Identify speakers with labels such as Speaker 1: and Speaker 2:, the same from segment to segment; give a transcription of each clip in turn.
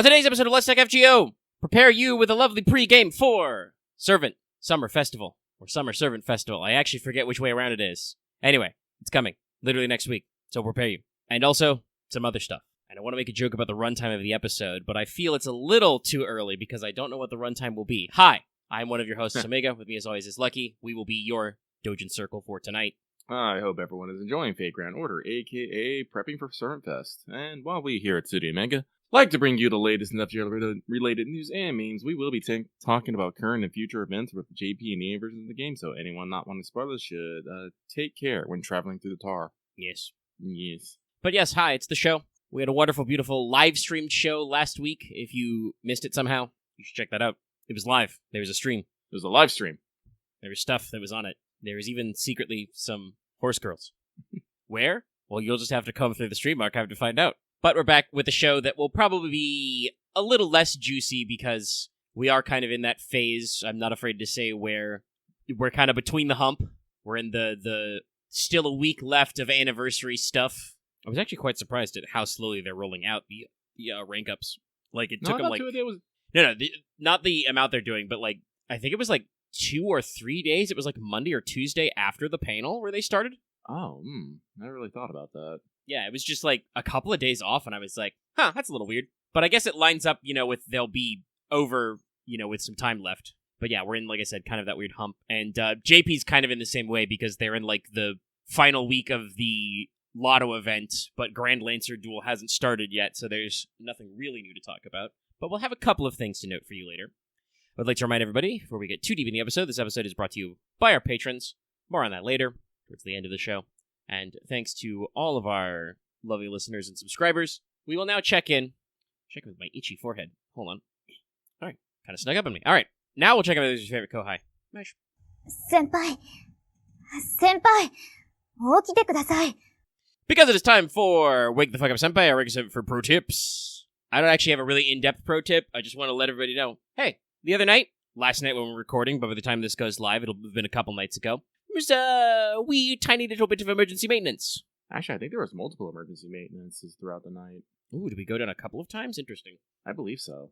Speaker 1: On today's episode of Let's Talk FGO, prepare you with a lovely pre-game for Servant Summer Festival, or Summer Servant Festival. I actually forget which way around it is. Anyway, it's coming, literally next week, so prepare you. And also, some other stuff. And I want to make a joke about the runtime of the episode, but I feel it's a little too early because I don't know what the runtime will be. Hi, I'm one of your hosts, Omega. With me as always is Lucky. We will be your Dojin Circle for tonight.
Speaker 2: I hope everyone is enjoying Fate Grand Order, aka prepping for Servant Fest. And while we here at Studio Omega like to bring you the latest in FGO-related news and memes, we will be talking about current and future events with the JP and EA versions of the game, so anyone not wanting spoilers should take care when traveling through the tar.
Speaker 1: Yes.
Speaker 2: Yes.
Speaker 1: But yes, hi, it's the show. We had a wonderful, beautiful live-streamed show last week. If you missed it somehow, you should check that out. It was live. There was a stream.
Speaker 2: It was a live stream.
Speaker 1: There was stuff that was on it. There was even secretly some horse girls. Where? Well, you'll just have to come through the stream archive to find out. But we're back with a show that will probably be a little less juicy because we are kind of in that phase, I'm not afraid to say, where we're kind of between the hump. We're in the still a week left of anniversary stuff. I was actually quite surprised at how slowly they're rolling out the rank ups. Like, it took them like... No, not the amount they're doing, but like, I think it was like 2 or 3 days. It was like Monday or Tuesday after the panel where they started.
Speaker 2: Oh, never really thought about that.
Speaker 1: Yeah, it was just like a couple of days off, and I was like, huh, that's a little weird. But I guess it lines up, with they'll be over, with some time left. But yeah, we're in, like I said, kind of that weird hump. And JP's kind of in the same way because they're in like the final week of the Lotto event, but Grand Lancer Duel hasn't started yet, so there's nothing really new to talk about. But we'll have a couple of things to note for you later. I'd like to remind everybody, before we get too deep in the episode, this episode is brought to you by our patrons. More on that later, towards the end of the show. And thanks to all of our lovely listeners and subscribers, we will now check with my itchy forehead. Hold on. All right, kind of snuck up on me. All right, now we'll check out who's your favorite Kohai. Mesh.
Speaker 3: Senpai, 起きてください.
Speaker 1: Because it is time for Wake the Fuck Up Senpai, our regular segment for pro tips. I don't actually have a really in-depth pro tip. I just want to let everybody know. Hey, the other night, last night when we were recording, but by the time this goes live, it'll have been a couple nights ago, there was a wee tiny little bit of emergency maintenance.
Speaker 2: Actually, I think there was multiple emergency maintenances throughout the night.
Speaker 1: Ooh, did we go down a couple of times? Interesting.
Speaker 2: I believe so.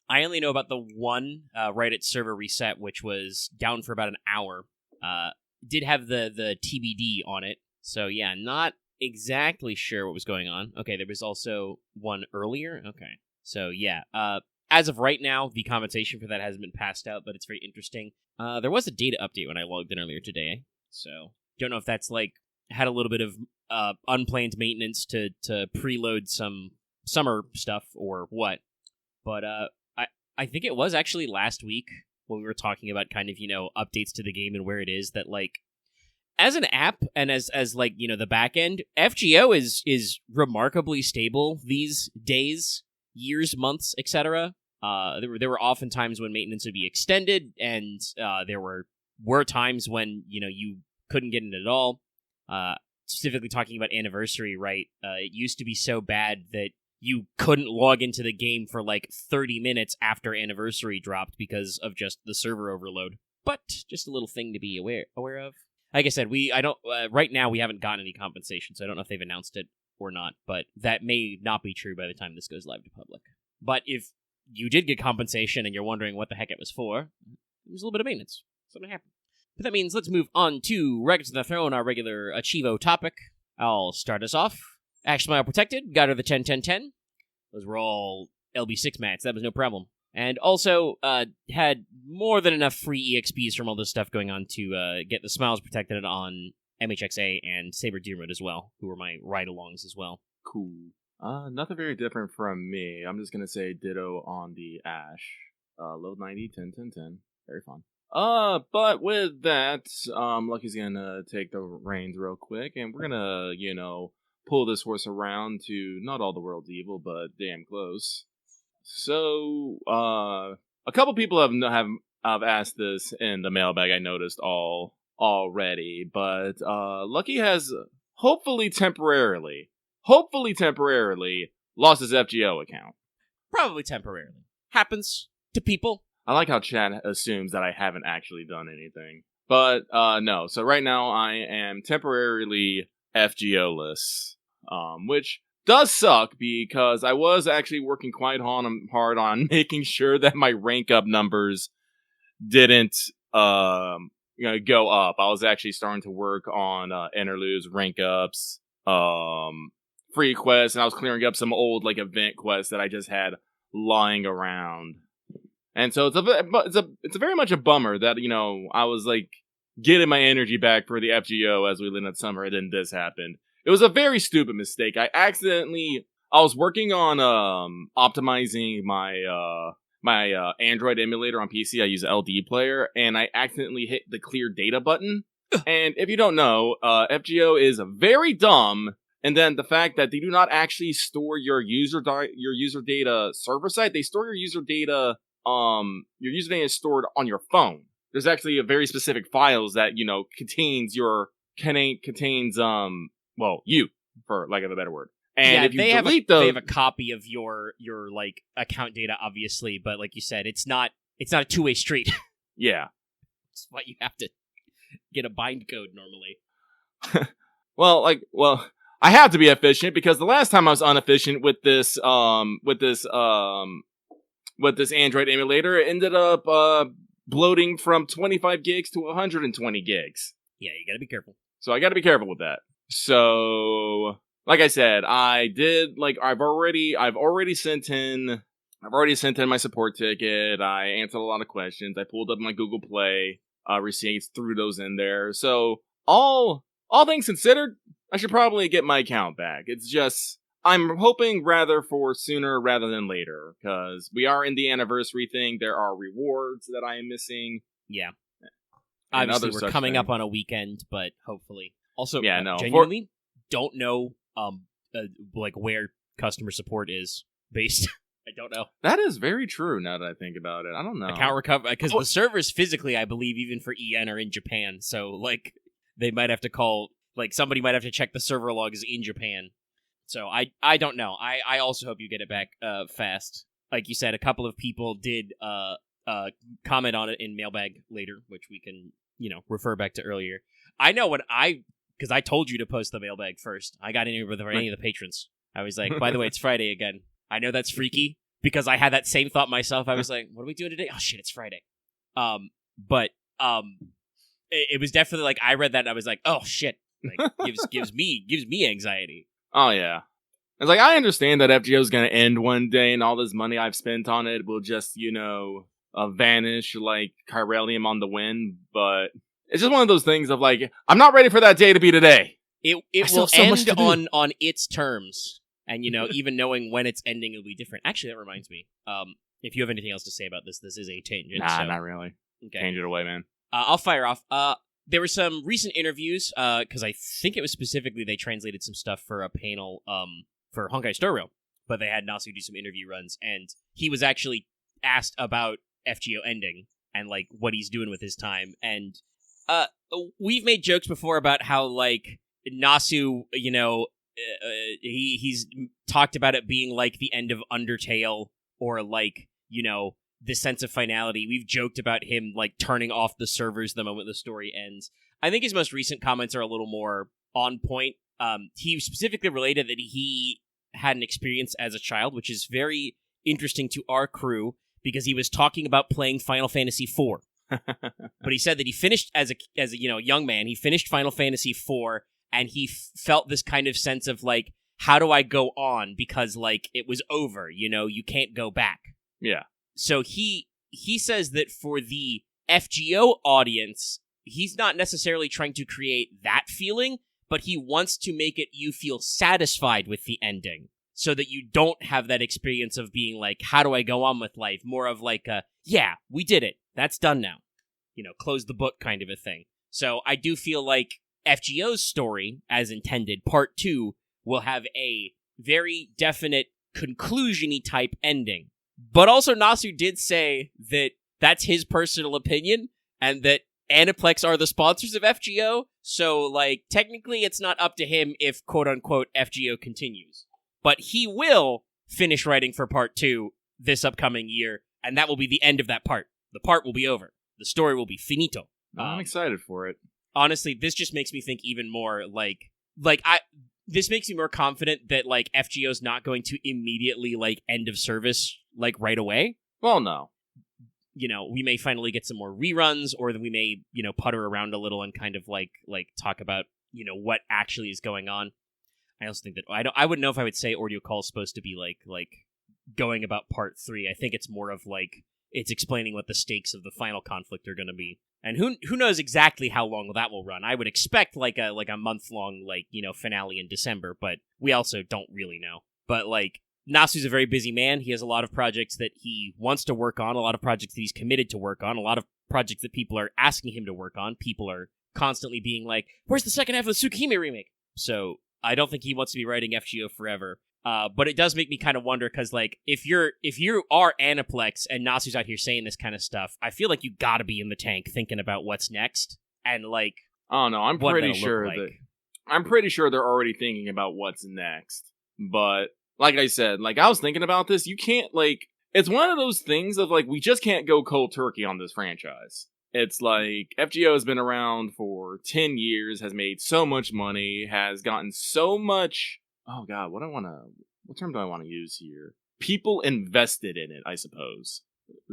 Speaker 1: I only know about the one right at server reset, which was down for about an hour. Did have the TBD on it, so yeah, not exactly sure what was going on. Okay, there was also one earlier. Okay, so yeah, as of right now, the compensation for that hasn't been passed out, but it's very interesting. There was a data update when I logged in earlier today, so don't know if that's like had a little bit of unplanned maintenance to preload some summer stuff or what. But I think it was actually last week when we were talking about kind of, updates to the game and where it is that, like, as an app and as like, the back end, FGO is remarkably stable these days, years, months, etc. There were often times when maintenance would be extended, and there were times when, you couldn't get in at all. Specifically talking about Anniversary, right? It used to be so bad that you couldn't log into the game for like 30 minutes after Anniversary dropped because of just the server overload. But just a little thing to be aware of. Like I said, right now we haven't gotten any compensation, so I don't know if they've announced it or not, but that may not be true by the time this goes live to public. But if you did get compensation and you're wondering what the heck it was for, it was a little bit of maintenance. Something happened. But that means let's move on to Records of the Throne, our regular Achivo topic. I'll start us off. Ash Smile Protected, got her the 10-10-10. Those were all LB6 mats, that was no problem. And also had more than enough free EXPs from all this stuff going on to get the Smiles Protected on MHXA and Saber Deer Mode as well, who were my ride-alongs as well.
Speaker 2: Cool. Nothing very different from me. I'm just going to say ditto on the Ash. Load 90, 10-10-10. Very fun. But with that, Lucky's gonna take the reins real quick, and we're gonna, pull this horse around to not all the world's evil, but damn close. So, a couple people have asked this in the mailbag, I noticed already, but, Lucky has hopefully temporarily lost his FGO account.
Speaker 1: Probably temporarily. Happens to people.
Speaker 2: I like how Chad assumes that I haven't actually done anything. But, no. So right now I am temporarily FGO-less, which does suck because I was actually working quite hard on making sure that my rank up numbers didn't go up. I was actually starting to work on interludes, rank ups, free quests, and I was clearing up some old like event quests that I just had lying around. And so it's a very much a bummer that I was like getting my energy back for the FGO as we live in summer, and then this happened. It was a very stupid mistake. I was working on optimizing my Android emulator on PC. I use LD Player, and I accidentally hit the clear data button. And if you don't know, FGO is very dumb. And then the fact that they do not actually store your user data server side, they store your user data. Your username is stored on your phone. There's actually a very specific files that contains you, for lack of a better word. And if you delete those,
Speaker 1: they have a copy of your like account data, obviously, but like you said, it's not a two-way street.
Speaker 2: Yeah,
Speaker 1: it's what you have to get a bind code normally.
Speaker 2: I have to be efficient because the last time I was inefficient with this Android emulator, it ended up bloating from 25 gigs to 120 gigs.
Speaker 1: Yeah, you gotta be careful.
Speaker 2: So I gotta be careful with that. So, like I said, I've already sent in my support ticket. I answered a lot of questions. I pulled up my Google Play receipts, threw those in there. So all things considered, I should probably get my account back. It's just I'm hoping rather for sooner rather than later, because we are in the anniversary thing. There are rewards that I am missing.
Speaker 1: Yeah. Obviously, we're coming up on a weekend, but hopefully. Also, genuinely don't know like where customer support is based. I don't know.
Speaker 2: That is very true now that I think about it. I don't know.
Speaker 1: Account recovery, because the servers physically, I believe, even for EN, are in Japan. So, like, they might have to call, like, somebody might have to check the server logs in Japan. So, I don't know. I also hope you get it back fast. Like you said, a couple of people did comment on it in Mailbag later, which we can, refer back to earlier. I know because I told you to post the Mailbag first. I got in here with any of the patrons. I was like, by the way, it's Friday again. I know that's freaky, because I had that same thought myself. I was like, what are we doing today? Oh, shit, it's Friday. But it was definitely like, I read that and I was like, oh, shit. Like, gives me anxiety.
Speaker 2: Oh, yeah. It's like, I understand that FGO is going to end one day and all this money I've spent on it will just, vanish like chiralium on the wind, but it's just one of those things of like, I'm not ready for that day to be today.
Speaker 1: It will end on its terms, and even knowing when it's ending will be different. Actually, that reminds me. If you have anything else to say about this is a tangent.
Speaker 2: Nah, not really. Okay. Change it away, man.
Speaker 1: I'll fire off. There were some recent interviews, because I think it was specifically they translated some stuff for a panel for Honkai Star Rail, but they had Nasu do some interview runs, and he was actually asked about FGO ending and like what he's doing with his time. And we've made jokes before about how like Nasu, he's talked about it being like the end of Undertale, or like the sense of finality. We've joked about him like turning off the servers the moment the story ends. I think his most recent comments are a little more on point. He specifically related that he had an experience as a child, which is very interesting to our crew, because he was talking about playing Final Fantasy IV. But he said that he finished as a young man. He finished Final Fantasy IV, and he felt this kind of sense of like, how do I go on? Because like it was over. You can't go back.
Speaker 2: Yeah.
Speaker 1: So he says that for the FGO audience, he's not necessarily trying to create that feeling, but he wants to make it you feel satisfied with the ending, so that you don't have that experience of being like, how do I go on with life? More of like yeah, we did it. That's done now. Close the book kind of a thing. So I do feel like FGO's story, as intended, part 2, will have a very definite conclusion-y type ending. But also Nasu did say that that's his personal opinion, and that Aniplex are the sponsors of FGO, so like technically it's not up to him if quote-unquote FGO continues. But he will finish writing for part 2 this upcoming year, and that will be the end of that part. The part will be over. The story will be finito.
Speaker 2: I'm excited for it.
Speaker 1: Honestly, this just makes me think even more like this makes me more confident that, like, FGO's not going to immediately, like, end of service, like, right away.
Speaker 2: Well, no.
Speaker 1: You know, we may finally get some more reruns, or that we may, you know, putter around a little and kind of, like talk about, you know, what actually is going on. I also think that, I wouldn't know if I would say Audio Call is supposed to be, like, going about part 3. I think it's more of, like, it's explaining what the stakes of the final conflict are going to be. And who knows exactly how long that will run. I would expect like a month-long, like, you know, finale in December, but we also don't really know. But, like, Nasu's a very busy man. He has a lot of projects that he wants to work on, a lot of projects that he's committed to work on, a lot of projects that people are asking him to work on. People are constantly being like, where's the second half of the Tsukihime remake? So I don't think he wants to be writing FGO forever. But it does make me kind of wonder, because, like, if you are Aniplex and Nasu's out here saying this kind of stuff, I feel like you gotta be in the tank thinking about what's next. And, like,
Speaker 2: oh no, I'm pretty sure they're already thinking about what's next. But like I said, like, I was thinking about this, you can't, like, it's one of those things of, like, we just can't go cold turkey on this franchise. It's like, FGO has been around for 10 years, has made so much money, has gotten so much, oh god, what term do I want to use here? People invested in it, I suppose.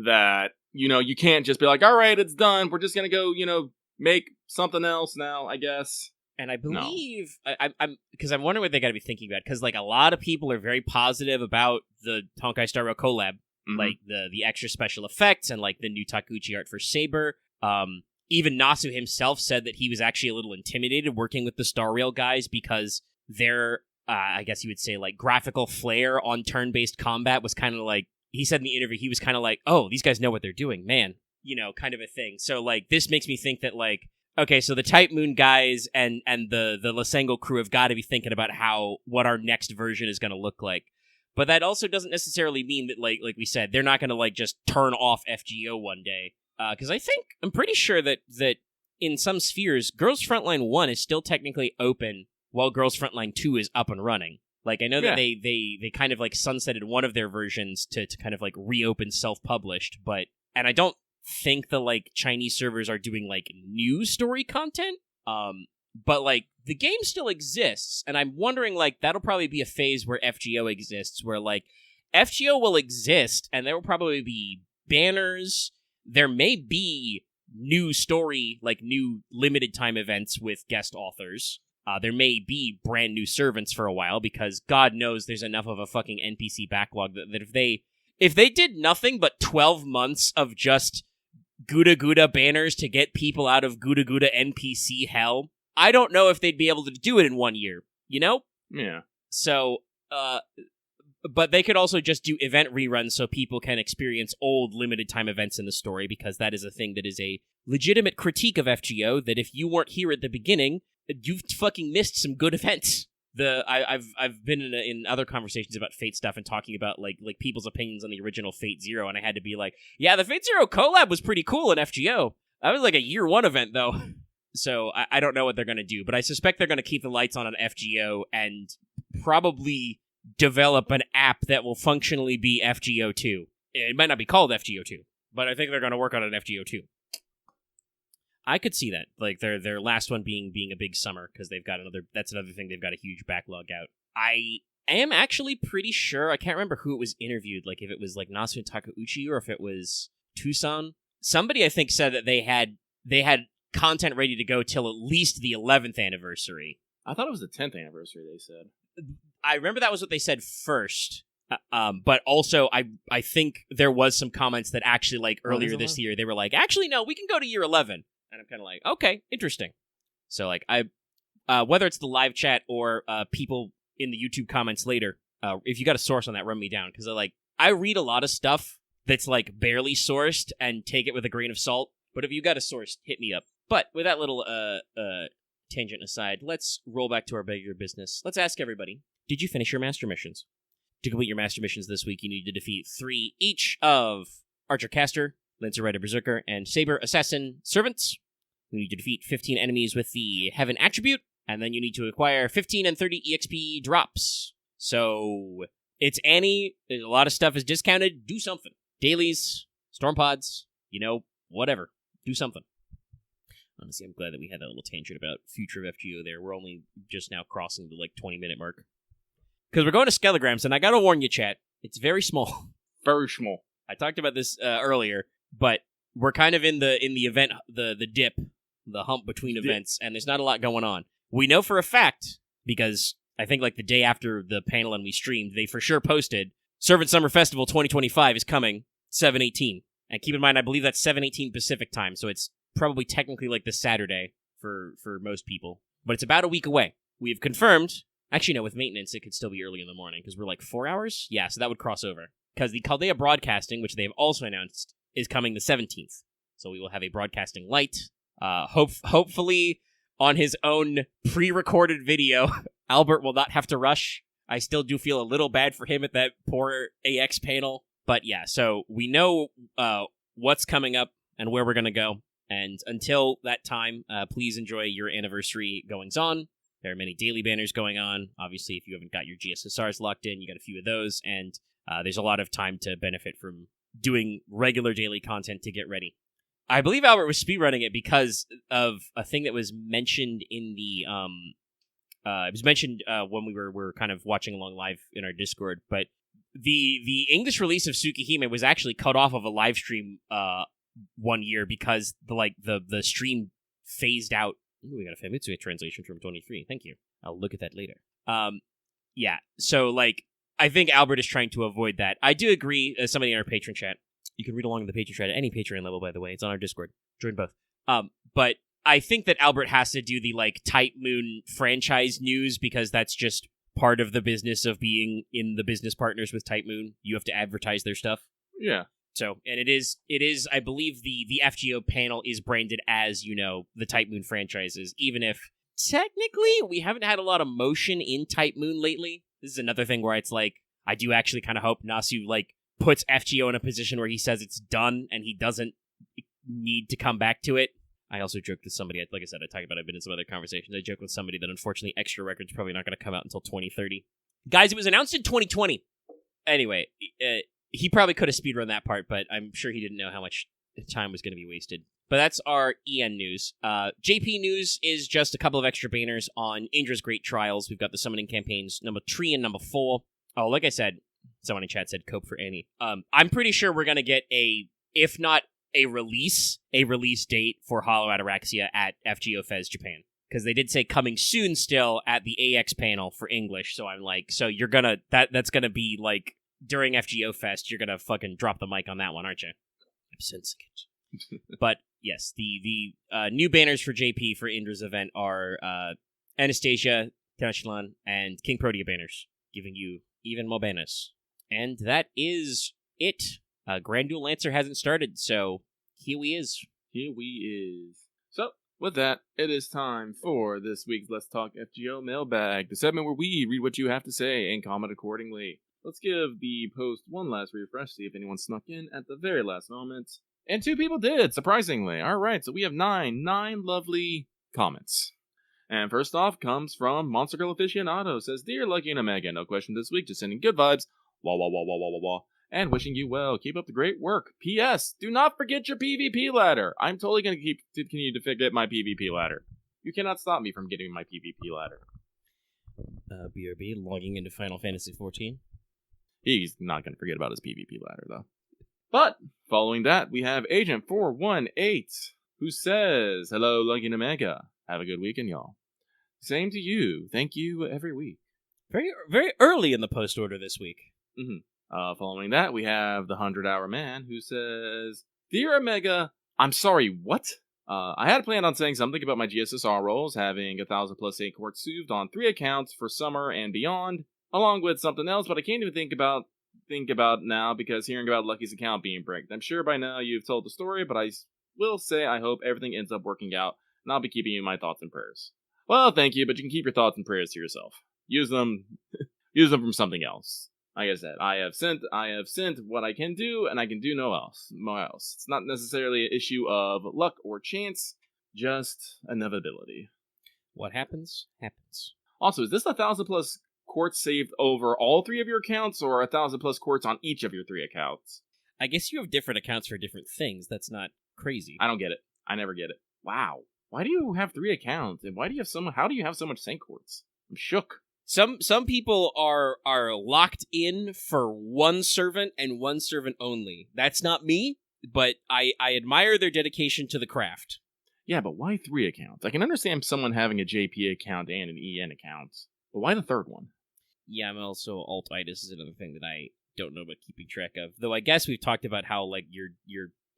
Speaker 2: That, you know, you can't just be like, alright, it's done, we're just gonna go, you know, make something else now, I guess.
Speaker 1: And I believe, I'm wondering what they gotta be thinking about, because, like, a lot of people are very positive about the Honkai Star Rail collab, like, the extra special effects, and, like, the new Takuchi art for Saber. Even Nasu himself said that he was actually a little intimidated working with the Star Rail guys, because their, I guess you would say, like, graphical flair on turn-based combat was kind of like, he said in the interview, he was kind of like, oh, these guys know what they're doing, man. You know, kind of a thing. So, like, this makes me think that, like, okay, so the Type Moon guys and the Lysengo crew have got to be thinking about what our next version is going to look like. But that also doesn't necessarily mean that, like we said, they're not going to, like, just turn off FGO one day. Because I'm pretty sure that in some spheres, Girls Frontline 1 is still technically open while Girls Frontline 2 is up and running. Like, I know that they kind of, like, sunsetted one of their versions to kind of, like, reopen self-published, and I don't think the, like, Chinese servers are doing, like, new story content, but, like, the game still exists, and I'm wondering, like, that'll probably be a phase where FGO exists, where, like, FGO will exist, and there will probably be banners. There may be new story, like, new limited time events with guest authors. There may be brand new servants for a while, because God knows there's enough of a fucking NPC backlog that if they did nothing but 12 months of just Gouda Gouda banners to get people out of Gouda Gouda NPC hell, I don't know if they'd be able to do it in 1 year, you know?
Speaker 2: Yeah.
Speaker 1: So, but they could also just do event reruns so people can experience old limited time events in the story, because that is a thing that is a legitimate critique of FGO, that if you weren't here at the beginning, you've fucking missed some good events. I've been in other conversations about Fate stuff and talking about like people's opinions on the original Fate Zero, and I had to be like, yeah, the Fate Zero collab was pretty cool in FGO. That was like a year one event though. So I don't know what they're gonna do, but I suspect they're gonna keep the lights on FGO and probably develop an app that will functionally be FGO 2. It might not be called FGO 2, but I think they're gonna work on an FGO 2. I could see that, like their last one being a big summer, because they've got that's another thing, they've got a huge backlog out. I am actually pretty sure, I can't remember who it was interviewed, like if it was like Nasu and Takeuchi or if it was Tucson. Somebody I think said that they had content ready to go till at least the 11th anniversary.
Speaker 2: I thought it was the 10th anniversary, they said.
Speaker 1: I remember that was what they said first. But also, I think there was some comments that actually, like, earlier this year, they were like, actually, no, we can go to year 11. And I'm kind of like, okay, interesting. So, like, whether it's the live chat or people in the YouTube comments later, if you got a source on that, run me down. Because, like, I read a lot of stuff that's, like, barely sourced and take it with a grain of salt. But if you got a source, hit me up. But with that little tangent aside, let's roll back to our regular business. Let's ask everybody, did you finish your master missions? To complete your master missions this week, you need to defeat 3 each of Archer Caster, Lancer Rider Berserker, and Saber Assassin Servants. You need to defeat 15 enemies with the Heaven attribute, and then you need to acquire 15 and 30 EXP drops. So, it's Annie, a lot of stuff is discounted, do something. Dailies, storm pods, whatever. Do something. Honestly, I'm glad that we had that little tangent about future of FGO there. We're only just now crossing the 20-minute mark. Because we're going to Skelograms, and I gotta warn you, chat, it's very small.
Speaker 2: Very small.
Speaker 1: I talked about this earlier, but we're kind of in the event, the dip, the hump between events, and there's not a lot going on. We know for a fact, because I think the day after the panel and we streamed, they for sure posted, Servant Summer Festival 2025 is coming, 7/18. And keep in mind, I believe that's 7/18 Pacific time, so it's probably technically the Saturday for most people. But it's about a week away. We've confirmed, actually no, with maintenance it could still be early in the morning, because we're 4 hours? Yeah, so that would cross over. Because the Chaldea Broadcasting, which they have also announced, is coming the 17th. So we will have a broadcasting light. Hopefully, on his own pre-recorded video, Albert will not have to rush. I still do feel a little bad for him at that poor AX panel. But yeah, so we know what's coming up and where we're going to go. And until that time, please enjoy your anniversary goings-on. There are many daily banners going on. Obviously, if you haven't got your GSSRs locked in, you got a few of those. And there's a lot of time to benefit from doing regular daily content to get ready. I believe Albert was speedrunning it because of a thing that was mentioned in the... it was mentioned when we were kind of watching along live in our Discord, but the English release of Tsukihime was actually cut off of a live stream 1 year because the stream phased out. Ooh, we got a Famitsu translation from 23. Thank you. I'll look at that later. Yeah, so I think Albert is trying to avoid that. I do agree, as somebody in our Patreon chat, you can read along in the Patreon chat at any Patreon level, by the way. It's on our Discord. Join both. But I think that Albert has to do the Type Moon franchise news because that's just part of the business of being in the business partners with Type Moon. You have to advertise their stuff.
Speaker 2: Yeah.
Speaker 1: So, and it is, I believe the FGO panel is branded as, the Type Moon franchises, even if technically we haven't had a lot of motion in Type Moon lately. This is another thing where it's I do actually kind of hope Nasu, puts FGO in a position where he says it's done and he doesn't need to come back to it. I also joked with somebody, like I said, I talked about I've been in some other conversations. I joked with somebody that unfortunately Extra Record's probably not going to come out until 2030. Guys, it was announced in 2020. Anyway, he probably could have speedrun that part, but I'm sure he didn't know how much time was going to be wasted. But that's our EN news. JP news is just a couple of extra banners on Indra's Great Trials. We've got the summoning campaigns number 3 and number 4. Oh, like I said, someone in chat said cope for Annie. I'm pretty sure we're going to get if not a release date for Hollow Ataraxia at FGO FES Japan. Because they did say coming soon still at the AX panel for English. So I'm so you're gonna, that's gonna be during FGO Fest, you're gonna fucking drop the mic on that one, aren't you? I'm sensing it. But yes, the new banners for JP for Indra's event are Anastasia, Tenashilan, and King Protea banners, giving you even more banners. And that is it. Grand Duel Lancer hasn't started, so here we is.
Speaker 2: So, with that, it is time for this week's Let's Talk FGO Mailbag, the segment where we read what you have to say and comment accordingly. Let's give the post one last refresh, see if anyone snuck in at the very last moment. And 2 people did, surprisingly. Alright, so we have 9 lovely comments. And first off comes from Monster Girl Aficionado, says, Dear Lucky and Omega, no question this week, just sending good vibes. Wah wah wah wah wah wah wah. And wishing you well. Keep up the great work. P.S. Do not forget your PvP ladder. I'm totally going to continue to forget my PvP ladder. You cannot stop me from getting my PvP ladder.
Speaker 1: BRB logging into Final Fantasy XIV.
Speaker 2: He's not going to forget about his PvP ladder, though. But, following that, we have Agent 418, who says, Hello, Lucky and Omega. Have a good weekend, y'all. Same to you. Thank you every week.
Speaker 1: Very, very early in the post order this week.
Speaker 2: Mm-hmm. Following that, we have the 100-Hour Man, who says, Dear Omega, I'm sorry, what? I had planned on saying something about my GSSR rolls, having 1,000 plus 8 quartz soothed on 3 accounts for summer and beyond, along with something else, but I can't even think about now because hearing about Lucky's account being bricked. I'm sure by now you've told the story, but I will say I hope everything ends up working out, and I'll be keeping you in my thoughts and prayers. Well, thank you, but you can keep your thoughts and prayers to yourself. Use them from something else. Like I said, I have sent what I can do, and I can do no else. It's not necessarily an issue of luck or chance, just inevitability.
Speaker 1: What happens, happens.
Speaker 2: Also, is this 1,000 plus quartz saved over all 3 of your accounts, or 1,000 plus quartz on each of your 3 accounts?
Speaker 1: I guess you have different accounts for different things. That's not crazy.
Speaker 2: I don't get it. I never get it. Wow. Why do you have 3 accounts? And why do you have how do you have so much Sankorts? I'm shook.
Speaker 1: Some people are locked in for one servant and one servant only. That's not me, but I admire their dedication to the craft.
Speaker 2: Yeah, but why 3 accounts? I can understand someone having a JP account and an EN account, but why the third one?
Speaker 1: Yeah, I'm also alt-itis is another thing that I don't know about keeping track of. Though I guess we've talked about how like your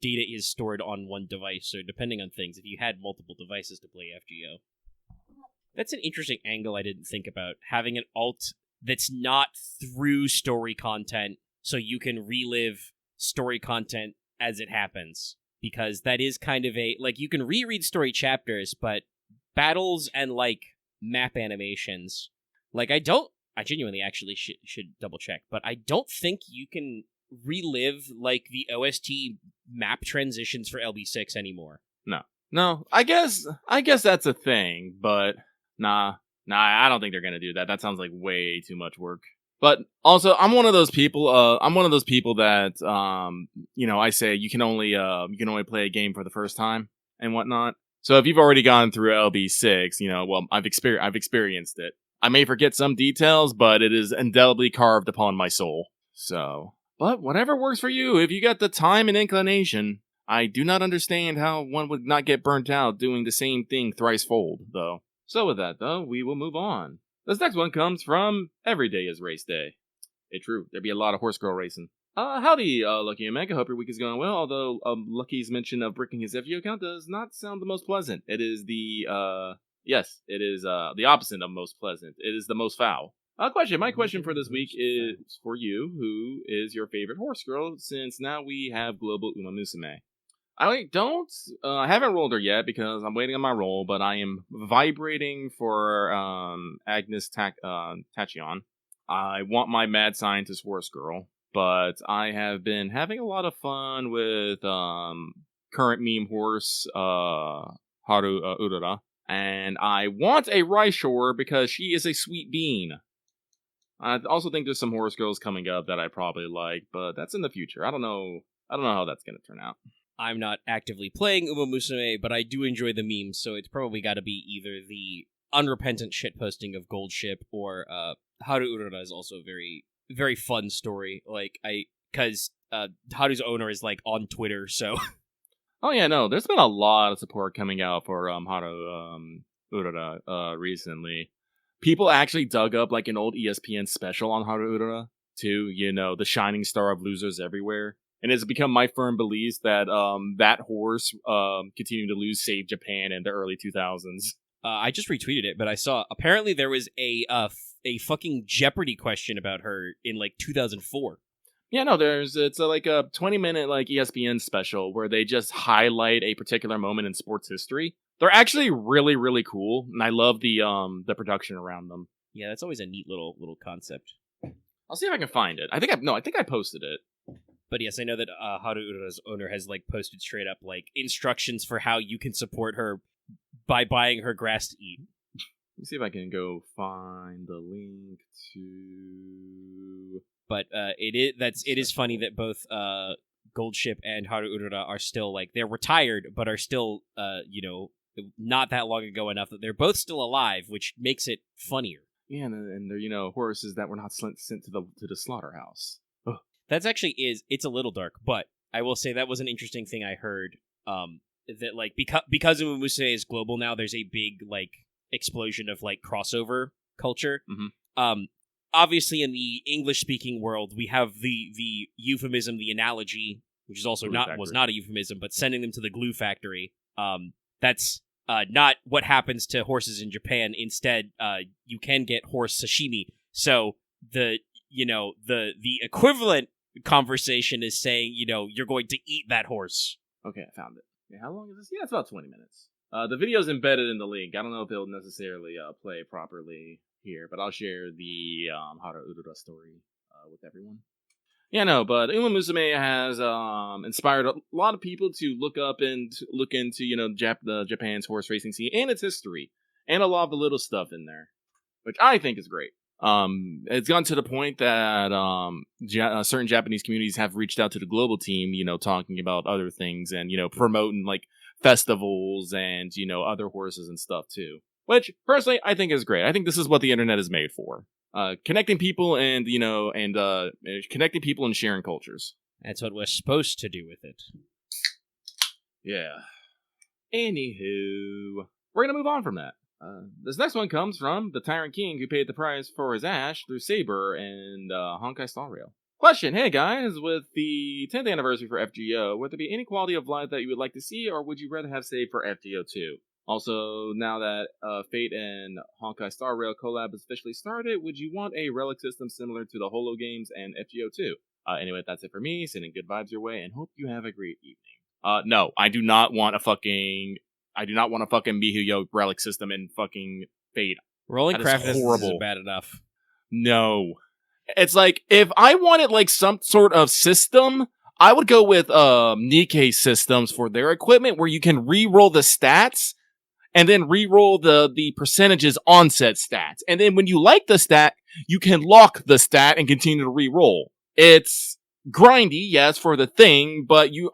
Speaker 1: data is stored on one device, so depending on things, if you had multiple devices to play FGO. That's an interesting angle I didn't think about, having an alt that's not through story content, so you can relive story content as it happens. Because that is kind of you can reread story chapters, but battles and, map animations, I genuinely actually should double check, but I don't think you can relive, the OST map transitions for LB6 anymore.
Speaker 2: No, I guess that's a thing, but nah, I don't think they're gonna do that. That sounds like way too much work. But also, I'm one of those people. That I say you can only play a game for the first time and whatnot. So if you've already gone through LB6, I've experienced it. I may forget some details, but it is indelibly carved upon my soul. So, but whatever works for you. If you got the time and inclination, I do not understand how one would not get burnt out doing the same thing thrice-fold, though. So with that, though, we will move on. This next one comes from Every Day is Race Day. Hey, true. There'd be a lot of horse girl racing. Howdy, Lucky and Meg. I hope your week is going well, although Lucky's mention of bricking his FGO account does not sound the most pleasant. It is the opposite of most pleasant. It is the most foul. My question for this week is for you. Who is your favorite horse girl, since now we have Global Uma Musume? I haven't rolled her yet because I'm waiting on my roll, but I am vibrating for Agnes Tachyon. I want my mad scientist horse girl, but I have been having a lot of fun with current meme horse Haru Urara, and I want a Rhyshore because she is a sweet bean. I also think there's some horse girls coming up that I probably like, but that's in the future. I don't know how that's going to turn out.
Speaker 1: I'm not actively playing Uma Musume, but I do enjoy the memes, so it's probably got to be either the unrepentant shitposting of Gold Ship or Haru Urara is also a very, very fun story. Because Haru's owner is on Twitter, so.
Speaker 2: Oh yeah, no, there's been a lot of support coming out for Haru Urara recently. People actually dug up an old ESPN special on Haru Urara too. The shining star of losers everywhere. And it's become my firm belief that that horse continuing to lose saved Japan in the early 2000s.
Speaker 1: I just retweeted it, but I saw apparently there was a fucking Jeopardy question about her in 2004.
Speaker 2: Yeah, no, it's a 20-minute ESPN special where they just highlight a particular moment in sports history. They're actually really, really cool, and I love the production around them.
Speaker 1: Yeah, that's always a neat little concept.
Speaker 2: I'll see if I can find it. I think I posted it.
Speaker 1: But yes, I know that Haru Urara's owner has posted straight up instructions for how you can support her by buying her grass to eat.
Speaker 2: Let me see if I can go find the link to.
Speaker 1: But it is funny that both Gold Ship and Haru Urara are still they're retired, but are still not that long ago enough that they're both still alive, which makes it funnier.
Speaker 2: Yeah, and they're horses that were not sent to the slaughterhouse.
Speaker 1: That's actually it's a little dark, but I will say that was an interesting thing I heard. That because Uma Musume is global now, there's a big explosion of crossover culture.
Speaker 2: Mm-hmm.
Speaker 1: Obviously, in the English speaking world, we have the euphemism, the analogy, which is also was not a euphemism, but sending them to the glue factory. That's not what happens to horses in Japan. Instead, you can get horse sashimi. So the equivalent conversation is saying, you're going to eat that horse.
Speaker 2: Okay, I found it. Yeah, how long is this? Yeah, it's about 20 minutes. The video's embedded in the link. I don't know if it'll necessarily play properly here, but I'll share the Haru Urara story with everyone. Yeah, no, but Uma Musume has inspired a lot of people to look into Japan's horse racing scene and its history, and a lot of the little stuff in there, which I think is great. It's gone to the point that certain Japanese communities have reached out to the global team, talking about other things and promoting festivals and, other horses and stuff too. Which, personally, I think is great. I think this is what the internet is made for. Connecting people and, connecting people and sharing cultures.
Speaker 1: That's what we're supposed to do with it.
Speaker 2: Yeah. Anywho, we're going to move on from that. This next one comes from the Tyrant King who paid the price for his Ash through Saber and Honkai Star Rail. Question, hey guys, with the 10th anniversary for FGO, would there be any quality of life that you would like to see, or would you rather have saved for FGO 2? Also, now that Fate and Honkai Star Rail collab has officially started, would you want a relic system similar to the Holo games and FGO 2? Anyway, that's it for me. Sending good vibes your way, and hope you have a great evening. No, I do not want a fucking MiHoYo relic system in fucking Fate.
Speaker 1: Rolling craft
Speaker 2: horrible.
Speaker 1: Isn't bad enough.
Speaker 2: No. It's like, if I wanted like some sort of system, I would go with Nikkei systems for their equipment where you can re-roll the stats and then re-roll the percentages on set stats. And then when you like the stat, you can lock the stat and continue to re-roll. It's grindy, yes, for the thing, but you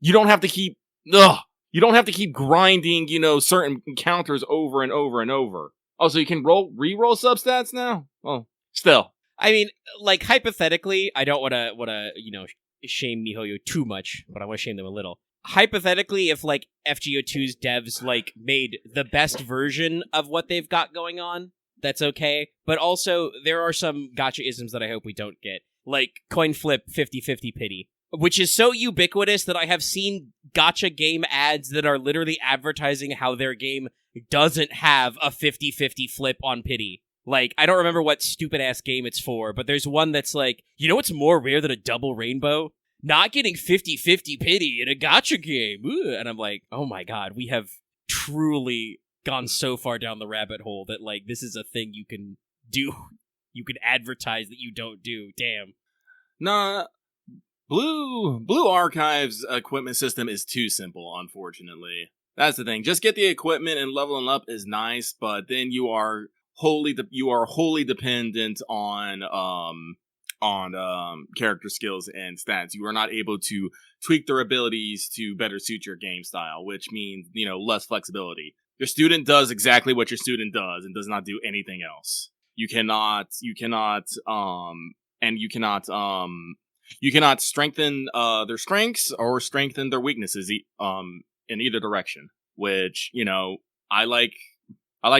Speaker 2: don't have to keep grinding, certain encounters over and over and over. Oh, so you can re-roll substats now? Oh, still.
Speaker 1: I mean, like, hypothetically, I don't want to, shame MiHoYo too much, but I want to shame them a little. Hypothetically, if, like, FGO2's devs, like, made the best version of what they've got going on, that's okay. But also, there are some gotcha-isms that I hope we don't get. Like, coin flip 50-50 pity. Which is so ubiquitous that I have seen gotcha game ads that are literally advertising how their game doesn't have a 50-50 flip on pity. Like, I don't remember what stupid-ass game it's for, but there's one that's like, what's more rare than a double rainbow? Not getting 50-50 pity in a gotcha game. Ooh. And I'm like, oh my god, we have truly gone so far down the rabbit hole that, like, this is a thing you can do. You can advertise that you don't do. Damn.
Speaker 2: Nah. Blue Archive's equipment system is too simple, unfortunately. That's the thing. Just get the equipment and leveling up is nice, but then you are wholly dependent on character skills and stats. You are not able to tweak their abilities to better suit your game style, which means, less flexibility. Your student does exactly what your student does and does not do anything else. You cannot strengthen their strengths or strengthen their weaknesses in either direction, which, I like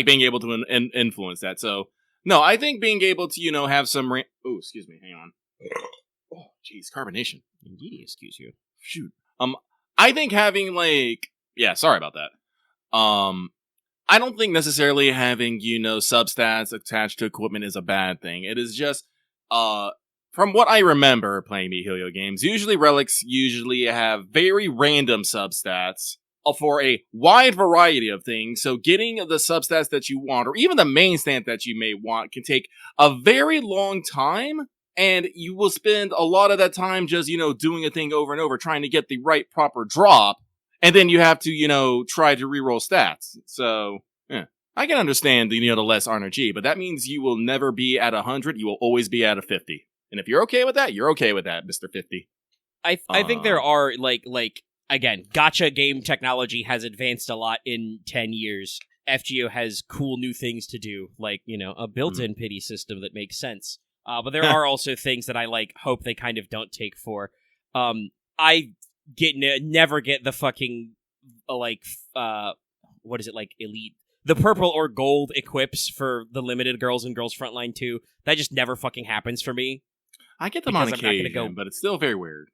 Speaker 2: being able to influence that. So, no, I think being able to, have some... Oh, excuse me, hang on. Oh, jeez, carbonation.
Speaker 1: Indeed, excuse you.
Speaker 2: Shoot. I think having, yeah, sorry about that. I don't think necessarily having, substats attached to equipment is a bad thing. It is just, from what I remember playing MiHoYo games, relics have very random substats for a wide variety of things. So getting the substats that you want, or even the main stat that you may want, can take a very long time. And you will spend a lot of that time just, doing a thing over and over, trying to get the right proper drop. And then you have to, try to reroll stats. So, yeah. I can understand the less RNG, but that means you will never be at 100. You will always be at a 50. And if you're okay with that, you're okay with that, Mr. 50.
Speaker 1: I think there are, again, gotcha game technology has advanced a lot in 10 years. FGO has cool new things to do, like, a built-in pity system that makes sense. But there are also things that I, hope they kind of don't take for. I never get the fucking, what is it, elite? The purple or gold equips for the limited Girls and Girls Frontline 2. That just never fucking happens for me.
Speaker 2: I get them on occasion, but it's still very weird.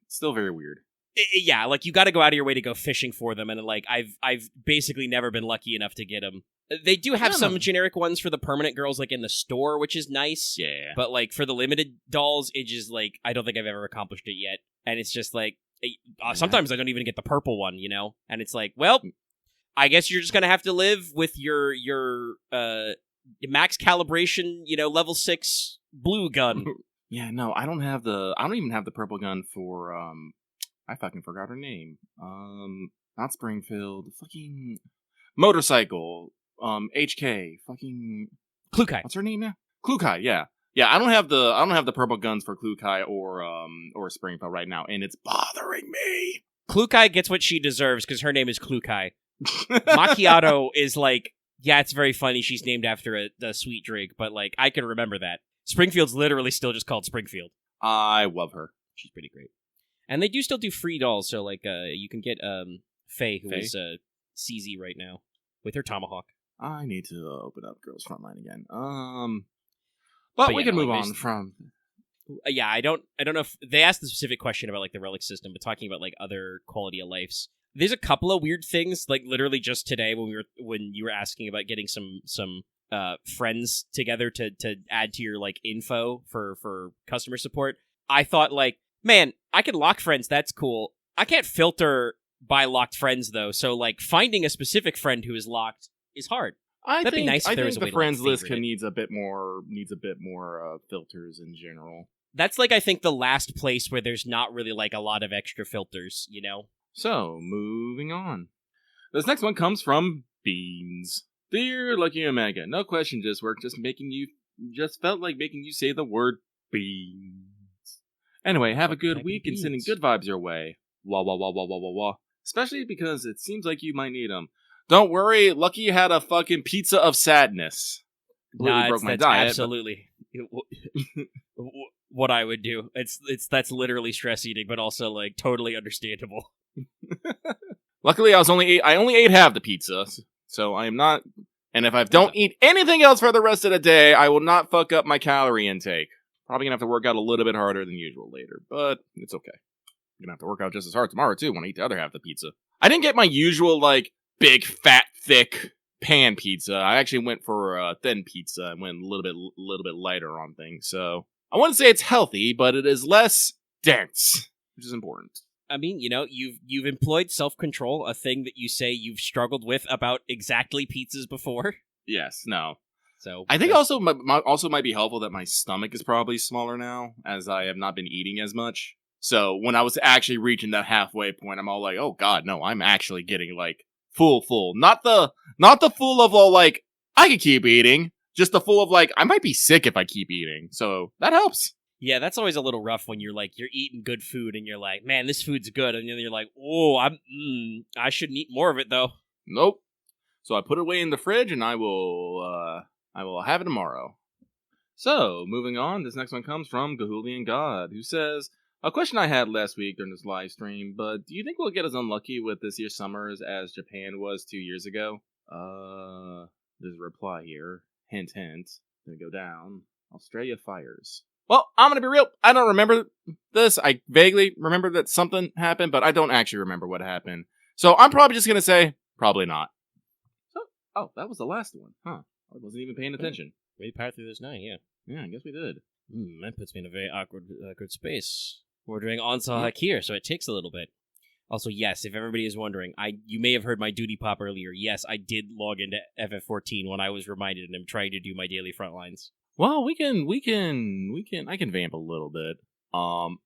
Speaker 1: Yeah, you got to go out of your way to go fishing for them, and I've basically never been lucky enough to get them. They do have some generic ones for the permanent girls, in the store, which is nice.
Speaker 2: Yeah.
Speaker 1: But for the limited dolls, it just I don't think I've ever accomplished it yet, and it's just sometimes I don't even get the purple one, and it's well, I guess you're just gonna have to live with your max calibration, level 6 blue gun.
Speaker 2: Yeah, no, I don't even have the purple gun for, I fucking forgot her name. Not Springfield, fucking motorcycle, HK, fucking
Speaker 1: Klukai.
Speaker 2: What's her name now? Klukai, yeah. Yeah, I don't have the purple guns for Klukai or Springfield right now, and it's bothering me.
Speaker 1: Klukai gets what she deserves because her name is Klukai. Macchiato is like, yeah, it's very funny. She's named after a sweet drink, but like, I can remember that. Springfield's literally still just called Springfield.
Speaker 2: I love her.
Speaker 1: She's pretty great. And they do still do free dolls, so like, you can get Faye, who is CZ right now, with her tomahawk.
Speaker 2: I need to open up Girls Frontline again. But we can move on from.
Speaker 1: Yeah, I don't know if they asked the specific question about like the relic system, but talking about like other quality of lives. There's a couple of weird things, like literally just today when you were asking about getting some friends together to add to your like info for customer support. I thought like, man, I can lock friends. That's cool. I can't filter by locked friends though. So like finding a specific friend who is locked is hard.
Speaker 2: That'd be nice if there was a way to, like, the friends list needs a bit more filters in general.
Speaker 1: That's like I think the last place where there's not really like a lot of extra filters, you know.
Speaker 2: So moving on, this next one comes from Beans. Dear Lucky Omega, no question, just work, just felt like making you say the word beans. Anyway, have a good week and sending good vibes your way. Wah wah wah wah wah wah wah. Especially because it seems like you might need them. Don't worry, Lucky had a fucking pizza of sadness.
Speaker 1: Nah, broke my diet. Absolutely what I would do. That's literally stress eating, but also like totally understandable.
Speaker 2: Luckily, I only ate half the pizza, so I am not. And if I don't eat anything else for the rest of the day, I will not fuck up my calorie intake. Probably gonna have to work out a little bit harder than usual later, but it's okay. I'm gonna have to work out just as hard tomorrow too when I eat the other half of the pizza. I didn't get my usual like big fat thick pan pizza. I actually went for a thin pizza and went a little bit lighter on things. So I wouldn't say it's healthy, but it is less dense, which is important.
Speaker 1: I mean, you know, you've employed self-control, a thing that you say you've struggled with about exactly pizzas before.
Speaker 2: Yes, no.
Speaker 1: So
Speaker 2: I think also might be helpful that my stomach is probably smaller now, as I have not been eating as much. So when I was actually reaching that halfway point, I'm all like, oh god, no, I'm actually getting like full. Not the full of all like, I could keep eating. Just the full of like, I might be sick if I keep eating. So that helps.
Speaker 1: Yeah, that's always a little rough when you're eating good food and you're like, man, this food's good. And then you're like, oh, I shouldn't eat more of it though.
Speaker 2: Nope. So I put it away in the fridge and I will have it tomorrow. So moving on, this next one comes from Gahulian God, who says, a question I had last week during this live stream, but do you think we'll get as unlucky with this year's summers as Japan was 2 years ago? There's a reply here. Hint, hint. Gonna go down. Australia fires. Well, I'm gonna be real. I don't remember this. I vaguely remember that something happened, but I don't actually remember what happened. So I'm probably just gonna say, probably not. Oh, that was the last one. Huh. I wasn't even paying attention.
Speaker 1: We powered through this 9, yeah.
Speaker 2: Yeah, I guess we did.
Speaker 1: That puts me in a very awkward space. We're doing Onsal here, so it takes a little bit. Also, yes, if everybody is wondering, you may have heard my duty pop earlier. Yes, I did log into FF14 when I was reminded, and I'm trying to do my daily front lines.
Speaker 2: Well, I can vamp a little bit. I'll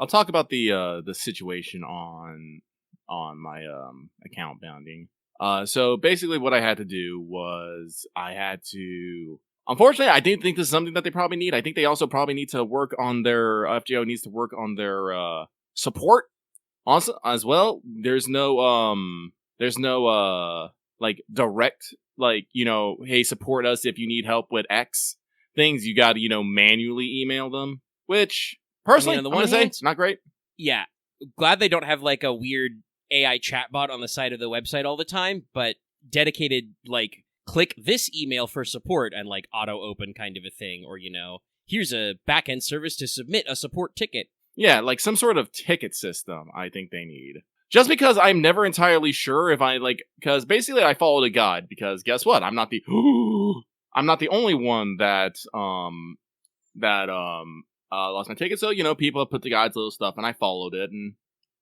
Speaker 2: talk about the situation on my account bounding. So basically what I had to do was unfortunately, I didn't think this is something that they probably need. I think they also probably need to work on their, FGO needs to work on their, support also as well. There's no, like direct, like, you know, hey, support us if you need help with X things. You gotta, manually email them, which personally, I'm gonna say it's not great.
Speaker 1: Yeah. Glad they don't have like a weird AI chatbot on the side of the website all the time, but dedicated, like, click this email for support and like auto open kind of a thing, or here's a backend service to submit a support ticket.
Speaker 2: Yeah, like some sort of ticket system I think they need. Just because I'm never entirely sure if because basically I followed a guide, because guess what? I'm not the only one that lost my ticket. So, people have put the guide's little stuff and I followed it and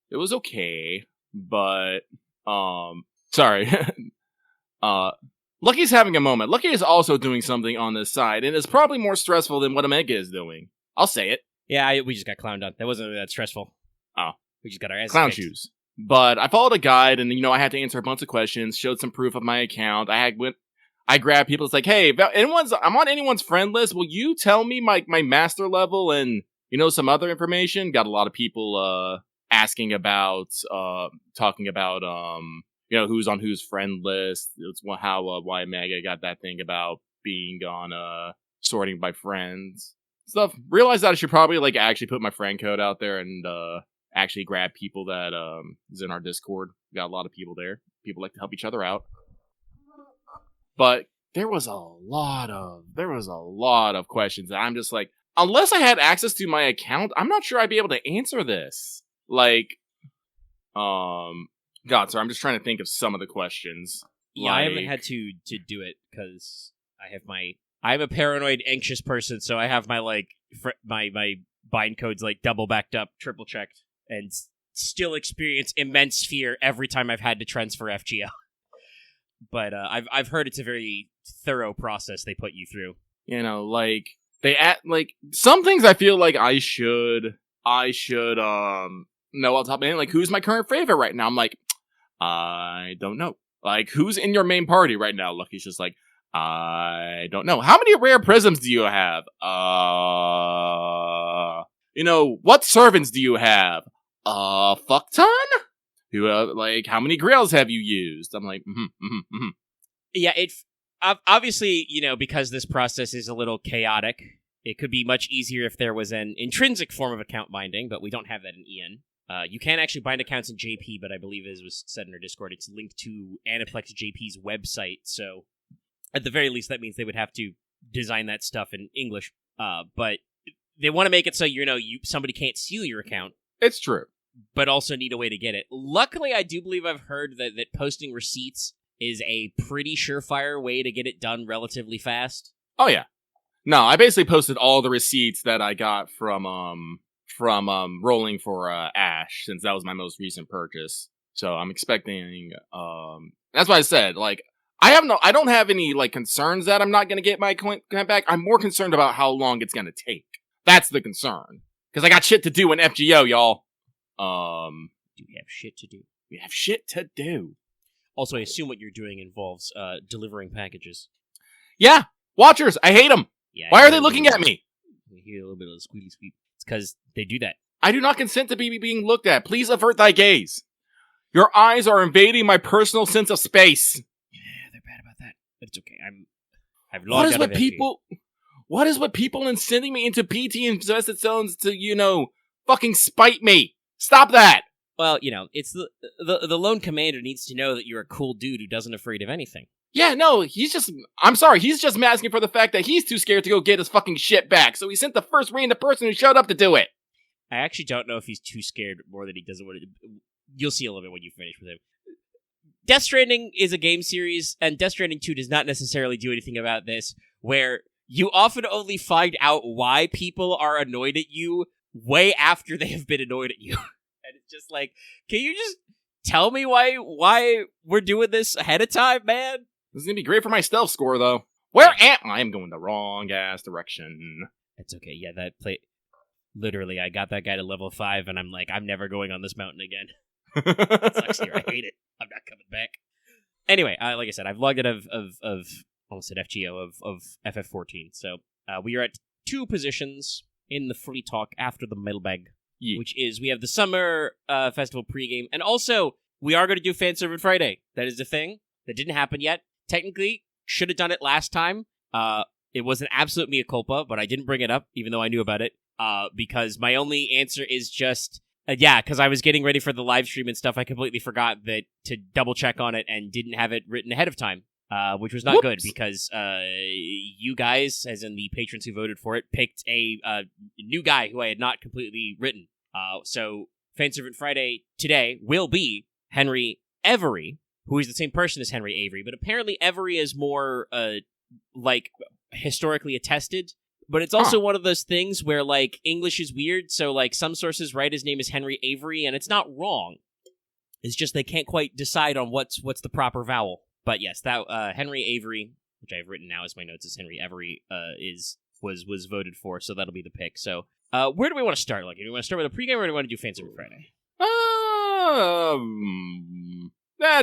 Speaker 2: it was okay. But sorry. Lucky's having a moment. Lucky is also doing something on this side, and it's probably more stressful than what Omega is doing. I'll say it.
Speaker 1: Yeah, we just got clowned on. That wasn't really that stressful.
Speaker 2: Oh.
Speaker 1: We just got our asses
Speaker 2: clown
Speaker 1: kicked.
Speaker 2: Shoes. But I followed a guide, and, I had to answer a bunch of questions, showed some proof of my account. I grabbed people. It's like, hey, I'm on anyone's friend list. Will you tell me my master level and, some other information? Got a lot of people, asking about, talking about, who's on whose friend list. It's how why Mega got that thing about being on sorting by friends stuff. Realized that I should probably like actually put my friend code out there and actually grab people that is in our Discord. We got a lot of people there. People like to help each other out. But there was a lot of questions that I'm just like, unless I had access to my account, I'm not sure I'd be able to answer this. Like, God, sorry, I'm just trying to think of some of the questions.
Speaker 1: Yeah,
Speaker 2: like,
Speaker 1: I haven't had to do it because I'm a paranoid, anxious person, so I have my my bind codes like double backed up, triple checked, and still experience immense fear every time I've had to transfer FGO. But I've heard it's a very thorough process they put you through.
Speaker 2: Like they like some things I feel like I should know off the top of my head. Like, who's my current favorite right now? I'm like, I don't know. Like, who's in your main party right now? Lucky's just like, I don't know. How many rare prisms do you have? What servants do you have? Fuck ton? Who, how many grails have you used? I'm like,
Speaker 1: Yeah, obviously, because this process is a little chaotic, it could be much easier if there was an intrinsic form of account binding, but we don't have that in EN. You can actually bind accounts in JP, but I believe, as was said in our Discord, it's linked to Aniplex JP's website, so at the very least, that means they would have to design that stuff in English. But they want to make it so, somebody can't steal your account.
Speaker 2: It's true.
Speaker 1: But also need a way to get it. Luckily, I do believe I've heard that posting receipts is a pretty surefire way to get it done relatively fast.
Speaker 2: Oh, yeah. No, I basically posted all the receipts that I got from rolling for Ash, since that was my most recent purchase. So I'm expecting, that's why I said, like, I don't have any, like, concerns that I'm not going to get my coin back. I'm more concerned about how long it's going to take. That's the concern. Because I got shit to do in FGO, y'all.
Speaker 1: Do we have shit to do?
Speaker 2: We have shit to do.
Speaker 1: Also, I assume what you're doing involves delivering packages.
Speaker 2: Yeah, Watchers, I hate them.
Speaker 1: Yeah,
Speaker 2: why are they looking at me?
Speaker 1: We hear a little bit of the squealy squeak. It's because they do that.
Speaker 2: I do not consent to be being looked at. Please avert thy gaze. Your eyes are invading my personal sense of space.
Speaker 1: Yeah, they're bad about that. But it's okay. I've logged out of FGO.
Speaker 2: What is with people in sending me into PT infested zones to, fucking spite me? Stop that!
Speaker 1: Well, it's the lone commander needs to know that you're a cool dude who doesn't afraid of anything.
Speaker 2: Yeah, no, he's just masking for the fact that he's too scared to go get his fucking shit back, so he sent the first random person who showed up to do it.
Speaker 1: I actually don't know if he's too scared more than he doesn't want to. You'll see a little bit when you finish with him. Death Stranding is a game series, and Death Stranding 2 does not necessarily do anything about this, where you often only find out why people are annoyed at you way after they have been annoyed at you. And it's just like, can you just tell me why we're doing this ahead of time, man?
Speaker 2: This is gonna be great for my stealth score, though. Where am I? I'm going the wrong ass direction.
Speaker 1: It's okay. Yeah, that play. Literally, I got that guy to level 5, and I'm like, I'm never going on this mountain again. It sucks here. I hate it. I'm not coming back. Anyway, like I said, I've logged out of almost said FGO of FF14. So we are at 2 positions in the free talk after the mailbag, which is we have the summer festival pregame, and also we are going to do Fan Servant Friday. That is a thing that didn't happen yet. Technically, should have done it last time. It was an absolute mea culpa, but I didn't bring it up, even though I knew about it, because my only answer is just, because I was getting ready for the live stream and stuff, I completely forgot that to double check on it and didn't have it written ahead of time, which was not good, because you guys, as in the patrons who voted for it, picked a new guy who I had not completely written. So Fanservant Friday today will be Henry Avery, who is the same person as Henry Avery, but apparently Avery is more, historically attested, but it's also one of those things where, English is weird, so, some sources write his name as Henry Avery, and it's not wrong. It's just they can't quite decide on what's the proper vowel. But yes, that, Henry Avery, which I've written now as my notes as Henry Avery, was voted for, so that'll be the pick. So, where do we want to start? Do we want to start with a pregame, or do we want to do Fanservant Friday?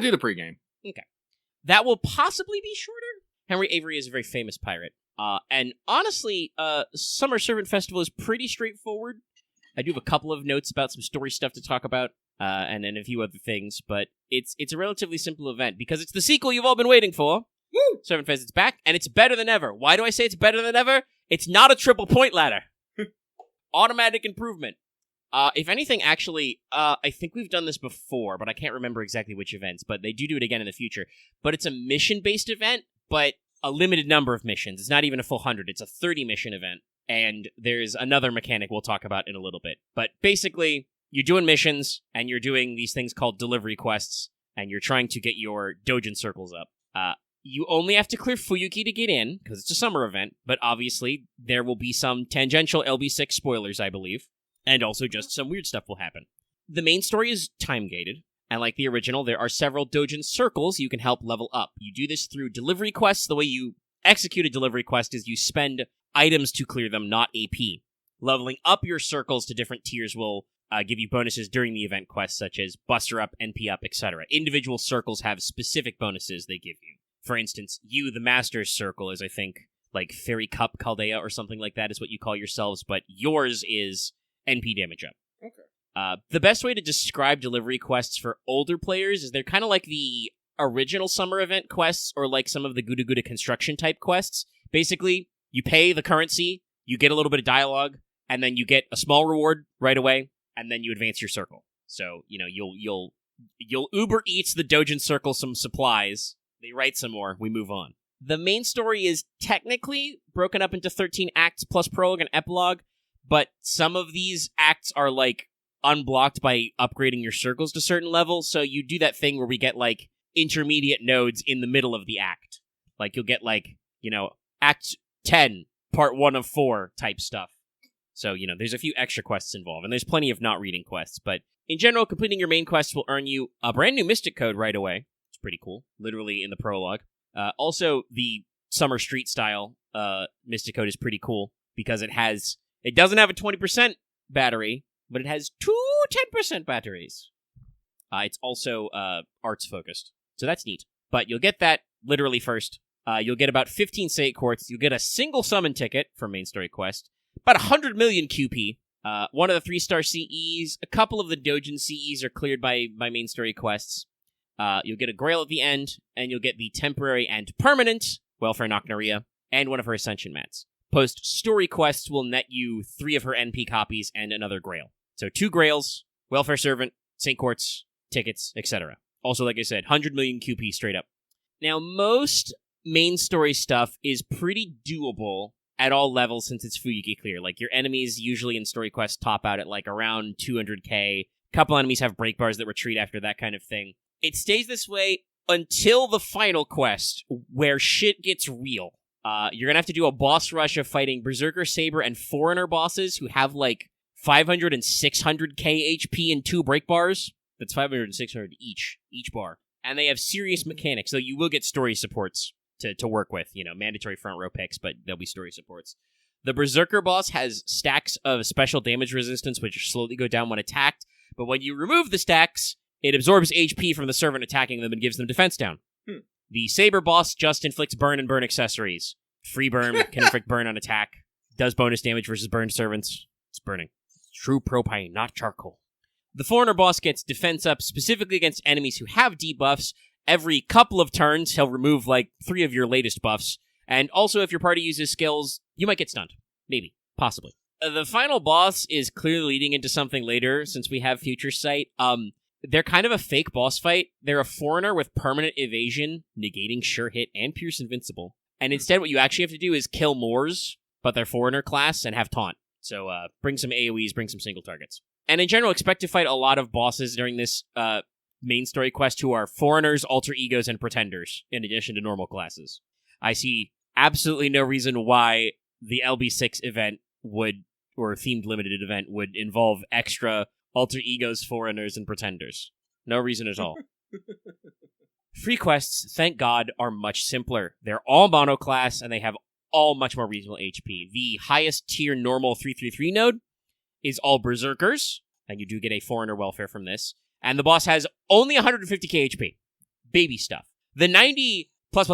Speaker 2: Do the pregame.
Speaker 1: Okay. That will possibly be shorter. Henry Avery is a very famous pirate. And honestly, Summer Servant Festival is pretty straightforward. I do have a couple of notes about some story stuff to talk about, and then a few other things, but it's a relatively simple event, because it's the sequel you've all been waiting for. Woo! Servant FES, it's back, and it's better than ever. Why do I say it's better than ever? It's not a triple point ladder. Automatic improvement. If anything, actually, I think we've done this before, but I can't remember exactly which events, but they do it again in the future. But it's a mission-based event, but a limited number of missions. It's not even a full 100. It's a 30-mission event, and there's another mechanic we'll talk about in a little bit. But basically, you're doing missions, and you're doing these things called delivery quests, and you're trying to get your Dojin circles up. You only have to clear Fuyuki to get in, because it's a summer event, but obviously there will be some tangential LB6 spoilers, I believe. And also just some weird stuff will happen. The main story is time-gated, and like the original, there are several Dojin circles you can help level up. You do this through delivery quests. The way you execute a delivery quest is you spend items to clear them, not AP. Leveling up your circles to different tiers will give you bonuses during the event quests, such as Buster Up, NP Up, etc. Individual circles have specific bonuses they give you. For instance, you, the Master's Circle, is, I think, like Fairy Cup Chaldea or something like that is what you call yourselves, but yours is NP damage up. Okay. The best way to describe delivery quests for older players is they're kind of like the original summer event quests, or like some of the Guda Guda construction type quests. Basically, you pay the currency, you get a little bit of dialogue, and then you get a small reward right away, and then you advance your circle. So, you'll Uber Eats the Dojin Circle some supplies, they write some more, we move on. The main story is technically broken up into 13 acts plus prologue and epilogue, but some of these acts are, like, unblocked by upgrading your circles to certain levels, so you do that thing where we get, like, intermediate nodes in the middle of the act. Like, you'll get, like, Act 10, Part 1 of 4 type stuff. So, there's a few extra quests involved, and there's plenty of not reading quests, but in general, completing your main quests will earn you a brand new Mystic Code right away. It's pretty cool, literally in the prologue. Also, the Summer Street style Mystic Code is pretty cool, because it doesn't have a 20% battery, but it has two 10% batteries. It's also arts focused, so that's neat. But you'll get that literally first. You'll get about 15 Sate Quartz. You'll get a single summon ticket for main story quest. About 100 million QP. One of the 3-star CEs. A couple of the Dojin CEs are cleared by main story quests. You'll get a Grail at the end, and you'll get the temporary and permanent Welfare Nocnaria, and one of her Ascension mats. Post-story quests will net you 3 of her NP copies and another Grail. So 2 Grails, Welfare Servant, St. Quartz, tickets, etc. Also, like I said, 100 million QP straight up. Now, most main story stuff is pretty doable at all levels since it's Fuyuki clear. Like, your enemies usually in story quests top out at like around 200k. A couple enemies have break bars that retreat after, that kind of thing. It stays this way until the final quest, where shit gets real. You're gonna have to do a boss rush of fighting Berserker, Saber, and Foreigner bosses who have like 500 and 600k HP and 2 break bars. That's 500 and 600 each bar. And they have serious mechanics, so you will get story supports to work with. Mandatory front row picks, but there'll be story supports. The Berserker boss has stacks of special damage resistance, which slowly go down when attacked, but when you remove the stacks, it absorbs HP from the servant attacking them and gives them defense down. The Saber boss just inflicts burn and burn accessories. Free burn, can inflict burn on attack. Does bonus damage versus burned servants. It's burning. True propane, not charcoal. The Foreigner boss gets defense up specifically against enemies who have debuffs. Every couple of turns, he'll remove like 3 of your latest buffs. And also, if your party uses skills, you might get stunned. Maybe. Possibly. The final boss is clearly leading into something later, since we have Future Sight. They're kind of a fake boss fight. They're a Foreigner with permanent evasion, negating sure hit, and Pierce Invincible. And instead, what you actually have to do is kill Moors, but they're Foreigner class, and have taunt. So, bring some AoEs, bring some single targets. And in general, expect to fight a lot of bosses during this main story quest who are Foreigners, Alter Egos, and Pretenders, in addition to normal classes. I see absolutely no reason why the LB6 event or themed limited event would involve extra Alter Egos, Foreigners, and Pretenders. No reason at all. Free quests, thank God, are much simpler. They're all monoclass, and they have all much more reasonable HP. The highest tier normal 333 node is all Berserkers, and you do get a Foreigner welfare from this. And the boss has only 150k HP. Baby stuff. The 90 plus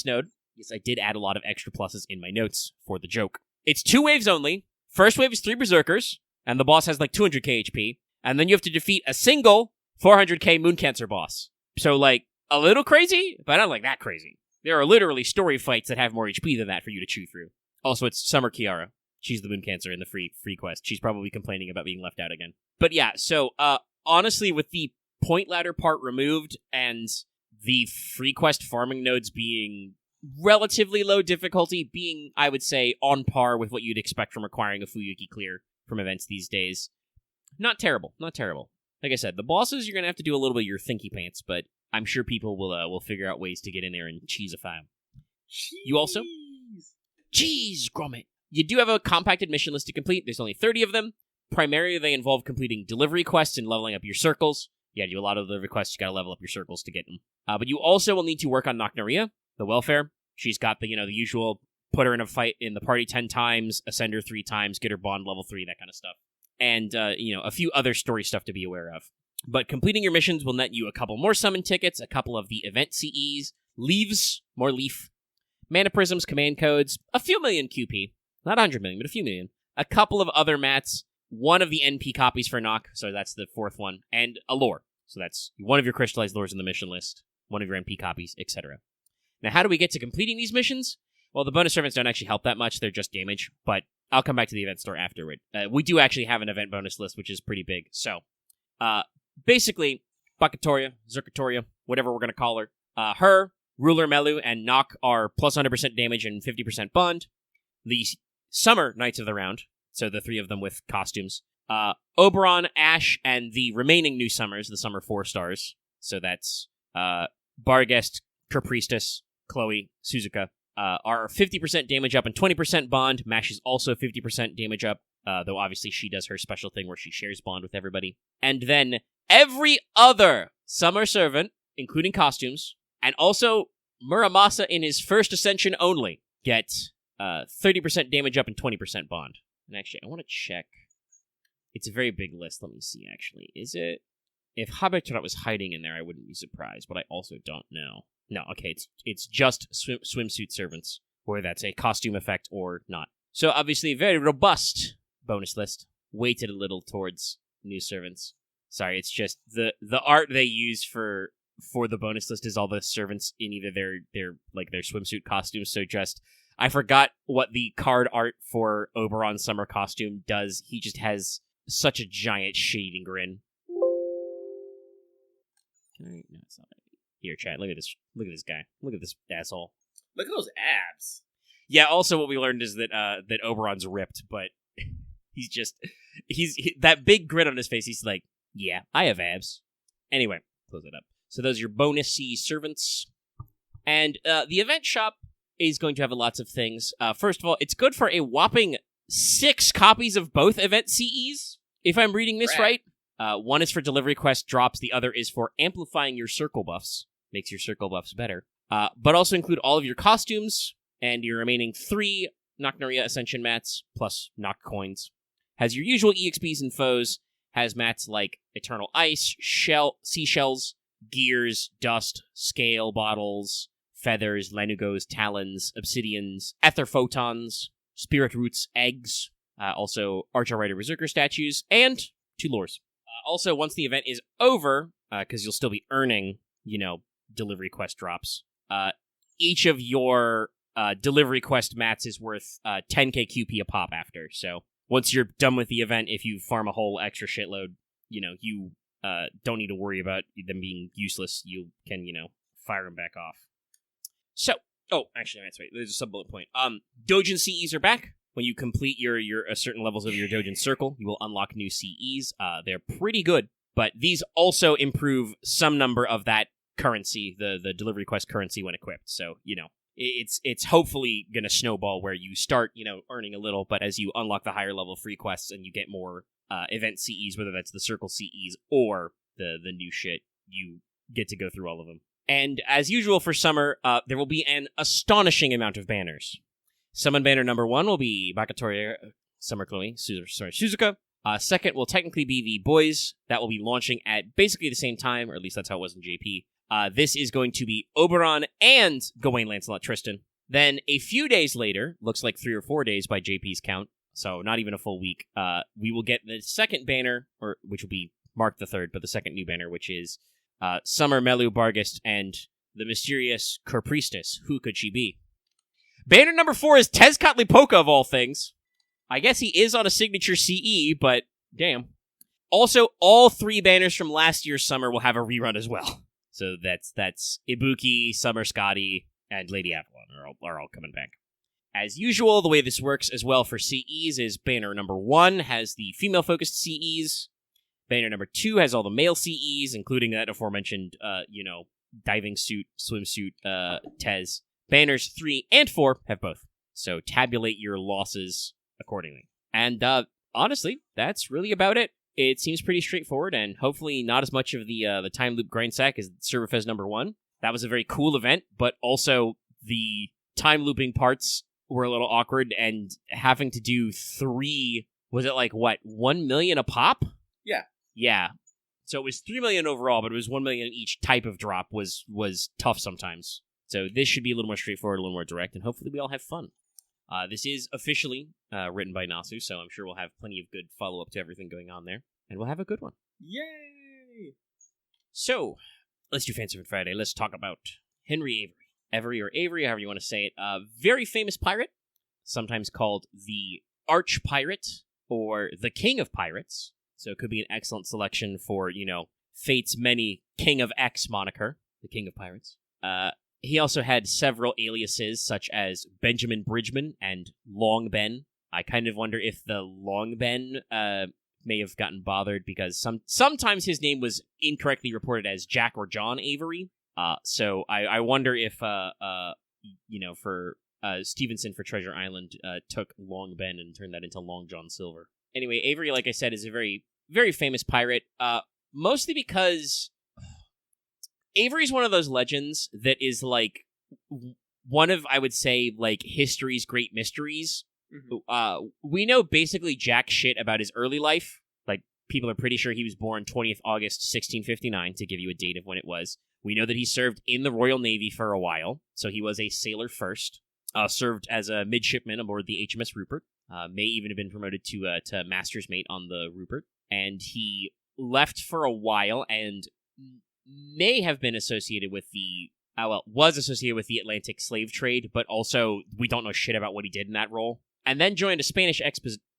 Speaker 1: node, yes, I did add a lot of extra pluses in my notes for the joke. It's 2 waves only. First wave is 3 Berserkers, and the boss has like 200k HP, and then you have to defeat a single 400k Moon Cancer boss. So, like, a little crazy, but not like that crazy. There are literally story fights that have more HP than that for you to chew through. Also, it's Summer Kiara. She's the Moon Cancer in the free quest. She's probably complaining about being left out again. But yeah, so, honestly, with the point ladder part removed and the free quest farming nodes being relatively low difficulty, being, I would say, on par with what you'd expect from acquiring a Fuyuki clear from events these days. Not terrible. Like I said, the bosses, you're going to have to do a little bit of your thinky pants, but I'm sure people will figure out ways to get in there and cheesify them. You also... Cheese, grommet! You do have a compacted mission list to complete. There's only 30 of them. Primarily, they involve completing delivery quests and leveling up your circles. Yeah, do a lot of delivery quests. You gotta level up your circles to get them. But you also will need to work on Nocnaria, the welfare. She's got the usual put her in a fight in the party 10 times, ascend her 3 times, get her bond level 3, that kind of stuff. And, a few other story stuff to be aware of. But completing your missions will net you a couple more summon tickets, a couple of the event CEs, leaves, more leaf, mana prisms, command codes, a few million QP. Not 100 million, but a few million. A couple of other mats, one of the NP copies for Nock, so that's the 4th one, and a lore. So that's one of your crystallized lores in the mission list, one of your NP copies, etc. Now, how do we get to completing these missions? Well, the bonus servants don't actually help that much. They're just damage, but I'll come back to the event store afterward. We do actually have an event bonus list, which is pretty big. So, basically, Bakatoria, Zerkatoria, whatever we're going to call her, her, Ruler Melu, and Nock are plus 100% damage and 50% bond. The Summer Knights of the Round, so the 3 of them with costumes, Oberon, Ash, and the remaining new Summers, the Summer 4 stars. So that's Barghest, Capriestus, Chloe, Suzuka, are 50% damage up and 20% bond. Mash is also 50% damage up, though obviously she does her special thing where she shares bond with everybody. And then every other Summer Servant, including costumes, and also Muramasa in his first ascension only, get 30% damage up and 20% bond. And actually, I want to check. It's a very big list. Let me see, actually. Is it? If Habitat was hiding in there, I wouldn't be surprised, but I also don't know. No, okay, it's just swimsuit servants, whether that's a costume effect or not. So obviously, a very robust bonus list, weighted a little towards new servants. Sorry, it's just the art they use for the bonus list is all the servants in either their swimsuit costumes. So just I forgot what the card art for Oberon's summer costume does. He just has such a giant shading grin. No, it's not. Here, chat. Look at this. Look at this guy. Look at this asshole.
Speaker 4: Look at those abs.
Speaker 1: Yeah. Also, what we learned is that that Oberon's ripped, but he's that big grin on his face. He's like, yeah, I have abs. Anyway, close it up. So those are your bonus-y servants, and the event shop is going to have lots of things. First of all, it's good for a whopping 6 copies of both event CEs, if I'm reading this right. One is for delivery quest drops, the other is for amplifying your circle buffs. Makes your circle buffs better. But also include all of your costumes, and your remaining 3 Nocnaria Ascension mats, plus Nock coins. Has your usual EXPs and foes, has mats like Eternal Ice, Seashells, Gears, Dust, Scale Bottles, Feathers, Lenugos, Talons, Obsidians, Ether Photons, Spirit Roots, Eggs, also Archer Rider Berserker statues, and 2 lures. Also, once the event is over, because you'll still be earning, delivery quest drops, each of your delivery quest mats is worth 10k QP a pop after. So once you're done with the event, if you farm a whole extra shitload, you don't need to worry about them being useless. You can, fire them back off. So, actually, that's right. There's a sub-bullet point. Dojin CEs are back. When you complete your certain levels of your Dojin Circle, you will unlock new CEs. They're pretty good, but these also improve some number of that currency, the delivery quest currency when equipped. So, it's hopefully going to snowball where you start, earning a little, but as you unlock the higher level free quests and you get more event CEs, whether that's the Circle CEs or the new shit, you get to go through all of them. And as usual for summer, there will be an astonishing amount of banners. Summon banner number 1 will be Bakatoria, Summer Chloe, Suzuka. Second will technically be the boys. That will be launching at basically the same time, or at least that's how it was in JP. This is going to be Oberon and Gawain Lancelot Tristan. Then a few days later, looks like 3 or 4 days by JP's count, so not even a full week, we will get the second banner, which will be Mark the Third, but the second new banner, which is Summer Melu Bargist and the mysterious Kerpriestess. Who could she be? Banner number 4 is Tezcatlipoca, of all things. I guess he is on a signature CE, but damn. Also, all 3 banners from last year's summer will have a rerun as well. So that's Ibuki, Summer Scotty, and Lady Avalon are all coming back. As usual, the way this works as well for CEs is banner number 1 has the female-focused CEs. Banner number 2 has all the male CEs, including that aforementioned, diving suit, swimsuit, Tez. Banners 3 and 4 have both. So tabulate your losses accordingly. And honestly, that's really about it. It seems pretty straightforward, and hopefully not as much of the time loop grind sack as Server Fest number 1. That was a very cool event, but also the time looping parts were a little awkward, and having to do 3, was it like, what, 1 million a pop?
Speaker 4: Yeah.
Speaker 1: Yeah. So it was 3 million overall, but it was 1 million each type of drop was tough sometimes. So this should be a little more straightforward, a little more direct, and hopefully we all have fun. This is officially written by Nasu, so I'm sure we'll have plenty of good follow-up to everything going on there, and we'll have a good one.
Speaker 4: Yay!
Speaker 1: So, let's do Fancy Food Friday. Let's talk about Henry Avery, or Avery, however you want to say it. A very famous pirate, sometimes called the Arch Pirate, or the King of Pirates. So it could be an excellent selection for, Fate's many King of X moniker, the King of Pirates. He also had several aliases, such as Benjamin Bridgman and Long Ben. I kind of wonder if the Long Ben may have gotten bothered, because sometimes his name was incorrectly reported as Jack or John Avery. So I wonder if, for Stevenson for Treasure Island took Long Ben and turned that into Long John Silver. Anyway, Avery, like I said, is a very, very famous pirate, mostly because Avery's one of those legends that is, like, one of, I would say, like, history's great mysteries. Mm-hmm. We know basically jack shit about his early life. Like, people are pretty sure he was born 20th August 1659, to give you a date of when it was. We know that he served in the Royal Navy for a while, so he was a sailor first. Served as a midshipman aboard the HMS Rupert. May even have been promoted to master's mate on the Rupert. And he left for a while and may have been associated with was associated with the Atlantic slave trade, but also we don't know shit about what he did in that role. And then joined a Spanish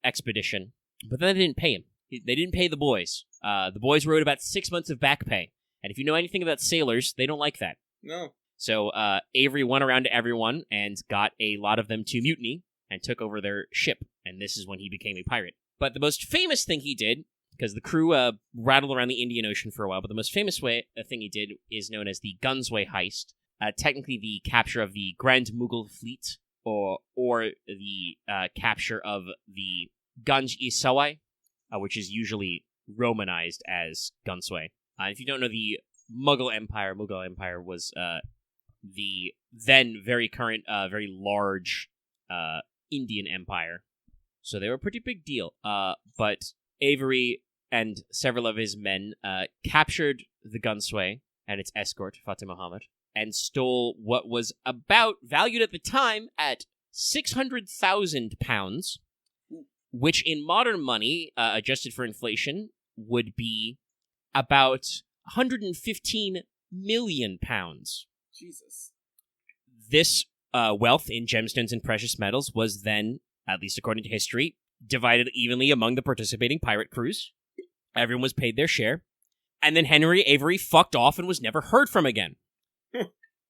Speaker 1: expedition, but then they didn't pay him. They didn't pay the boys. The boys wrote about 6 months of back pay. And if you know anything about sailors, they don't like that.
Speaker 4: No.
Speaker 1: So Avery went around to everyone and got a lot of them to mutiny and took over their ship. And this is when he became a pirate. But the most famous thing he did, because the crew rattled around the Indian Ocean for a while, but the most famous thing he did is known as the Gunsway Heist. Technically the capture of the Grand Mughal fleet, or the capture of the Ganj I Sawai, which is usually romanized as Gunsway. If you don't know, the Mughal Empire was the then very current, very large Indian empire. So they were a pretty big deal. But Avery and several of his men captured the Gunsway and its escort, Fateh Muhammad, and stole what was about, valued at the time at £600,000, which in modern money, adjusted for inflation, would be about £115 million.
Speaker 4: Jesus.
Speaker 1: This wealth in gemstones and precious metals was then, at least according to history, divided evenly among the participating pirate crews. Everyone was paid their share. And then Henry Avery fucked off and was never heard from again.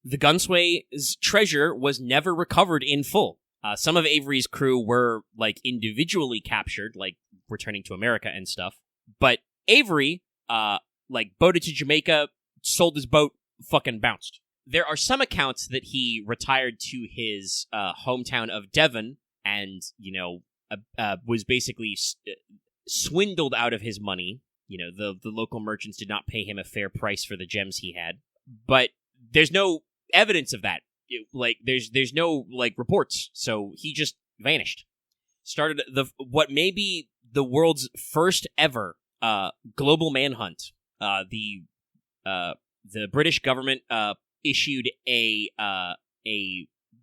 Speaker 1: The Gunsway's treasure was never recovered in full. Some of Avery's crew were, like, individually captured, like, returning to America and stuff. But Avery, boated to Jamaica, sold his boat, fucking bounced. There are some accounts that he retired to his hometown of Devon and, was basically swindled out of his money. The local merchants did not pay him a fair price for the gems he had. But there's no evidence of that. There's no, reports. So he just vanished. Started what may be the world's first ever global manhunt. The British government issued a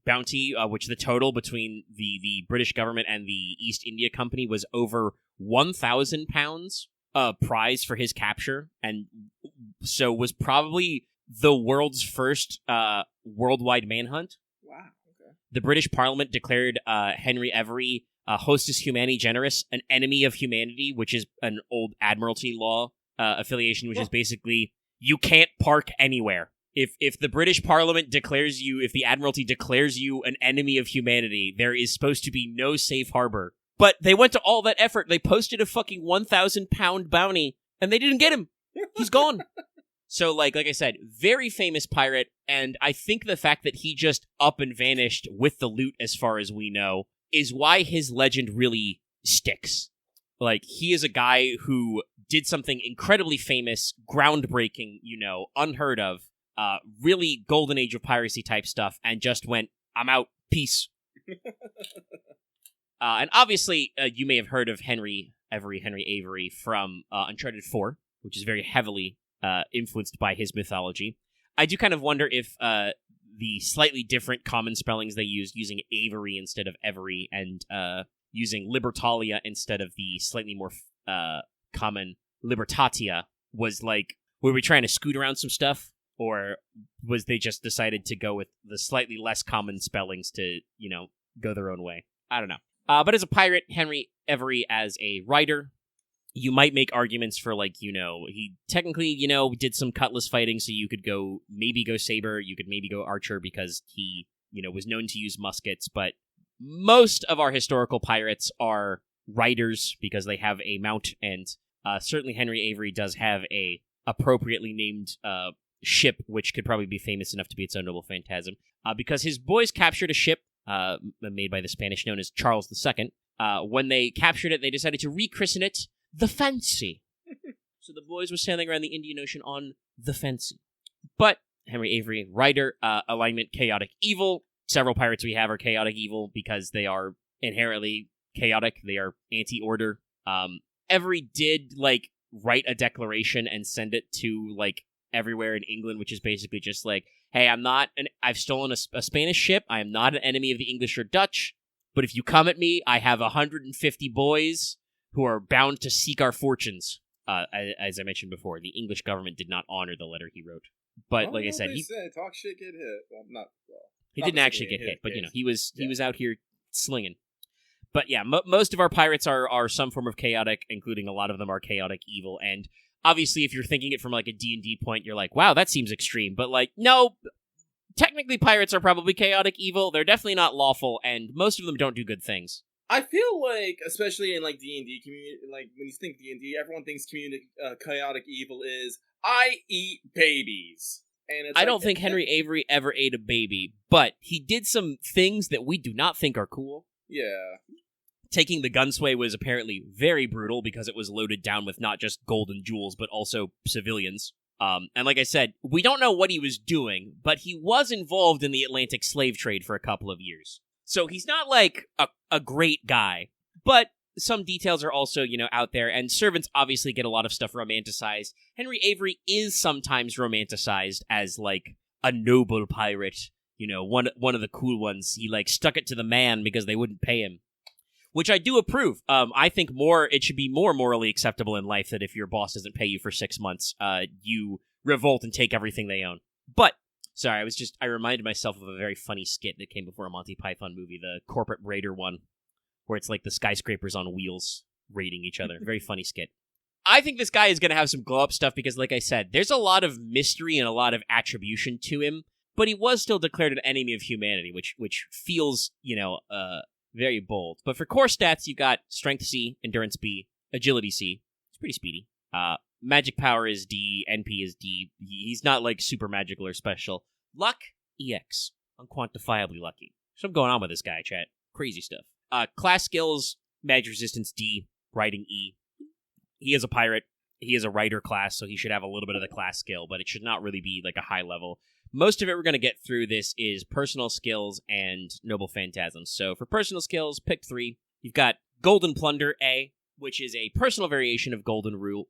Speaker 1: bounty, which the total between the British government and the East India Company was over 1,000 pounds prize for his capture, and so was probably the world's first worldwide manhunt.
Speaker 4: Wow. Okay.
Speaker 1: The British Parliament declared Henry Every, Hostis Humani Generis, an enemy of humanity, which is an old Admiralty law affiliation, which is basically you can't park anywhere. If the British Parliament declares you, if the Admiralty declares you an enemy of humanity, there is supposed to be no safe harbor. But they went to all that effort. They posted a fucking 1,000 pound bounty, and they didn't get him. He's gone. So, like I said, very famous pirate, and I think the fact that he just up and vanished with the loot, as far as we know, is why his legend really sticks. Like, he is a guy who did something incredibly famous, groundbreaking, unheard of, really golden age of piracy type stuff, and just went, I'm out, peace. And obviously, you may have heard of Henry Avery from Uncharted 4, which is very heavily influenced by his mythology. I do kind of wonder if the slightly different common spellings they used, using Avery instead of Every, and using Libertalia instead of the slightly more common Libertatia, was like, were we trying to scoot around some stuff? Or was they just decided to go with the slightly less common spellings to, go their own way? I don't know. But as a pirate, Henry Every as a writer, you might make arguments for, he technically, did some cutlass fighting, so you could go saber, you could maybe go archer, because he, was known to use muskets, but most of our historical pirates are writers, because they have a mount, and certainly Henry Avery does have a appropriately named ship, which could probably be famous enough to be its own noble phantasm, because his boys captured a ship made by the Spanish known as Charles II. When they captured it, they decided to rechristen it the Fancy. So the boys were sailing around the Indian Ocean on the Fancy. But Henry Avery, writer, alignment, chaotic evil. Several pirates we have are chaotic evil because they are inherently chaotic. They are anti-order. Avery did, write a declaration and send it to, everywhere in England, which is basically just hey, I've stolen a Spanish ship. I am not an enemy of the English or Dutch, but if you come at me, I have 150 boys who are bound to seek our fortunes. As I mentioned before, the English government did not honor the letter he wrote. But like I said, he
Speaker 4: talk shit, get hit.
Speaker 1: He didn't actually get hit, but he was out here slinging. But yeah, most of our pirates are some form of chaotic, including a lot of them are chaotic evil. And obviously, if you're thinking it from a D&D point, you're like, wow, that seems extreme. But no, technically pirates are probably chaotic evil. They're definitely not lawful, and most of them don't do good things.
Speaker 4: I feel like, especially in D&D community, when you think D&D, everyone thinks chaotic evil is I eat babies. And it's
Speaker 1: I don't think Henry Avery ever ate a baby, but he did some things that we do not think are cool.
Speaker 4: Yeah.
Speaker 1: Taking the gunsway was apparently very brutal because it was loaded down with not just gold and jewels, but also civilians. And like I said, we don't know what he was doing, but he was involved in the Atlantic slave trade for a couple of years. So he's not a great guy, but some details are also, out there, and servants obviously get a lot of stuff romanticized. Henry Avery is sometimes romanticized as, a noble pirate, one of the cool ones. He, stuck it to the man because they wouldn't pay him, which I do approve. I think it should be more morally acceptable in life that if your boss doesn't pay you for 6 months, you revolt and take everything they own. But sorry, I reminded myself of a very funny skit that came before a Monty Python movie, the Corporate Raider one, where it's the skyscrapers on wheels raiding each other. Very funny skit. I think this guy is going to have some glow-up stuff because, like I said, there's a lot of mystery and a lot of attribution to him, but he was still declared an enemy of humanity, which feels, very bold. But for core stats, you got Strength C, Endurance B, Agility C. It's pretty speedy. Magic Power is D, NP is D. He's not, super magical or special. Luck, EX. Unquantifiably lucky. Something going on with this guy, chat. Crazy stuff. Class skills, Magic Resistance D, Writing E. He is a pirate. He is a writer class, so he should have a little bit of the class skill, but it should not really be, a high level. Most of it we're going to get through this is personal skills and noble phantasms. So for personal skills, pick 3. You've got Golden Plunder A, which is a personal variation of Golden Rule,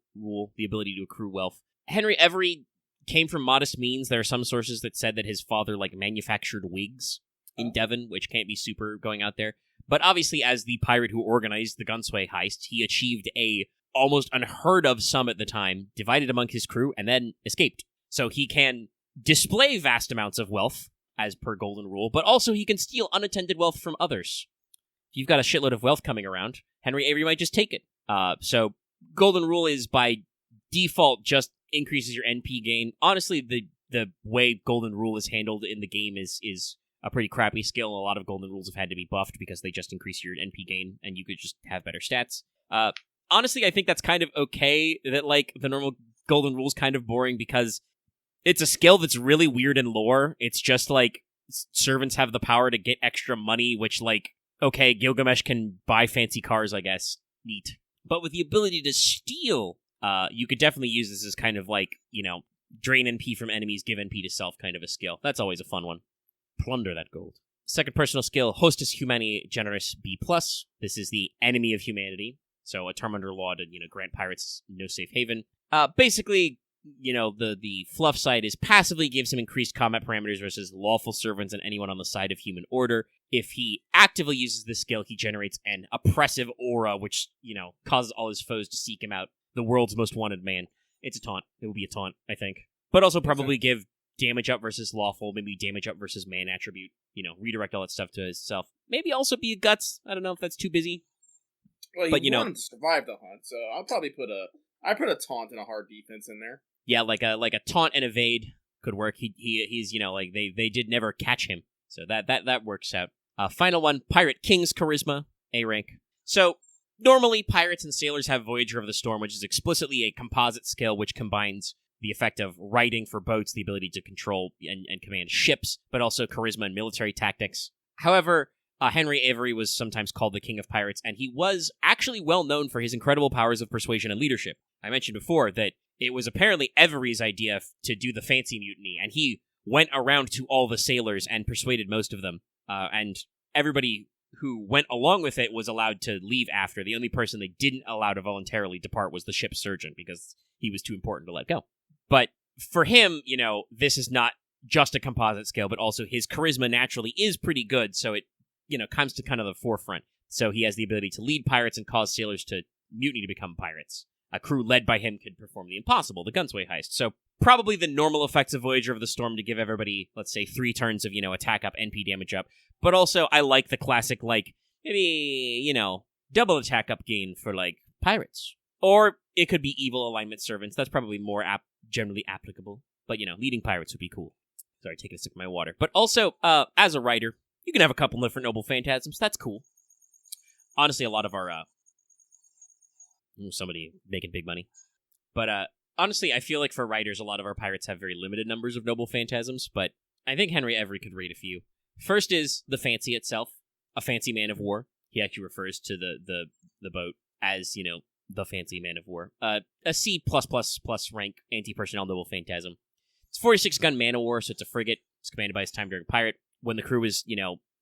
Speaker 1: the ability to accrue wealth. Henry Every came from modest means. There are some sources that said that his father, manufactured wigs. in Devon, which can't be super going out there. But obviously, as the pirate who organized the Gunsway heist, he achieved a almost unheard of sum at the time, divided among his crew, and then escaped. So he can display vast amounts of wealth, as per Golden Rule, but also he can steal unattended wealth from others. If you've got a shitload of wealth coming around, Henry Avery might just take it. So Golden Rule is by default just increases your NP gain. Honestly, the way Golden Rule is handled in the game is a pretty crappy skill. A lot of Golden Rules have had to be buffed because they just increase your NP gain, and you could just have better stats. Honestly, I think that's kind of okay, that, like, the normal Golden Rule's kind of boring because it's a skill that's really weird in lore. It's just, like, servants have the power to get extra money, which, like, okay, Gilgamesh can buy fancy cars, I guess. Neat. But with the ability to steal, you could definitely use this as kind of like, drain NP from enemies, give NP to self kind of a skill. That's always a fun one. Plunder that gold. Second personal skill, Hostis Humani Generis B+. This is the enemy of humanity. So a term under law to, grant pirates no safe haven. Basically, the fluff side is passively gives him increased combat parameters versus lawful servants and anyone on the side of human order. If he actively uses this skill, he generates an oppressive aura, which, causes all his foes to seek him out. The world's most wanted man. It's a taunt. It will be a taunt, I think. But also probably give damage up versus lawful, maybe damage up versus man attribute, redirect all that stuff to himself. Maybe also be guts. I don't know if that's too busy.
Speaker 4: Well, he wanted to survive the hunt, so I'll probably put a taunt and a hard defense in there.
Speaker 1: Yeah, like a taunt and evade could work. He's they did never catch him, so that works out. Final one, Pirate King's Charisma, A rank. So normally pirates and sailors have Voyager of the Storm, which is explicitly a composite skill which combines the effect of writing for boats, the ability to control and command ships, but also charisma and military tactics. However, Henry Avery was sometimes called the King of Pirates, and he was actually well known for his incredible powers of persuasion and leadership. I mentioned before that it was apparently Avery's idea to do the fancy mutiny, and he went around to all the sailors and persuaded most of them, and everybody who went along with it was allowed to leave after. The only person they didn't allow to voluntarily depart was the ship's surgeon, because he was too important to let go. But for him, this is not just a composite skill, but also his charisma naturally is pretty good, so it comes to kind of the forefront. So he has the ability to lead pirates and cause sailors to mutiny to become pirates. A crew led by him could perform the impossible, the Gunsway heist. So probably the normal effects of Voyager of the Storm to give everybody, let's say, 3 turns of, attack up, NP damage up. But also, I like the classic, maybe, double attack up gain for, pirates. Or it could be evil alignment servants. That's probably more generally applicable. But, leading pirates would be cool. Sorry, taking a sip of my water. But also, as a writer, you can have a couple different noble phantasms. That's cool. Honestly, a lot of our, somebody making big money. But, honestly, I feel like for writers, a lot of our pirates have very limited numbers of noble phantasms, but I think Henry Avery could rate a few. First is the Fancy itself, a fancy man of war. He actually refers to the boat as, the fancy man of war. A C++ rank anti-personnel noble phantasm. It's 46-gun man of war, so it's a frigate. It's commanded by his time-during pirate. When the crew was,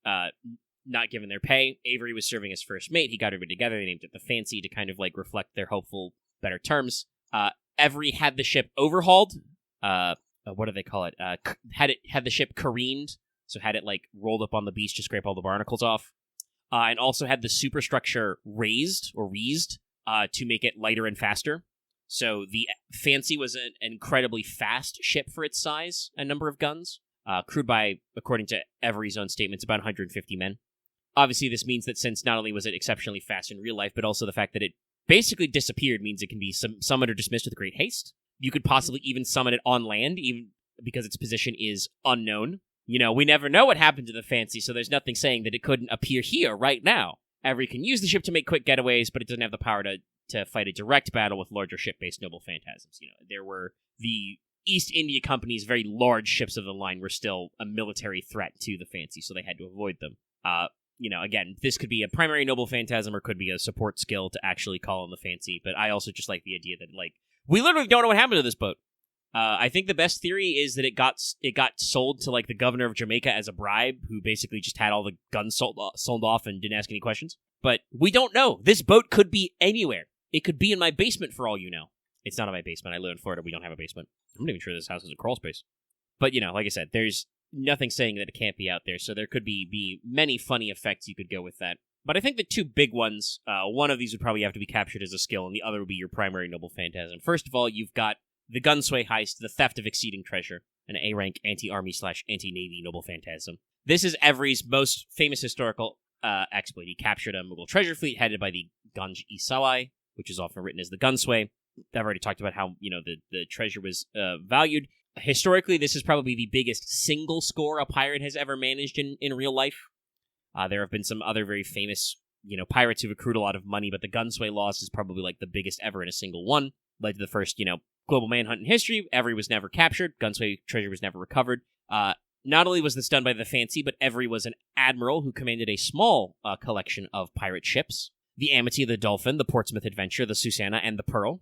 Speaker 1: not given their pay, Avery was serving as first mate. He got everybody together. They named it the Fancy to kind of, reflect their hopeful, better terms. Avery had the ship overhauled. What do they call it? Had the ship careened, so had it rolled up on the beach to scrape all the barnacles off, and also had the superstructure raised to make it lighter and faster. So the Fancy was an incredibly fast ship for its size and number of guns, crewed by, according to Avery's own statements, about 150 men. Obviously, this means that since not only was it exceptionally fast in real life, but also the fact that it basically disappeared means it can be summoned or dismissed with great haste. You could possibly even summon it on land, even because its position is unknown. We never know what happened to the Fancy, so there's nothing saying that it couldn't appear here right now. Avery can use the ship to make quick getaways, but it doesn't have the power to fight a direct battle with larger ship-based noble phantasms. There were the East India Company's very large ships of the line were still a military threat to the Fancy, so they had to avoid them. Again, this could be a primary noble phantasm or could be a support skill to actually call on the Fancy, but I also just like the idea that, we literally don't know what happened to this boat. I think the best theory is that it got sold to, the governor of Jamaica as a bribe, who basically just had all the guns sold off and didn't ask any questions. But we don't know. This boat could be anywhere. It could be in my basement for all you know. It's not in my basement. I live in Florida. We don't have a basement. I'm not even sure this house has a crawl space. But, like I said, there's nothing saying that it can't be out there, so there could be many funny effects you could go with that. But I think the two big ones, one of these would probably have to be captured as a skill, and the other would be your primary Noble Phantasm. First of all, you've got the Gunsway Heist, the Theft of Exceeding Treasure, an A-rank anti-army/anti-navy Noble Phantasm. This is Every's most famous historical exploit. He captured a Mughal treasure fleet headed by the Ganj-e-Sawai, which is often written as the Gunsway. I've already talked about how, the treasure was valued. Historically, this is probably the biggest single score a pirate has ever managed in real life. There have been some other very famous, pirates who've accrued a lot of money, but the Gunsway loss is probably like the biggest ever in a single one. Led to the first, global manhunt in history. Every was never captured. Gunsway treasure was never recovered. Not only was this done by the Fancy, but Every was an admiral who commanded a small collection of pirate ships. The Amity, the Dolphin, the Portsmouth Adventure, the Susanna, and the Pearl.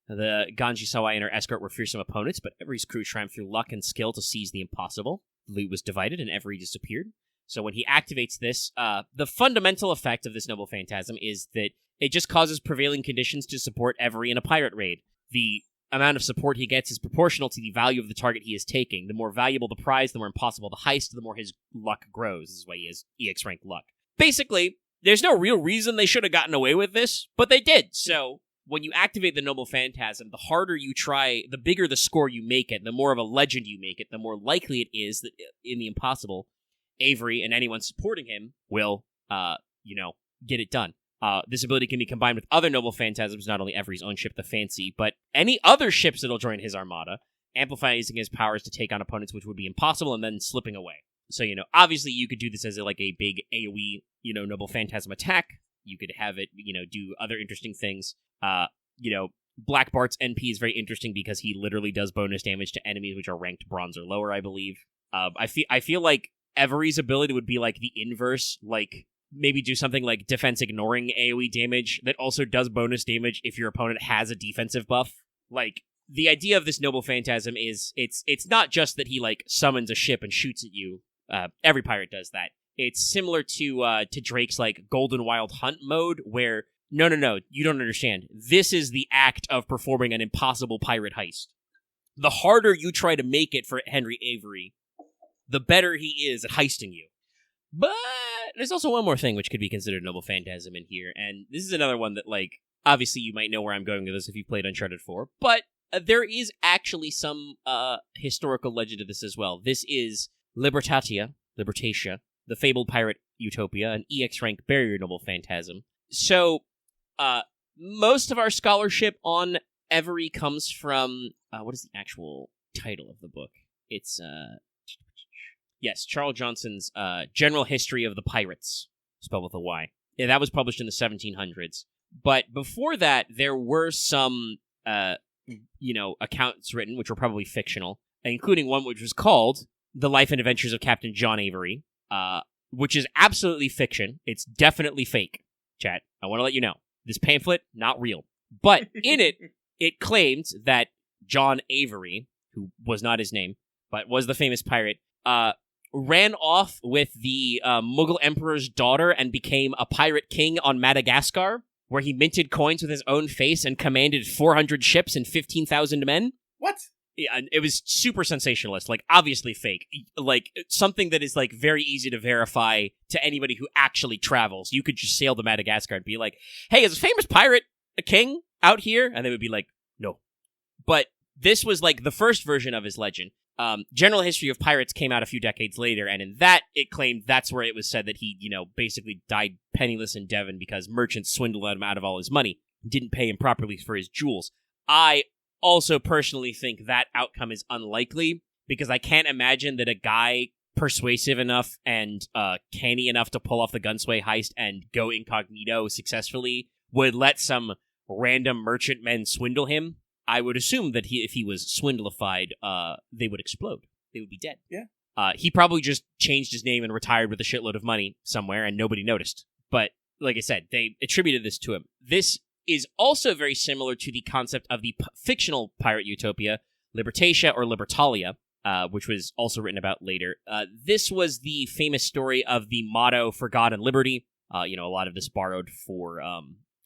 Speaker 1: The Ganji-Sawai and her escort were fearsome opponents, but Every's crew triumphed through luck and skill to seize the impossible. The loot was divided, and Every disappeared. So when he activates this, the fundamental effect of this Noble Phantasm is that it just causes prevailing conditions to support Every in a pirate raid. The amount of support he gets is proportional to the value of the target he is taking. The more valuable the prize, the more impossible the heist, the more his luck grows. This is why he has EX rank luck. Basically, there's no real reason they should have gotten away with this, but they did. So when you activate the Noble Phantasm, the harder you try, the bigger the score you make it, the more of a legend you make it, the more likely it is that in the impossible, Avery and anyone supporting him will, get it done. This ability can be combined with other Noble Phantasms, not only Every's own ship, the Fancy, but any other ships that'll join his armada, amplifying his powers to take on opponents which would be impossible and then slipping away. So, obviously you could do this as a big AoE, Noble Phantasm attack. You could have it, do other interesting things. Black Bart's NP is very interesting because he literally does bonus damage to enemies which are ranked bronze or lower, I believe. I feel like Every's ability would be like the inverse, like maybe do something like defense ignoring AoE damage that also does bonus damage if your opponent has a defensive buff. Like, the idea of this Noble Phantasm is it's not just that he summons a ship and shoots at you. Every pirate does that. It's similar to Drake's Golden Wild Hunt mode, where no, you don't understand. This is the act of performing an impossible pirate heist. The harder you try to make it for Henry Avery, the better he is at heisting you. But there's also one more thing which could be considered Noble Phantasm in here, and this is another one that, obviously you might know where I'm going with this if you've played Uncharted 4, but there is actually some historical legend to this as well. This is Libertatia, the fabled pirate Utopia, an EX rank barrier Noble Phantasm. So, most of our scholarship on Every comes from, what is the actual title of the book? It's, yes, Charles Johnson's General History of the Pirates, spelled with a Y. Yeah, that was published in the 1700s. But before that, there were some, accounts written, which were probably fictional, including one which was called The Life and Adventures of Captain John Avery, which is absolutely fiction. It's definitely fake, chat. I want to let you know. This pamphlet, not real. But in it, it claimed that John Avery, who was not his name, but was the famous pirate, ran off with the Mughal emperor's daughter and became a pirate king on Madagascar, where he minted coins with his own face and commanded 400 ships and 15,000 men.
Speaker 4: What?
Speaker 1: Yeah, and it was super sensationalist, obviously fake. Something that is, very easy to verify to anybody who actually travels. You could just sail to Madagascar and be like, hey, is a famous pirate a king out here? And they would be like, no. But this was, the first version of his legend. General History of Pirates came out a few decades later, and in that, it claimed that's where it was said that he, basically died penniless in Devon because merchants swindled him out of all his money, didn't pay him properly for his jewels. I also personally think that outcome is unlikely, because I can't imagine that a guy persuasive enough and canny enough to pull off the Gunsway heist and go incognito successfully would let some random merchantmen swindle him. I would assume that if he was swindlified, they would explode. They would be dead.
Speaker 4: Yeah.
Speaker 1: He probably just changed his name and retired with a shitload of money somewhere, and nobody noticed. But, like I said, they attributed this to him. This is also very similar to the concept of the fictional pirate utopia, Libertatia or Libertalia, which was also written about later. This was the famous story of the motto for God and liberty. A lot of this borrowed for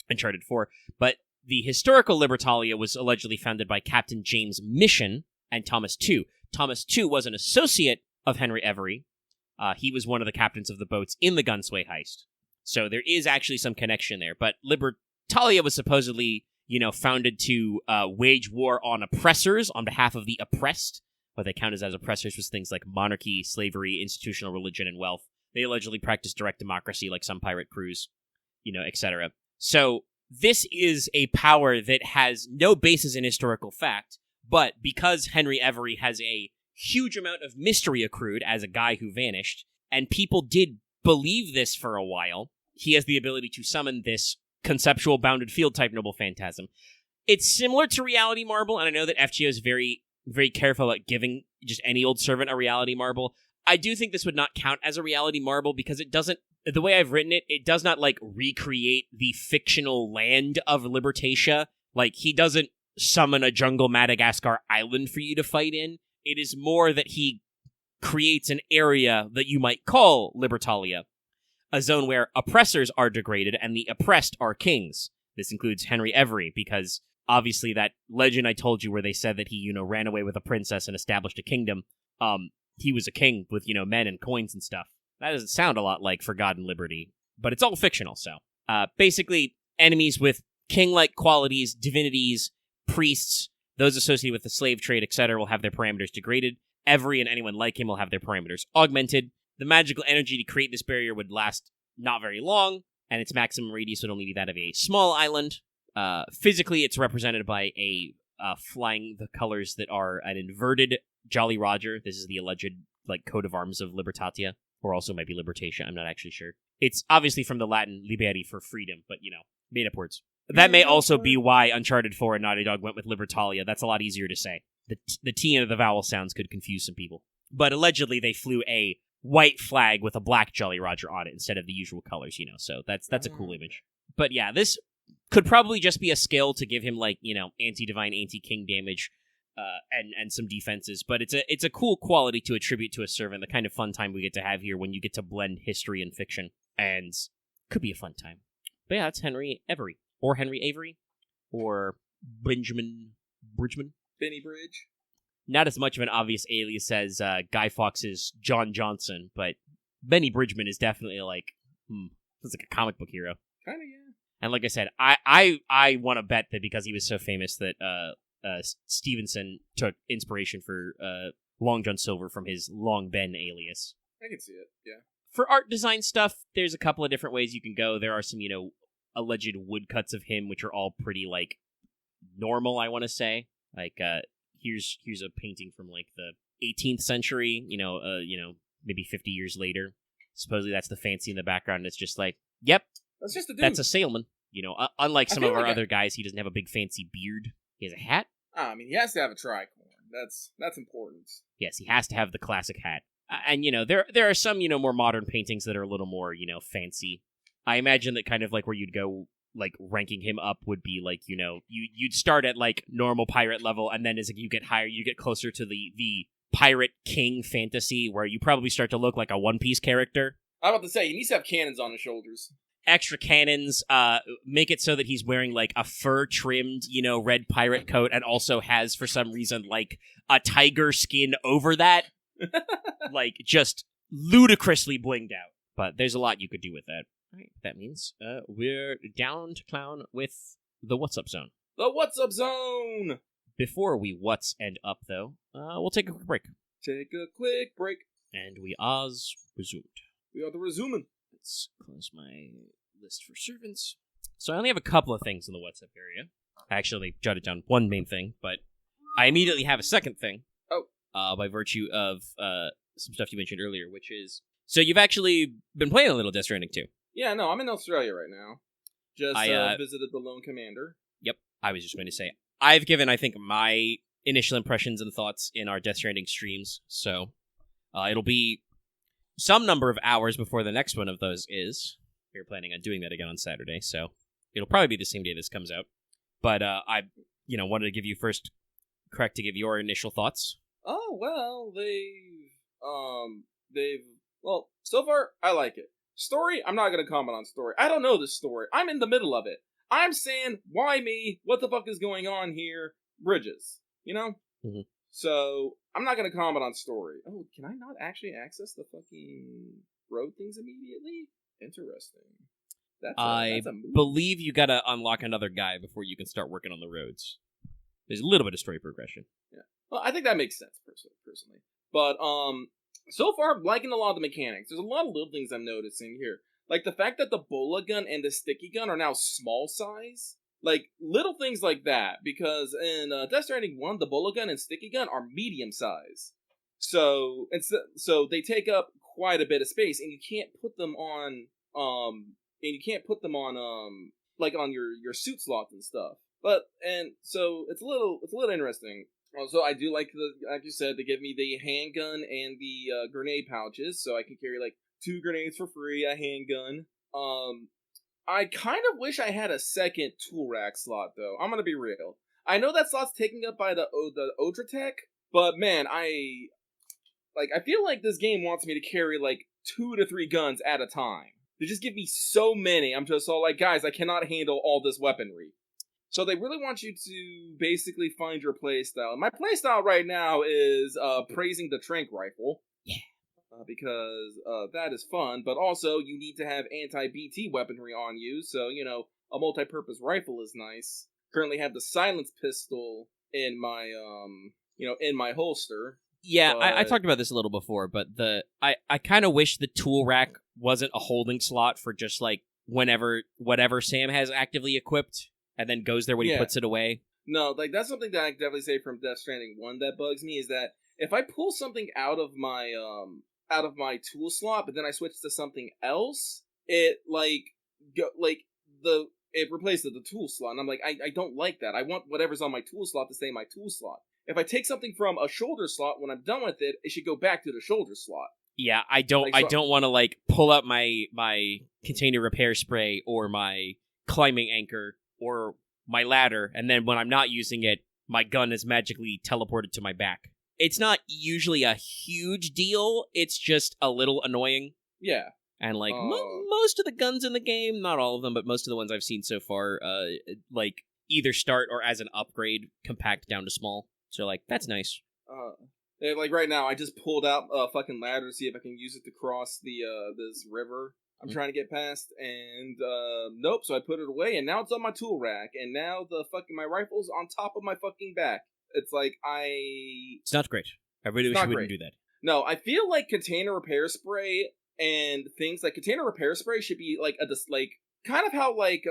Speaker 1: Uncharted 4. But the historical Libertalia was allegedly founded by Captain James Mission and Thomas II. Thomas II was an associate of Henry Every. He was one of the captains of the boats in the Gunsway heist. So there is actually some connection there. But Libertalia was supposedly, founded to wage war on oppressors on behalf of the oppressed. What they counted as oppressors was things like monarchy, slavery, institutional religion, and wealth. They allegedly practiced direct democracy like some pirate crews, etc. So this is a power that has no basis in historical fact, but because Henry Every has a huge amount of mystery accrued as a guy who vanished, and people did believe this for a while, he has the ability to summon this conceptual bounded field type noble phantasm. It's similar to Reality Marble, and I know that FGO is very, very careful about giving just any old servant a Reality Marble. I do think this would not count as a Reality Marble because it doesn't, the way I've written it, it does not, recreate the fictional land of Libertatia. He doesn't summon a jungle Madagascar island for you to fight in. It is more that he creates an area that you might call Libertalia, a zone where oppressors are degraded and the oppressed are kings. This includes Henry Every, because obviously that legend I told you where they said that he, ran away with a princess and established a kingdom, he was a king with, men and coins and stuff. That doesn't sound a lot like Forgotten Liberty, but it's all fictional, so. Basically, enemies with king-like qualities, divinities, priests, those associated with the slave trade, etc., will have their parameters degraded. Every and anyone like him will have their parameters augmented. The magical energy to create this barrier would last not very long, and its maximum radius would only be that of a small island. Physically, it's represented by a flying the colors that are an inverted Jolly Roger. This is the alleged coat of arms of Libertatia, or also might be Libertatia. I'm not actually sure. It's obviously from the Latin liberi for freedom, but made up words. That may also be why Uncharted 4 and Naughty Dog went with Libertalia. That's a lot easier to say. The T and the vowel sounds could confuse some people. But allegedly, they flew a white flag with a black Jolly Roger on it instead of the usual colors, so that's a cool image. But yeah, this could probably just be a skill to give him anti-divine, anti-king damage, and some defenses. But it's a cool quality to attribute to a servant. The kind of fun time we get to have here when you get to blend history and fiction, and could be a fun time. But yeah, that's Henry Every, or Henry Avery, or Benjamin Bridgman.
Speaker 4: Benny Bridge.
Speaker 1: Not as much of an obvious alias as Guy Fawkes's John Johnson, but Benny Bridgman is definitely it's like a comic book hero.
Speaker 4: Kind of, yeah.
Speaker 1: And like I said, I want to bet that because he was so famous that Stevenson took inspiration for Long John Silver from his Long Ben alias.
Speaker 4: I can see it, yeah.
Speaker 1: For art design stuff, there's a couple of different ways you can go. There are some, alleged woodcuts of him, which are all pretty, normal, I want to say. Here's a painting from the 18th century, maybe 50 years later. Supposedly that's the fancy in the background. It's just yep,
Speaker 4: that's just a dude.
Speaker 1: That's a sailman. Unlike some of our other guys, he doesn't have a big fancy beard. He has a hat.
Speaker 4: He has to have a tricorn. That's important.
Speaker 1: Yes, he has to have the classic hat. And there are some more modern paintings that are a little more fancy. I imagine that kind of where you'd go. Ranking him up would be you'd start at normal pirate level, and then as you get higher, you get closer to the pirate king fantasy, where you probably start to look like a One Piece character.
Speaker 4: I'm about to say, he needs to have cannons on his shoulders.
Speaker 1: Extra cannons, make it so that he's wearing a fur-trimmed, red pirate coat, and also has, for some reason, a tiger skin over that. Just ludicrously blinged out. But there's a lot you could do with that. Right, that means we're down to clown with the What's Up Zone.
Speaker 4: The What's Up Zone!
Speaker 1: Before we what's and up, though, we'll take a quick break.
Speaker 4: Take a quick break.
Speaker 1: And we Oz resumed.
Speaker 4: We are the resuming.
Speaker 1: Let's close my list for servants. So I only have a couple of things in the What's Up area. I actually jotted down one main thing, but I immediately have a second thing.
Speaker 4: Oh.
Speaker 1: By virtue of some stuff you mentioned earlier, which is... So you've actually been playing a little Death Stranding, too.
Speaker 4: Yeah, no, I'm in Australia right now. Just visited the Lone Commander.
Speaker 1: Yep, I was just going to say, I've given, I think, my initial impressions and thoughts in our Death Stranding streams, so it'll be some number of hours before the next one of those is. We're planning on doing that again on Saturday, so it'll probably be the same day this comes out. But I, wanted to give you first, correct, to give your initial thoughts.
Speaker 4: Oh, well, well, so far, I like it. Story, I'm not going to comment on story. I don't know this story. I'm in the middle of it. I'm saying, why me? What the fuck is going on here? Bridges, Mm-hmm. So I'm not gonna comment on story. Oh, can I not actually access the fucking road things immediately? Interesting. That's a move.
Speaker 1: believe you gotta unlock another guy before you can start working on the roads. There's a little bit of story progression.
Speaker 4: Yeah. Well, I think that makes sense personally. But so far I'm liking a lot of the mechanics. There's a lot of little things I'm noticing here. Like the fact that the bola gun and the sticky gun are now small size. Like little things like that. Because in Death Stranding 1, the bola gun and sticky gun are medium size. So they take up quite a bit of space, and you can't put them on like on your suit slots and stuff. So it's a little interesting. Also, I do like like you said, they give me the handgun and the grenade pouches, so I can carry like 2 grenades for free, a handgun. I kind of wish I had a second tool rack slot though. I'm gonna be real. I know that slot's taken up by the Odratech, but man, I feel like this game wants me to carry like 2 to 3 guns at a time. They just give me so many. I'm just all like, guys, I cannot handle all this weaponry. So they really want you to basically find your playstyle. My playstyle right now is praising the trank rifle.
Speaker 1: Yeah.
Speaker 4: Because that is fun, but also you need to have anti-BT weaponry on you, so, a multi-purpose rifle is nice. Currently have the silence pistol in my, in my holster.
Speaker 1: Yeah,
Speaker 4: but...
Speaker 1: I talked about this a little before, but I kind of wish the tool rack wasn't a holding slot for just, like, whatever Sam has actively equipped, and then goes there when he puts it away.
Speaker 4: No, like, that's something that I can definitely say from Death Stranding 1 that bugs me, is that if I pull something out of my tool slot, but then I switch to something else, it, it replaces the tool slot, and I'm like, I don't like that. I want whatever's on my tool slot to stay in my tool slot. If I take something from a shoulder slot, when I'm done with it, it should go back to the shoulder slot.
Speaker 1: Yeah, I don't want to, like, pull out my container repair spray or my climbing anchor or my ladder, and then when I'm not using it, my gun is magically teleported to my back. It's not usually a huge deal, it's just a little annoying.
Speaker 4: Yeah.
Speaker 1: And, like, most of the guns in the game, not all of them, but most of the ones I've seen so far, like, either start or as an upgrade, compact down to small. So, like, that's nice.
Speaker 4: Like, right now, I just pulled out a fucking ladder to see if I can use it to cross this river I'm trying to get past, and nope, so I put it away, and now it's on my tool rack, and now my rifle's on top of my fucking back. It's like,
Speaker 1: It's not great. I really wish you wouldn't do that.
Speaker 4: No, I feel like container repair spray and things like container repair spray should be like kind of how like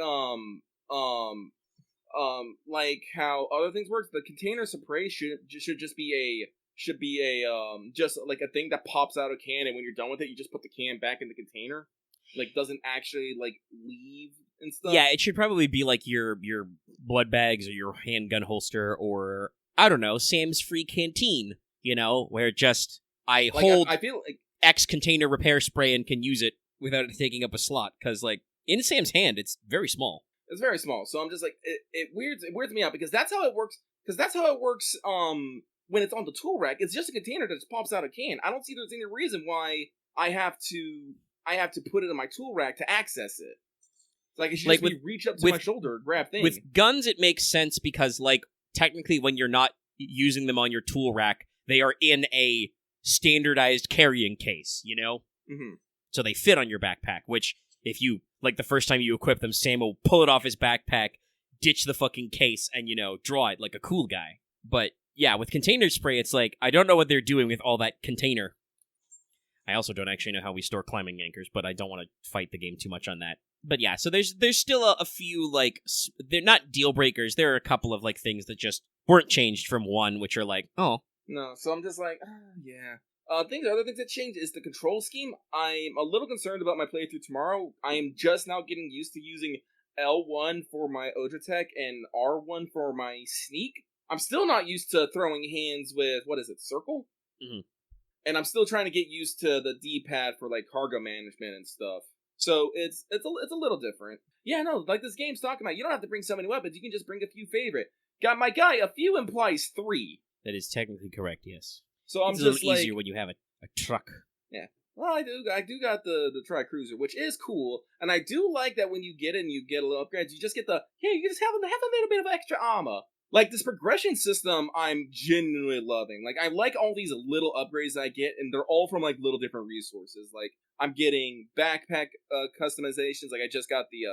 Speaker 4: how other things work. The container spray should just be just like a thing that pops out a can, and when you're done with it, you just put the can back in the container. Like, doesn't actually like leave and stuff.
Speaker 1: Yeah, it should probably be like your blood bags or your handgun holster, or I don't know, Sam's free canteen. Where just I feel like X container repair spray and can use it without it taking up a slot. Because like in Sam's hand, it's very small.
Speaker 4: It's very small, so I'm just like it weirds me out because that's how it works. When it's on the tool rack, it's just a container that just pops out a can. I don't see there's any reason why I have to put it in my tool rack to access it. Like, it should just reach up to my shoulder and grab things.
Speaker 1: With guns, it makes sense because, like, technically when you're not using them on your tool rack, they are in a standardized carrying case,
Speaker 4: Mm-hmm.
Speaker 1: So they fit on your backpack, which, if you, like, the first time you equip them, Sam will pull it off his backpack, ditch the fucking case, and, draw it like a cool guy. But, yeah, with container spray, it's like, I don't know what they're doing with all that container. I also don't actually know how we store climbing anchors, but I don't want to fight the game too much on that. But yeah, so there's still a few, like, they're not deal breakers. There are a couple of, like, things that just weren't changed from 1, which are like, oh.
Speaker 4: No, so I'm just like, yeah. Other things that changed is the control scheme. I'm a little concerned about my playthrough tomorrow. I am just now getting used to using L1 for my Odratech and R1 for my sneak. I'm still not used to throwing hands with, circle?
Speaker 1: Mm-hmm.
Speaker 4: And I'm still trying to get used to the D-pad for, like, cargo management and stuff. So it's a little different. Yeah, no, like this game's talking about, you don't have to bring so many weapons, you can just bring a few favorite. My guy, a few implies 3.
Speaker 1: That is technically correct, yes.
Speaker 4: So I'm
Speaker 1: it's
Speaker 4: just
Speaker 1: a little easier when you have a truck.
Speaker 4: Yeah. Well, I do got the Tri-Cruiser, which is cool, and I do like that when you get it and you get a little upgrades, you just get you just have a little bit of extra armor. Like, this progression system, I'm genuinely loving. Like, I like all these little upgrades I get, and they're all from, like, little different resources. Like, I'm getting backpack customizations. Like, I just got the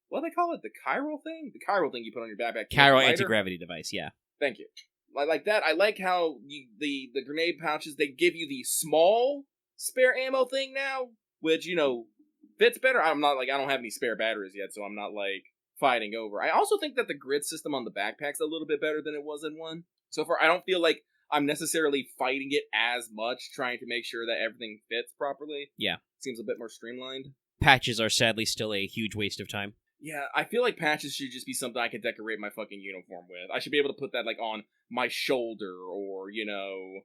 Speaker 4: what do they call it? The chiral thing? The chiral thing you put on your backpack.
Speaker 1: Chiral anti-gravity device, yeah.
Speaker 4: Thank you. I like that. I like how the grenade pouches, they give you the small spare ammo thing now, which, fits better. I don't have any spare batteries yet, so I'm not, fighting over. I also think that the grid system on the backpack's a little bit better than it was in 1. So far, I don't feel like I'm necessarily fighting it as much, trying to make sure that everything fits properly.
Speaker 1: Yeah.
Speaker 4: Seems a bit more streamlined.
Speaker 1: Patches are sadly still a huge waste of time.
Speaker 4: Yeah, I feel like patches should just be something I can decorate my fucking uniform with. I should be able to put that, on my shoulder, or,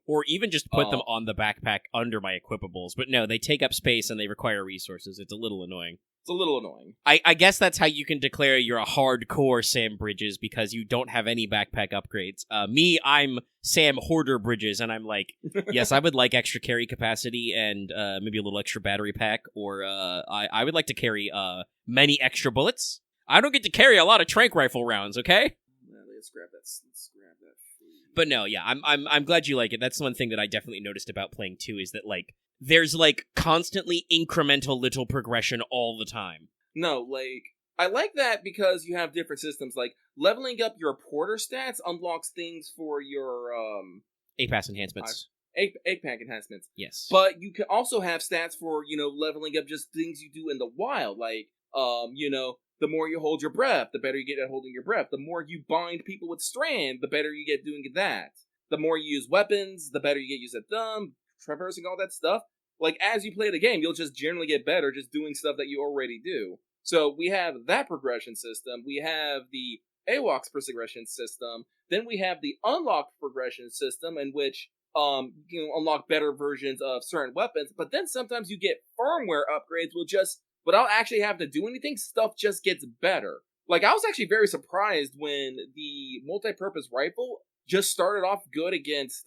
Speaker 1: Or even just put them on the backpack under my equipables. But no, they take up space and they require resources. It's a little annoying.
Speaker 4: It's a little annoying.
Speaker 1: I guess that's how you can declare you're a hardcore Sam Bridges, because you don't have any backpack upgrades. I'm Sam Hoarder Bridges, and I'm like, yes, I would like extra carry capacity and maybe a little extra battery pack, or I would like to carry many extra bullets. I don't get to carry a lot of tranq rifle rounds, okay?
Speaker 4: Let's grab that.
Speaker 1: But no, yeah, I'm glad you like it. That's one thing that I definitely noticed about playing 2 is that, there's, constantly incremental little progression all the time.
Speaker 4: No, I like that because you have different systems. Like, leveling up your porter stats unlocks things for your,
Speaker 1: APAS enhancements.
Speaker 4: APAC enhancements.
Speaker 1: Yes.
Speaker 4: But you can also have stats for, leveling up just things you do in the wild. Like, the more you hold your breath, the better you get at holding your breath. The more you bind people with strand, the better you get doing that. The more you use weapons, the better you get used at them, traversing all that stuff. As you play the game, you'll just generally get better just doing stuff that you already do. So we have that progression system. We have the AWOX progression system. Then we have the unlocked progression system, in which you can unlock better versions of certain weapons. But then sometimes you get firmware upgrades without actually having to do anything. Stuff just gets better. I was actually very surprised when the multi-purpose rifle just started off good against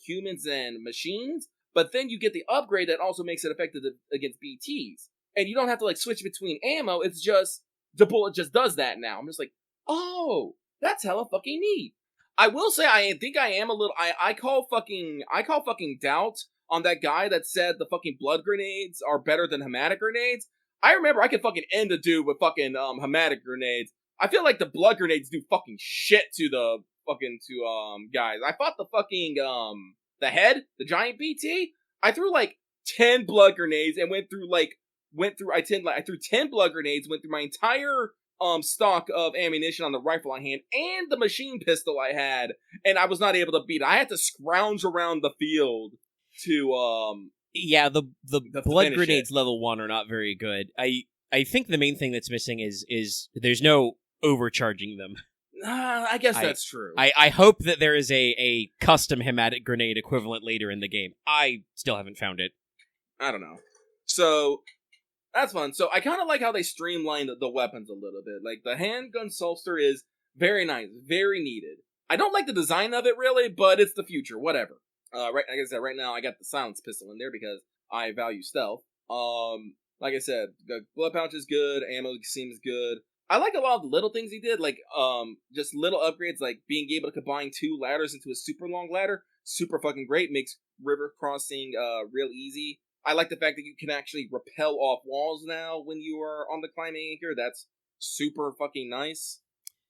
Speaker 4: humans and machines. But then you get the upgrade that also makes it effective against BTs. And you don't have to, switch between ammo. It's just, the bullet just does that now. I'm just like, oh, that's hella fucking neat. I will say, I think I am a little, I call fucking doubt on that guy that said the fucking blood grenades are better than hematic grenades. I remember I could fucking end a dude with fucking, hematic grenades. I feel like the blood grenades do fucking shit to the fucking, guys. I fought the fucking, the head, the giant BT, I threw 10 blood grenades and I threw 10 blood grenades, went through my entire stock of ammunition on the rifle I had and the machine pistol I had, and I was not able to beat it. I had to scrounge around the field to
Speaker 1: yeah, the blood grenades level 1 are not very good. I think the main thing that's missing is there's no overcharging them.
Speaker 4: I guess that's true.
Speaker 1: I hope that there is a custom hematic grenade equivalent later in the game. I still haven't found it.
Speaker 4: I don't know. So, that's fun. So, I kind of like how they streamlined the weapons a little bit. The handgun Sulster is very nice, very needed. I don't like the design of it, really, but it's the future. Whatever. Like I said, right now, I got the silence pistol in there because I value stealth. Like I said, the blood pouch is good, ammo seems good. I like a lot of the little things he did, just little upgrades, like being able to combine 2 ladders into a super long ladder. Super fucking great, makes river crossing real easy. I like the fact that you can actually rappel off walls now when you are on the climbing anchor. That's super fucking nice.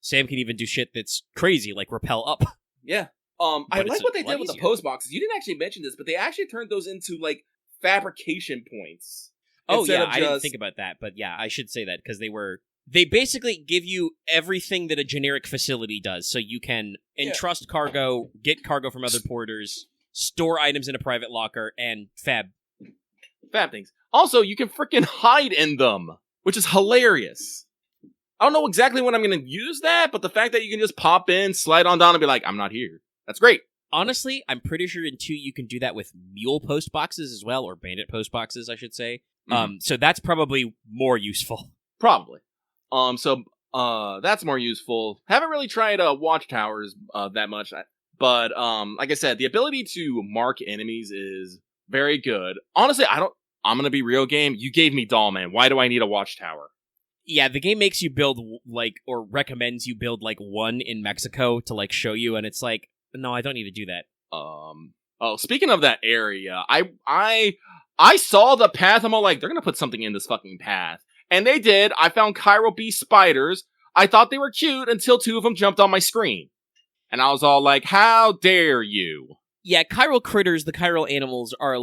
Speaker 1: Sam can even do shit that's crazy, like rappel up.
Speaker 4: Yeah. I like what they did with the post boxes. You didn't actually mention this, but they actually turned those into, fabrication points.
Speaker 1: Oh, yeah, I didn't think about that, but yeah, I should say that, because they basically give you everything that a generic facility does, so you can entrust cargo, get cargo from other porters, store items in a private locker, and fab
Speaker 4: things. Also, you can freaking hide in them, which is hilarious. I don't know exactly when I'm going to use that, but the fact that you can just pop in, slide on down, and be like, I'm not here. That's great.
Speaker 1: Honestly, I'm pretty sure in 2 you can do that with mule post boxes as well, or bandit post boxes, I should say.
Speaker 4: Mm-hmm.
Speaker 1: So that's probably more useful.
Speaker 4: Probably. So that's more useful. Haven't really tried watchtowers that much, but like I said, the ability to mark enemies is very good. Honestly, I'm gonna be real game. You gave me Doll Man. Why do I need a watchtower?
Speaker 1: Yeah, the game makes you build, or recommends you build, one in Mexico to, show you, and it's like, no, I don't need to do that.
Speaker 2: Speaking of that area, I saw the path, I'm all like, they're gonna put something in this fucking path. And they did. I found Chiral Beast spiders. I thought they were cute until 2 of them jumped on my screen. And I was all like, how dare you?
Speaker 1: Yeah, chiral critters, the chiral animals, are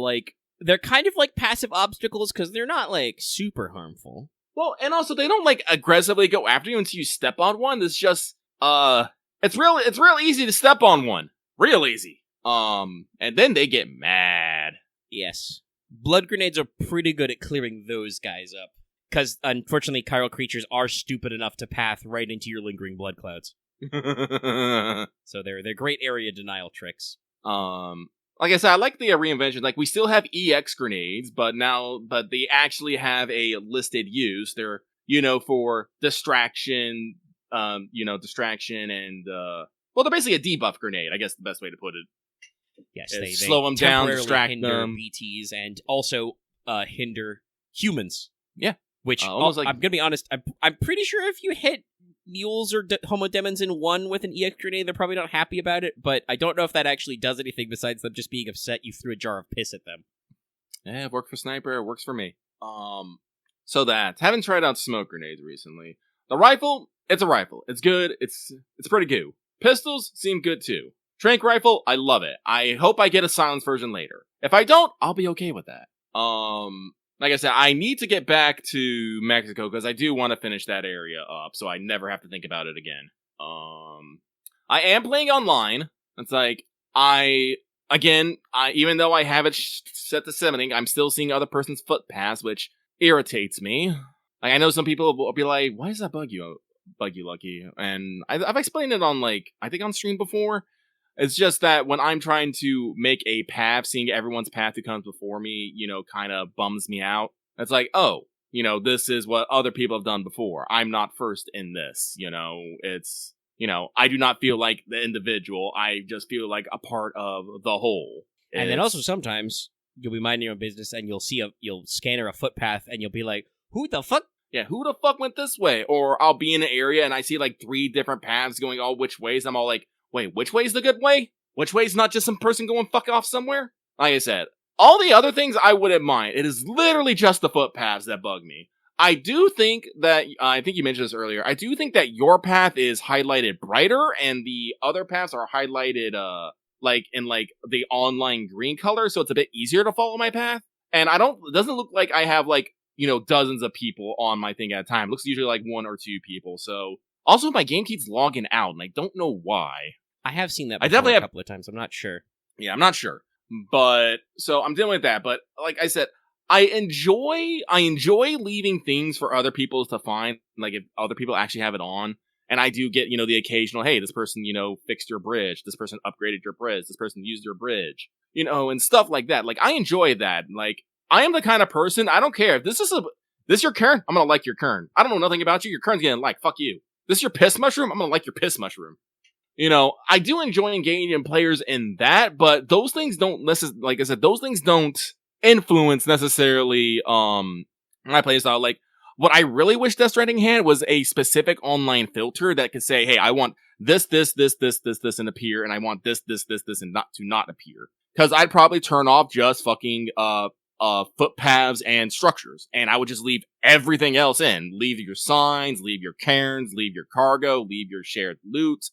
Speaker 1: they're kind of like passive obstacles because they're not super harmful.
Speaker 2: Well, and also they don't aggressively go after you until you step on one. It's just it's real easy to step on one. Real easy. And then they get mad.
Speaker 1: Yes. Blood grenades are pretty good at clearing those guys up. Because, unfortunately, chiral creatures are stupid enough to path right into your lingering blood clouds. So they're great area denial tricks.
Speaker 2: Like I said, I like the reinvention. We still have EX grenades, but they actually have a listed use. They're, for distraction, distraction and, they're basically a debuff grenade, I guess the best way to put it.
Speaker 1: Yes, they
Speaker 2: slow them down, distract
Speaker 1: hinder
Speaker 2: them.
Speaker 1: BTs, and also hinder humans.
Speaker 2: Yeah.
Speaker 1: Which, I'm gonna be honest, I'm pretty sure if you hit mules or homodemons in one with an EX grenade, they're probably not happy about it, but I don't know if that actually does anything besides them just being upset you threw a jar of piss at them.
Speaker 2: Yeah, it worked for Sniper, it works for me. So haven't tried out smoke grenades recently. The rifle, it's a rifle. It's good, it's pretty good. Pistols seem good too. Trank rifle, I love it. I hope I get a silenced version later. If I don't, I'll be okay with that. Like I said, I need to get back to Mexico because I do want to finish that area up so I never have to think about it again. I am playing online. It's even though I have it set to 70, I'm still seeing other person's foot pass, which irritates me. I know some people will be like, why does that bug you, Lucky? And I've explained it on, I think on stream before. It's just that when I'm trying to make a path, seeing everyone's path who comes before me, kind of bums me out. It's this is what other people have done before. I'm not first in this, it's, I do not feel like the individual. I just feel like a part of the whole.
Speaker 1: And then also sometimes you'll be minding your own business and you'll scanner a footpath and you'll be like, who the fuck?
Speaker 2: Yeah, who the fuck went this way? Or I'll be in an area and I see 3 different paths going all which ways. I'm all like, wait, which way's the good way? Which way's not just some person going fuck off somewhere? Like I said, all the other things I wouldn't mind. It is literally just the footpaths that bug me. I do think that, I think you mentioned this earlier, I do think that your path is highlighted brighter and the other paths are highlighted, in the online green color, so it's a bit easier to follow my path. And it doesn't look like I have dozens of people on my thing at a time. It looks usually 1 or 2 people, so. Also, my game keeps logging out, and I don't know why.
Speaker 1: I have seen that before a couple of times. I'm not sure.
Speaker 2: Yeah, I'm not sure. But, so I'm dealing with that. But, like I said, I enjoy leaving things for other people to find, if other people actually have it on. And I do get, the occasional, hey, this person, fixed your bridge. This person upgraded your bridge. This person used your bridge. And stuff like that. I enjoy that. I am the kind of person, I don't care. If this is your Kern, I'm gonna like your Kern. I don't know nothing about you. Your Kern's getting fuck you. This is your piss mushroom? I'm gonna like your piss mushroom. I do enjoy engaging players in that, but those things don't like I said, those things don't influence necessarily, my playstyle. What I really wish Death Stranding had was a specific online filter that could say, hey, I want this, and appear, and I want this, and not appear. Cause I'd probably turn off just fucking, footpaths and structures, and I would just leave everything else in. Leave your signs, leave your cairns, leave your cargo, leave your shared loot,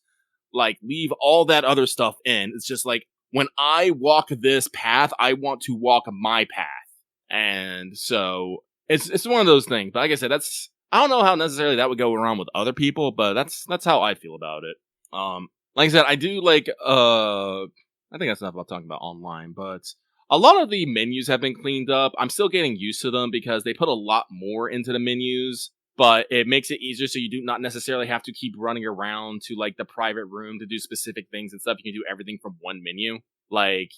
Speaker 2: leave all that other stuff in. It's just when I walk this path, I want to walk my path. And so, it's one of those things. But like I said, I don't know how necessarily that would go around with other people, but that's how I feel about it. Like I said, I do I think that's enough about talking about online, but a lot of the menus have been cleaned up. I'm still getting used to them because they put a lot more into the menus, but it makes it easier so you do not necessarily have to keep running around to the private room to do specific things and stuff. You can do everything from one menu. I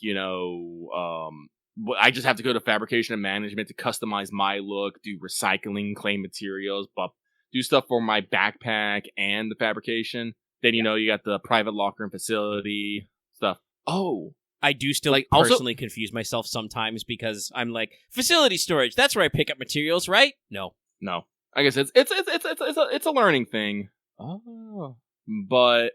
Speaker 2: just have to go to fabrication and management to customize my look, do recycling, claim materials, but do stuff for my backpack and the fabrication. Then, you got the private locker and facility stuff. Oh,
Speaker 1: I do still personally confuse myself sometimes because I'm facility storage, that's where I pick up materials, right? No.
Speaker 2: I guess it's a learning thing. Oh, but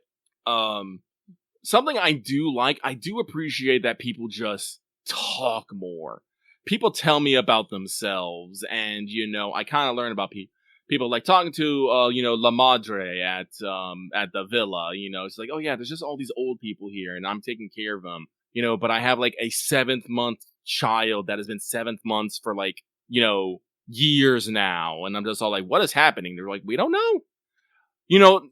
Speaker 2: something I do appreciate that people just talk more. People tell me about themselves, and I kind of learn about people like talking to La Madre at the villa. It's like, oh yeah, there's just all these old people here, and I'm taking care of them. But I have like a 7th-month child that has been 7 months for like years now, and I'm just all like, what is happening? They're like, we don't know.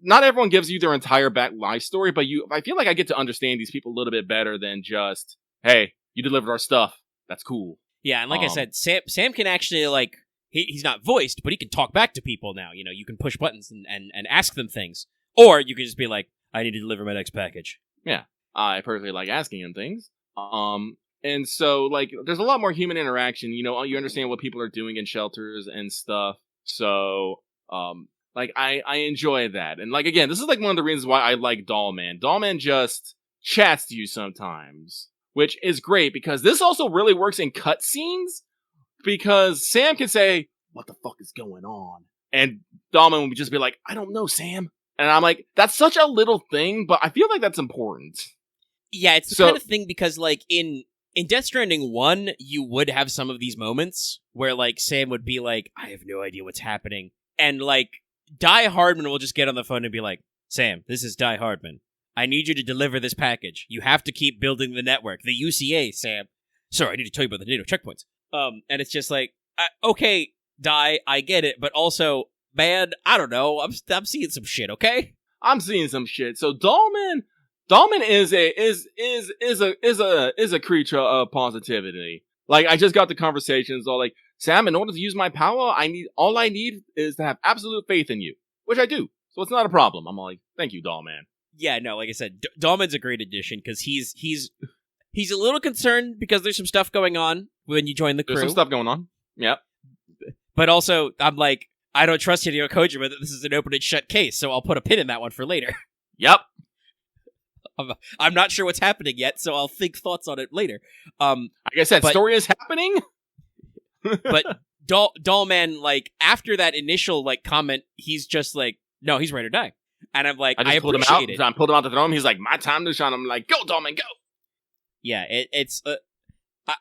Speaker 2: Not everyone gives you their entire back life story, but I feel like I get to understand these people a little bit better than just, hey, you delivered our stuff. That's cool.
Speaker 1: Yeah, and like I said, Sam can actually, like, he's not voiced, but he can talk back to people now. You can push buttons and ask them things. Or you can just be like, I need to deliver my next package.
Speaker 2: Yeah, I personally like asking him things. And so, like, there's a lot more human interaction. You understand what people are doing in shelters and stuff. So, like, I enjoy that. And, like, again, this is, like, one of the reasons why I like Dollman. Dollman just chats to you sometimes, which is great because this also really works in cutscenes because Sam can say, what the fuck is going on? And Dollman would just be like, I don't know, Sam. And I'm like, that's such a little thing, but I feel like that's important.
Speaker 1: Yeah, it's the kind of thing because, like, in Death Stranding 1, you would have some of these moments where, like, Sam would be like, I have no idea what's happening. And, like, Die Hardman will just get on the phone and be like, Sam, this is Die Hardman. I need you to deliver this package. You have to keep building the network. The UCA, Sam. Sir, I need to tell you about the NATO checkpoints. And it's just like, okay, Die, I get it, but also, man, I don't know. I'm seeing some shit, okay?
Speaker 2: I'm seeing some shit. So Dollman is a creature of positivity. Like, I just got the conversations all like, Sam, in order to use my power, all I need is to have absolute faith in you, which I do. So it's not a problem. I'm like, thank you, Dollman.
Speaker 1: Yeah, no, like I said, Dollman's a great addition because he's a little concerned because there's some stuff going on when you join the crew.
Speaker 2: There's some stuff going on. Yep.
Speaker 1: But also, I'm like, I don't trust Hideo Kojima that this is an open and shut case, so I'll put a pin in that one for later.
Speaker 2: Yep.
Speaker 1: I'm not sure what's happening yet, so I'll think thoughts on it later.
Speaker 2: Like I said, story is happening.
Speaker 1: But Dollman, like, after that initial, like, comment, he's just like, no, he's ready to die. And I'm like, I appreciate it.
Speaker 2: I pulled him out the throne. He's like, my time to shine. I'm like, go, Dollman, go.
Speaker 1: Yeah, it's.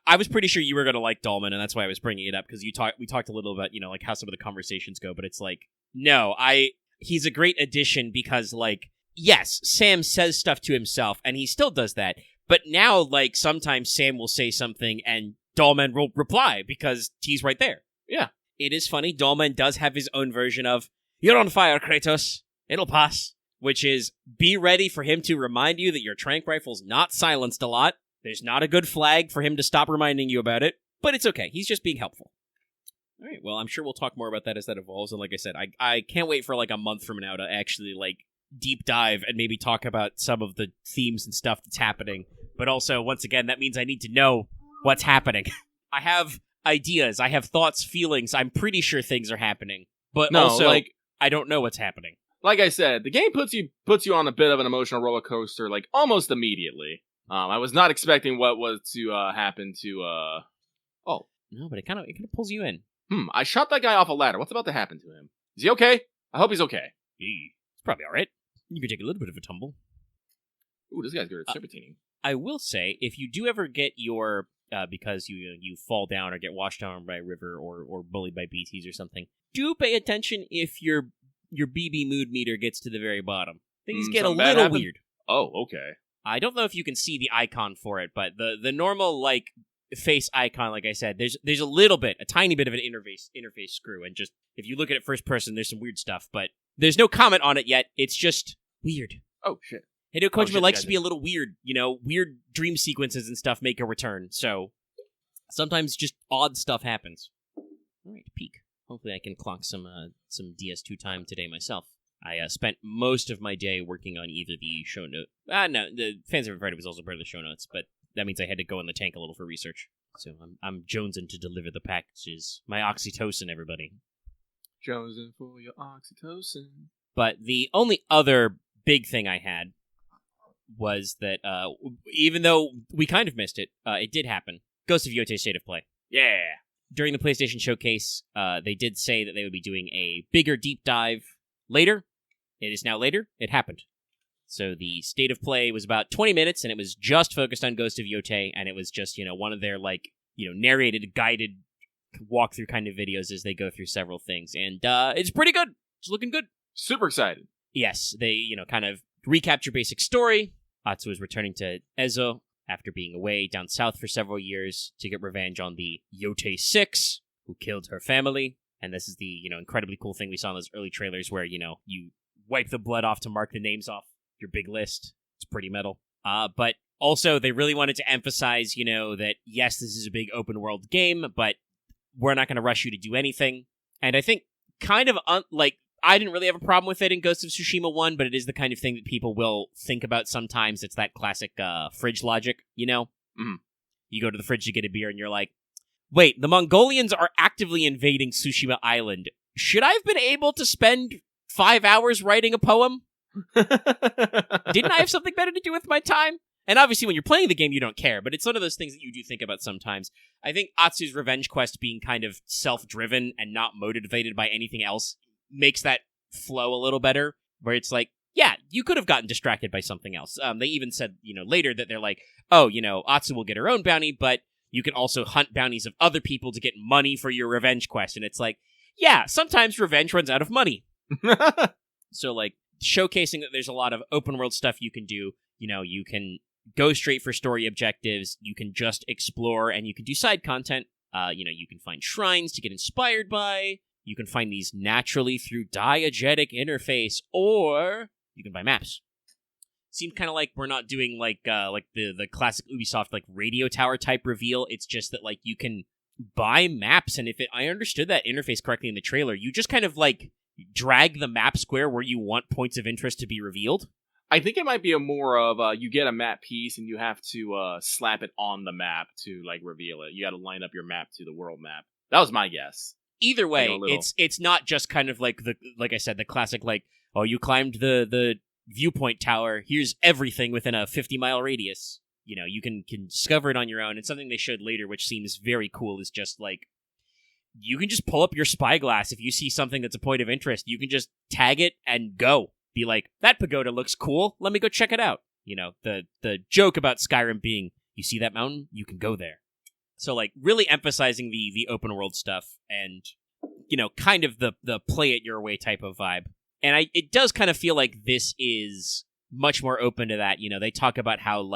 Speaker 1: I was pretty sure you were gonna like Dollman, and that's why I was bringing it up because we talked a little about like how some of the conversations go, but it's like, no, he's a great addition because, like, yes, Sam says stuff to himself, and he still does that. But now, like, sometimes Sam will say something, and Dollman will reply because he's right there.
Speaker 2: Yeah,
Speaker 1: it is funny. Dollman does have his own version of "You're on fire, Kratos. It'll pass," which is be ready for him to remind you that your tranq rifle's not silenced a lot. There's not a good flag for him to stop reminding you about it, but it's okay. He's just being helpful. All right, well, I'm sure we'll talk more about that as that evolves, and like I said, I can't wait for like a month from now to actually like deep dive and maybe talk about some of the themes and stuff that's happening, but also, once again, that means I need to know what's happening. I have ideas, I have thoughts, feelings, I'm pretty sure things are happening, but also, like, I don't know what's happening.
Speaker 2: Like I said, the game puts you on a bit of an emotional roller coaster, like, almost immediately. I was not expecting what was to happen to Oh.
Speaker 1: No, but it kind of pulls you in.
Speaker 2: I shot that guy off a ladder. What's about to happen to him? Is he okay? I hope he's okay.
Speaker 1: He's probably alright. You could take a little bit of a tumble.
Speaker 2: Ooh, this guy's good at serpentining.
Speaker 1: I will say, if you do ever get your because you fall down or get washed down by a river or bullied by BTs or something, do pay attention if your BB mood meter gets to the very bottom. Things get a little weird.
Speaker 2: Oh, okay.
Speaker 1: I don't know if you can see the icon for it, but the normal, like, face icon, like I said, there's a tiny bit of an interface screw, and just, if you look at it first person, there's some weird stuff, but there's no comment on it yet. It's just weird.
Speaker 2: Oh, shit.
Speaker 1: Hideo Kojima likes to be a little weird, weird dream sequences and stuff make a return, so sometimes just odd stuff happens. Alright, peek. Hopefully I can clock some DS2 time today myself. I spent most of my day working on either the show note. No, the Fans of Friday was also part of the show notes, but that means I had to go in the tank a little for research. So I'm jonesing to deliver the packages. My oxytocin, everybody.
Speaker 2: Jonesing for your oxytocin.
Speaker 1: But the only other big thing I had was that even though we kind of missed it, it did happen. Ghost of Yotei State of Play.
Speaker 2: Yeah.
Speaker 1: during the PlayStation Showcase, they did say that they would be doing a bigger deep dive later. It is now later. It happened. So the state of play was about 20 minutes, and it was just focused on Ghost of Yotei, and it was just, one of their, narrated, guided walkthrough kind of videos as they go through several things. And it's pretty good. It's looking good.
Speaker 2: Super excited.
Speaker 1: Yes, they, kind of recap your basic story. Atsu is returning to Ezo after being away down south for several years to get revenge on the Yotei 6, who killed her family. And this is the, incredibly cool thing we saw in those early trailers where, you wipe the blood off to mark the names off your big list. It's pretty metal. But also, they really wanted to emphasize, that, yes, this is a big open world game, but we're not going to rush you to do anything. And I think kind of, I didn't really have a problem with it in Ghost of Tsushima 1, but it is the kind of thing that people will think about sometimes. It's that classic fridge logic,
Speaker 2: Mm-hmm.
Speaker 1: You go to the fridge to get a beer, and you're like, wait, the Mongolians are actively invading Tsushima Island. Should I have been able to spend 5 hours writing a poem? Didn't I have something better to do with my time? And obviously, when you're playing the game, you don't care, but it's one of those things that you do think about sometimes. I think Atsu's revenge quest being kind of self-driven and not motivated by anything else makes that flow a little better, where it's like, yeah, you could have gotten distracted by something else. They even said, later that they're like, oh, Atsu will get her own bounty, but you can also hunt bounties of other people to get money for your revenge quest. And it's like, yeah, sometimes revenge runs out of money. So, showcasing that there's a lot of open world stuff you can do. You can go straight for story objectives. You can just explore, and you can do side content. You can find shrines to get inspired by. You can find these naturally through diegetic interface, or you can buy maps. Seems kind of like we're not doing the classic Ubisoft radio tower type reveal. It's just that you can buy maps, and I understood that interface correctly in the trailer, you just kind of drag the map square where you want points of interest to be revealed.
Speaker 2: I think it might be a more of you get a map piece and you have to slap it on the map to reveal it. You got to line up your map to the world map. That was my guess.
Speaker 1: Either way, it's not just kind of like I said, the classic oh, you climbed the viewpoint tower. Here's everything within a 50-mile radius. You can discover it on your own. And something they showed later, which seems very cool, is just you can just pull up your spyglass if you see something that's a point of interest. You can just tag it and go. Be like, that pagoda looks cool. Let me go check it out. The joke about Skyrim being, you see that mountain? You can go there. So, really emphasizing the open world stuff and, kind of the play it your way type of vibe. And it does kind of feel like this is much more open to that. They talk about how,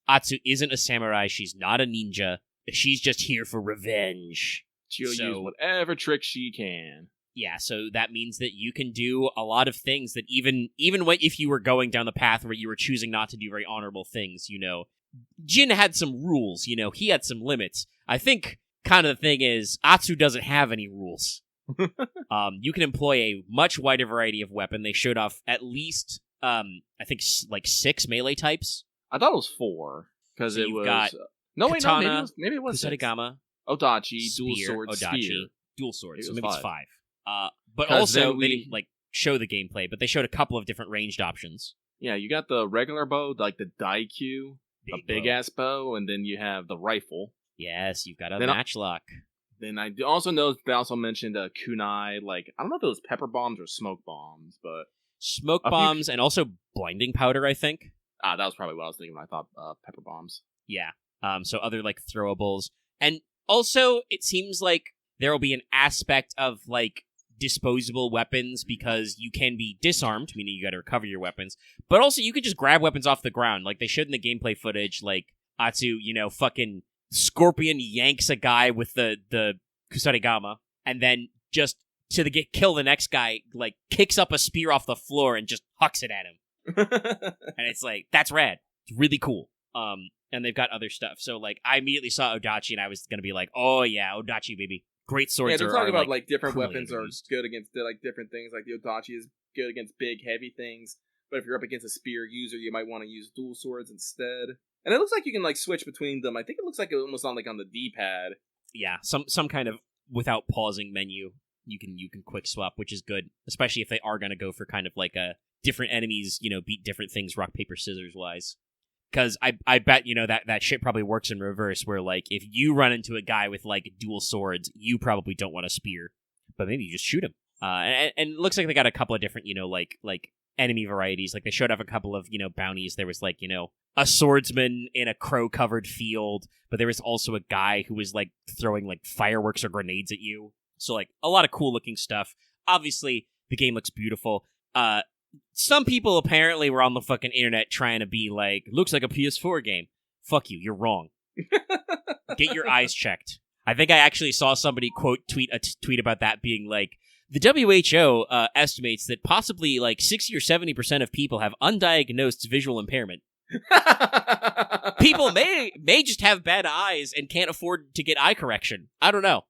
Speaker 1: Atsu isn't a samurai. She's not a ninja. She's just here for revenge.
Speaker 2: She'll use whatever trick she can.
Speaker 1: Yeah, so that means that you can do a lot of things that even if you were going down the path where you were choosing not to do very honorable things, Jin had some rules, he had some limits. I think kind of the thing is, Atsu doesn't have any rules. You can employ a much wider variety of weapon. They showed off at least, I think, 6 melee types.
Speaker 2: I thought it was 4, because
Speaker 1: so
Speaker 2: it was...
Speaker 1: got katana, maybe it was Kusarigama,
Speaker 2: Odachi,
Speaker 1: spear,
Speaker 2: dual sword,
Speaker 1: Odachi,
Speaker 2: spear.
Speaker 1: Dual swords, so
Speaker 2: It was
Speaker 1: maybe
Speaker 2: 5.
Speaker 1: it's 5. But also, they didn't show the gameplay, but they showed a couple of different ranged options.
Speaker 2: Yeah, you got the regular bow, the Daikyu, a big-ass bow, and then you have the rifle.
Speaker 1: Yes, you've got a matchlock.
Speaker 2: Then I also know they also mentioned kunai, I don't know if it was pepper bombs or smoke bombs, but...
Speaker 1: Smoke bombs and also blinding powder, I think.
Speaker 2: That was probably what I was thinking when I thought pepper bombs.
Speaker 1: Yeah. So other, throwables. And also, it seems like there will be an aspect of, disposable weapons, because you can be disarmed, meaning you gotta recover your weapons, but also you can just grab weapons off the ground, like they showed in the gameplay footage, Atsu, fucking scorpion yanks a guy with the Kusarigama, and then just kill the next guy, kicks up a spear off the floor and just hucks it at him. And it's that's rad. It's really cool. And they've got other stuff. So, I immediately saw Odachi, and I was gonna be like, oh yeah, Odachi, baby. Great swords.
Speaker 4: Yeah, they're talking about different
Speaker 1: cooler
Speaker 4: weapons are good against different things. The Odachi is good against big, heavy things. But if you're up against a spear user, you might want to use dual swords instead. And it looks like you can switch between them. I think it looks like it almost on the D-pad.
Speaker 1: Yeah, some kind of without pausing menu. You can quick swap, which is good, especially if they are going to go for kind of a different enemies, beat different things rock paper scissors wise. Because I bet, that shit probably works in reverse, where, like, if you run into a guy with, like, dual swords, you probably don't want a spear. But maybe you just shoot him. And it looks like they got a couple of different, like enemy varieties. Like, they showed off a couple of, bounties. There was, like, a swordsman in a crow-covered field, but there was also a guy who was, like, throwing, like, fireworks or grenades at you. So, like, a lot of cool-looking stuff. Obviously, the game looks beautiful. Some people apparently were on the fucking internet trying to be like, looks like a PS4 game. Fuck you, you're wrong. Get your eyes checked. I think I actually saw somebody tweet a tweet about that being like, the WHO estimates that possibly like 60 or 70% of people have undiagnosed visual impairment. People may just have bad eyes and can't afford to get eye correction. I don't know.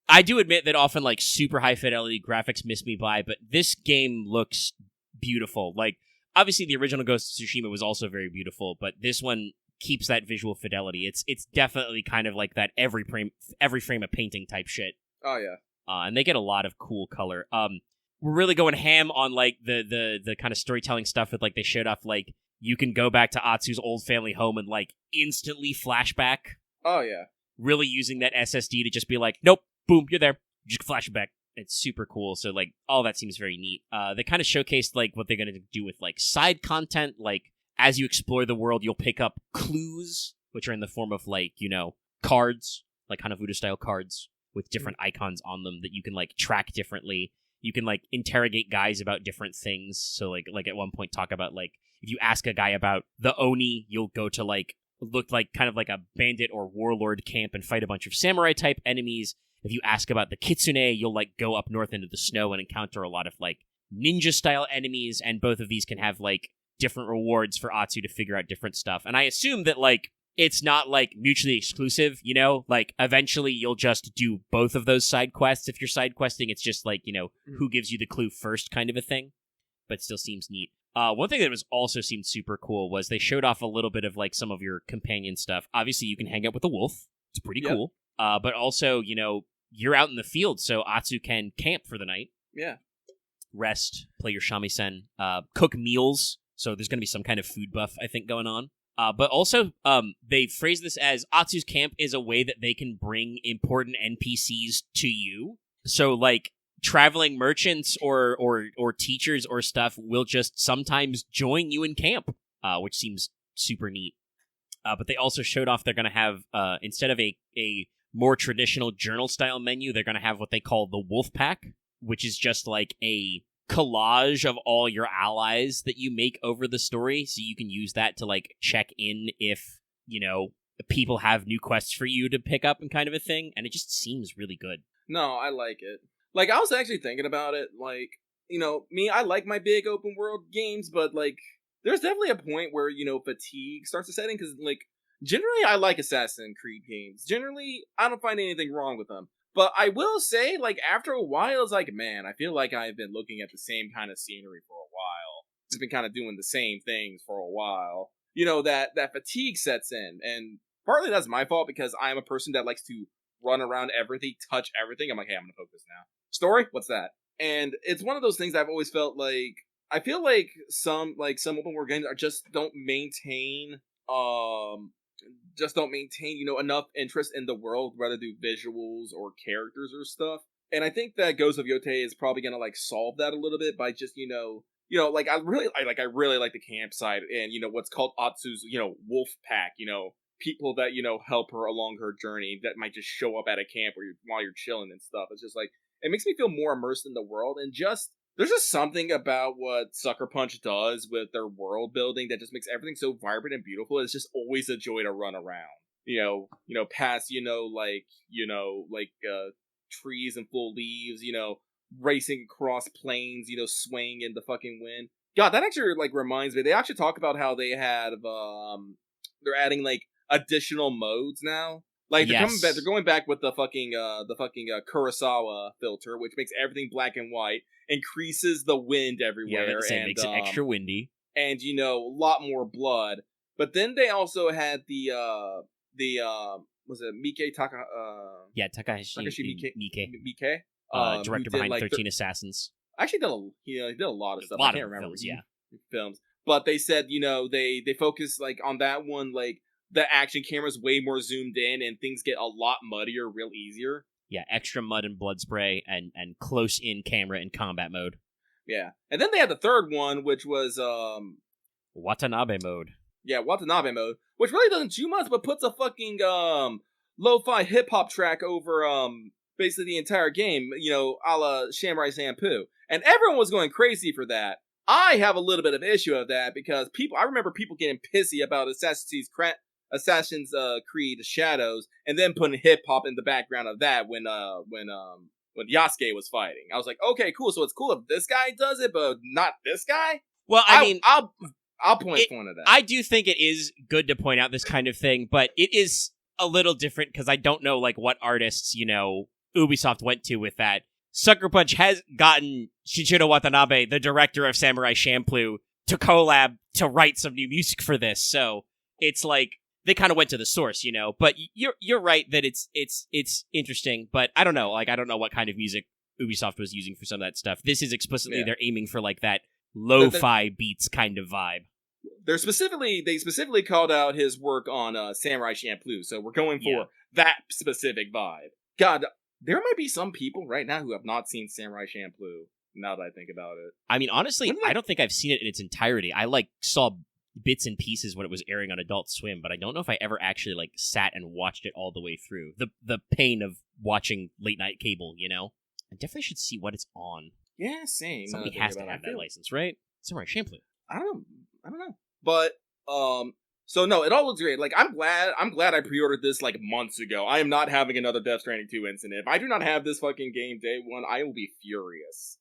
Speaker 1: I do admit that often like super high fidelity graphics miss me by, but this game looks beautiful. Like, obviously the original Ghost of Tsushima was also very beautiful, but this one keeps that visual fidelity. It's definitely kind of like that every frame of painting type shit.
Speaker 4: Oh yeah.
Speaker 1: And they get a lot of cool color. We're really going ham on like the kind of storytelling stuff with like they showed off like you can go back to Atsu's old family home and like instantly flashback.
Speaker 4: Oh yeah.
Speaker 1: Really using that SSD to just be like, nope, boom, you're there. You just flash it back. It's super cool. So like all that seems very neat. They kind of showcased like what they're going to do with like side content. Like as you explore the world, you'll pick up clues, which are in the form of like, cards, like Hanafuda style cards with different icons on them that you can like track differently. You can like interrogate guys about different things. So like at one point talk about like if you ask a guy about the Oni, you'll go to like look like kind of like a bandit or warlord camp and fight a bunch of samurai type enemies. If you ask about the Kitsune, you'll like go up north into the snow and encounter a lot of like ninja style enemies, and both of these can have like different rewards for Atsu to figure out different stuff. And I assume that like it's not like mutually exclusive, like eventually you'll just do both of those side quests. If you're side questing, it's just like, who gives you the clue first kind of a thing, but still seems neat. One thing that was also seemed super cool was they showed off a little bit of like some of your companion stuff. Obviously you can hang out with a wolf. It's pretty cool. But also, you're out in the field, so Atsu can camp for the night.
Speaker 4: Yeah.
Speaker 1: Rest, play your shamisen, cook meals. So there's going to be some kind of food buff, I think, going on. But also, they phrase this as Atsu's camp is a way that they can bring important NPCs to you. So, like, traveling merchants or teachers or stuff will just sometimes join you in camp, which seems super neat. But they also showed off they're going to have, instead of a more traditional journal-style menu, they're going to have what they call the Wolf Pack, which is just like a collage of all your allies that you make over the story, so you can use that to like check in if people have new quests for you to pick up and kind of a thing, and it just seems really good.
Speaker 4: No, I like it. Like, I was actually thinking about it, like, me, I like my big open world games, but like there's definitely a point where fatigue starts to set in, because like generally I like Assassin's Creed games. Generally I don't find anything wrong with them. But I will say, like, after a while, it's like, man, I feel like I've been looking at the same kind of scenery for a while. Just been kind of doing the same things for a while. That fatigue sets in. And partly that's my fault, because I'm a person that likes to run around everything, touch everything. I'm like, hey, I'm going to focus now. Story? What's that? And it's one of those things I've always felt like, I feel like some open world games just don't maintain, enough interest in the world, whether through visuals or characters or stuff. And I think that Ghost of Yote is probably gonna like solve that a little bit by just like I really like the campsite and what's called Atsu's wolf pack. People that help her along her journey that might just show up at a camp while you're chilling and stuff. It's just like it makes me feel more immersed in the world, and there's just something about what Sucker Punch does with their world building that just makes everything so vibrant and beautiful. It's just always a joy to run around. Past, trees and full leaves, racing across plains, swaying in the fucking wind. God, that actually, like, reminds me, they actually talk about how they had, they're adding, like, additional modes now. Like, they're coming back, they're going back with the fucking Kurosawa filter, which makes everything black and white, increases the wind everywhere.
Speaker 1: Yeah, makes it extra windy.
Speaker 4: And, a lot more blood. But then they also had the was it Miike
Speaker 1: Takahashi
Speaker 4: Miike?
Speaker 1: Director behind 13 Assassins.
Speaker 4: Actually, he did a lot of stuff. I can't remember.
Speaker 1: Films,
Speaker 4: films. but they said, they focus like on that one, like the action camera's way more zoomed in and things get a lot muddier real easier.
Speaker 1: Yeah, extra mud and blood spray and close in camera in combat mode.
Speaker 4: Yeah. And then they had the third one, which was
Speaker 1: Watanabe mode.
Speaker 4: Yeah, Watanabe mode, which really doesn't do much, but puts a fucking lo-fi hip-hop track over basically the entire game, a la Samurai Champloo. And everyone was going crazy for that. I have a little bit of issue of that because I remember people getting pissy about Assassin's Creed Shadows, and then putting hip-hop in the background of that when Yasuke was fighting. I was like, okay, cool, so it's cool if this guy does it, but not this guy?
Speaker 1: Well, I mean,
Speaker 4: I'll point one of that.
Speaker 1: I do think it is good to point out this kind of thing, but it is a little different because I don't know like what artists, Ubisoft went to with that. Sucker Punch has gotten Shichiro Watanabe, the director of Samurai Champloo, to collab to write some new music for this. So it's like they kind of went to the source, But you're right that it's interesting, but I don't know. Like I don't know what kind of music Ubisoft was using for some of that stuff. This is explicitly they're aiming for like that lo-fi beats kind of vibe.
Speaker 4: They specifically called out his work on Samurai Champloo, so we're going for that specific vibe. God, there might be some people right now who have not seen Samurai Champloo, now that I think about it.
Speaker 1: I mean, honestly, I don't think I've seen it in its entirety. I saw bits and pieces when it was airing on Adult Swim, but I don't know if I ever actually sat and watched it all the way through. The pain of watching late night cable, I definitely should see what it's on.
Speaker 4: Yeah, same.
Speaker 1: Somebody has to have that license, right? Samurai Champloo.
Speaker 4: I don't know. But so no, it all looks great. Like I'm glad I pre-ordered this like months ago. I am not having another Death Stranding 2 incident. If I do not have this fucking game day one, I will be furious.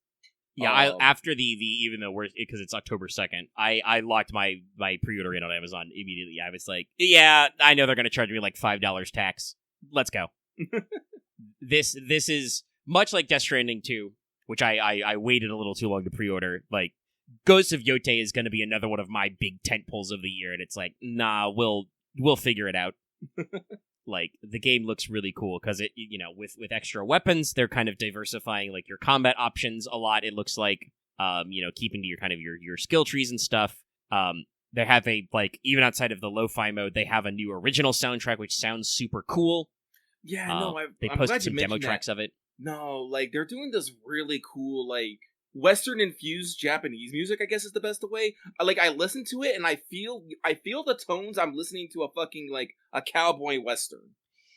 Speaker 1: Yeah, after the even though because it's October 2nd, I locked my pre-order in on Amazon immediately. I was like, yeah, I know they're going to charge me like $5 tax. Let's go. This is much like Death Stranding 2, which I waited a little too long to pre-order. Like Ghosts of Yote is going to be another one of my big tentpoles of the year, and it's like, nah, we'll figure it out. Like the game looks really cool because it, with extra weapons, they're kind of diversifying like your combat options a lot. It looks like, keeping to your kind of your skill trees and stuff. They have even outside of the lo-fi mode, they have a new original soundtrack which sounds super cool.
Speaker 4: Yeah, no,
Speaker 1: they posted some demo tracks of it.
Speaker 4: No, like they're doing this really cool like Western infused Japanese music, I guess is the best way. I listen to it and I feel the tones I'm listening to a fucking like a cowboy western.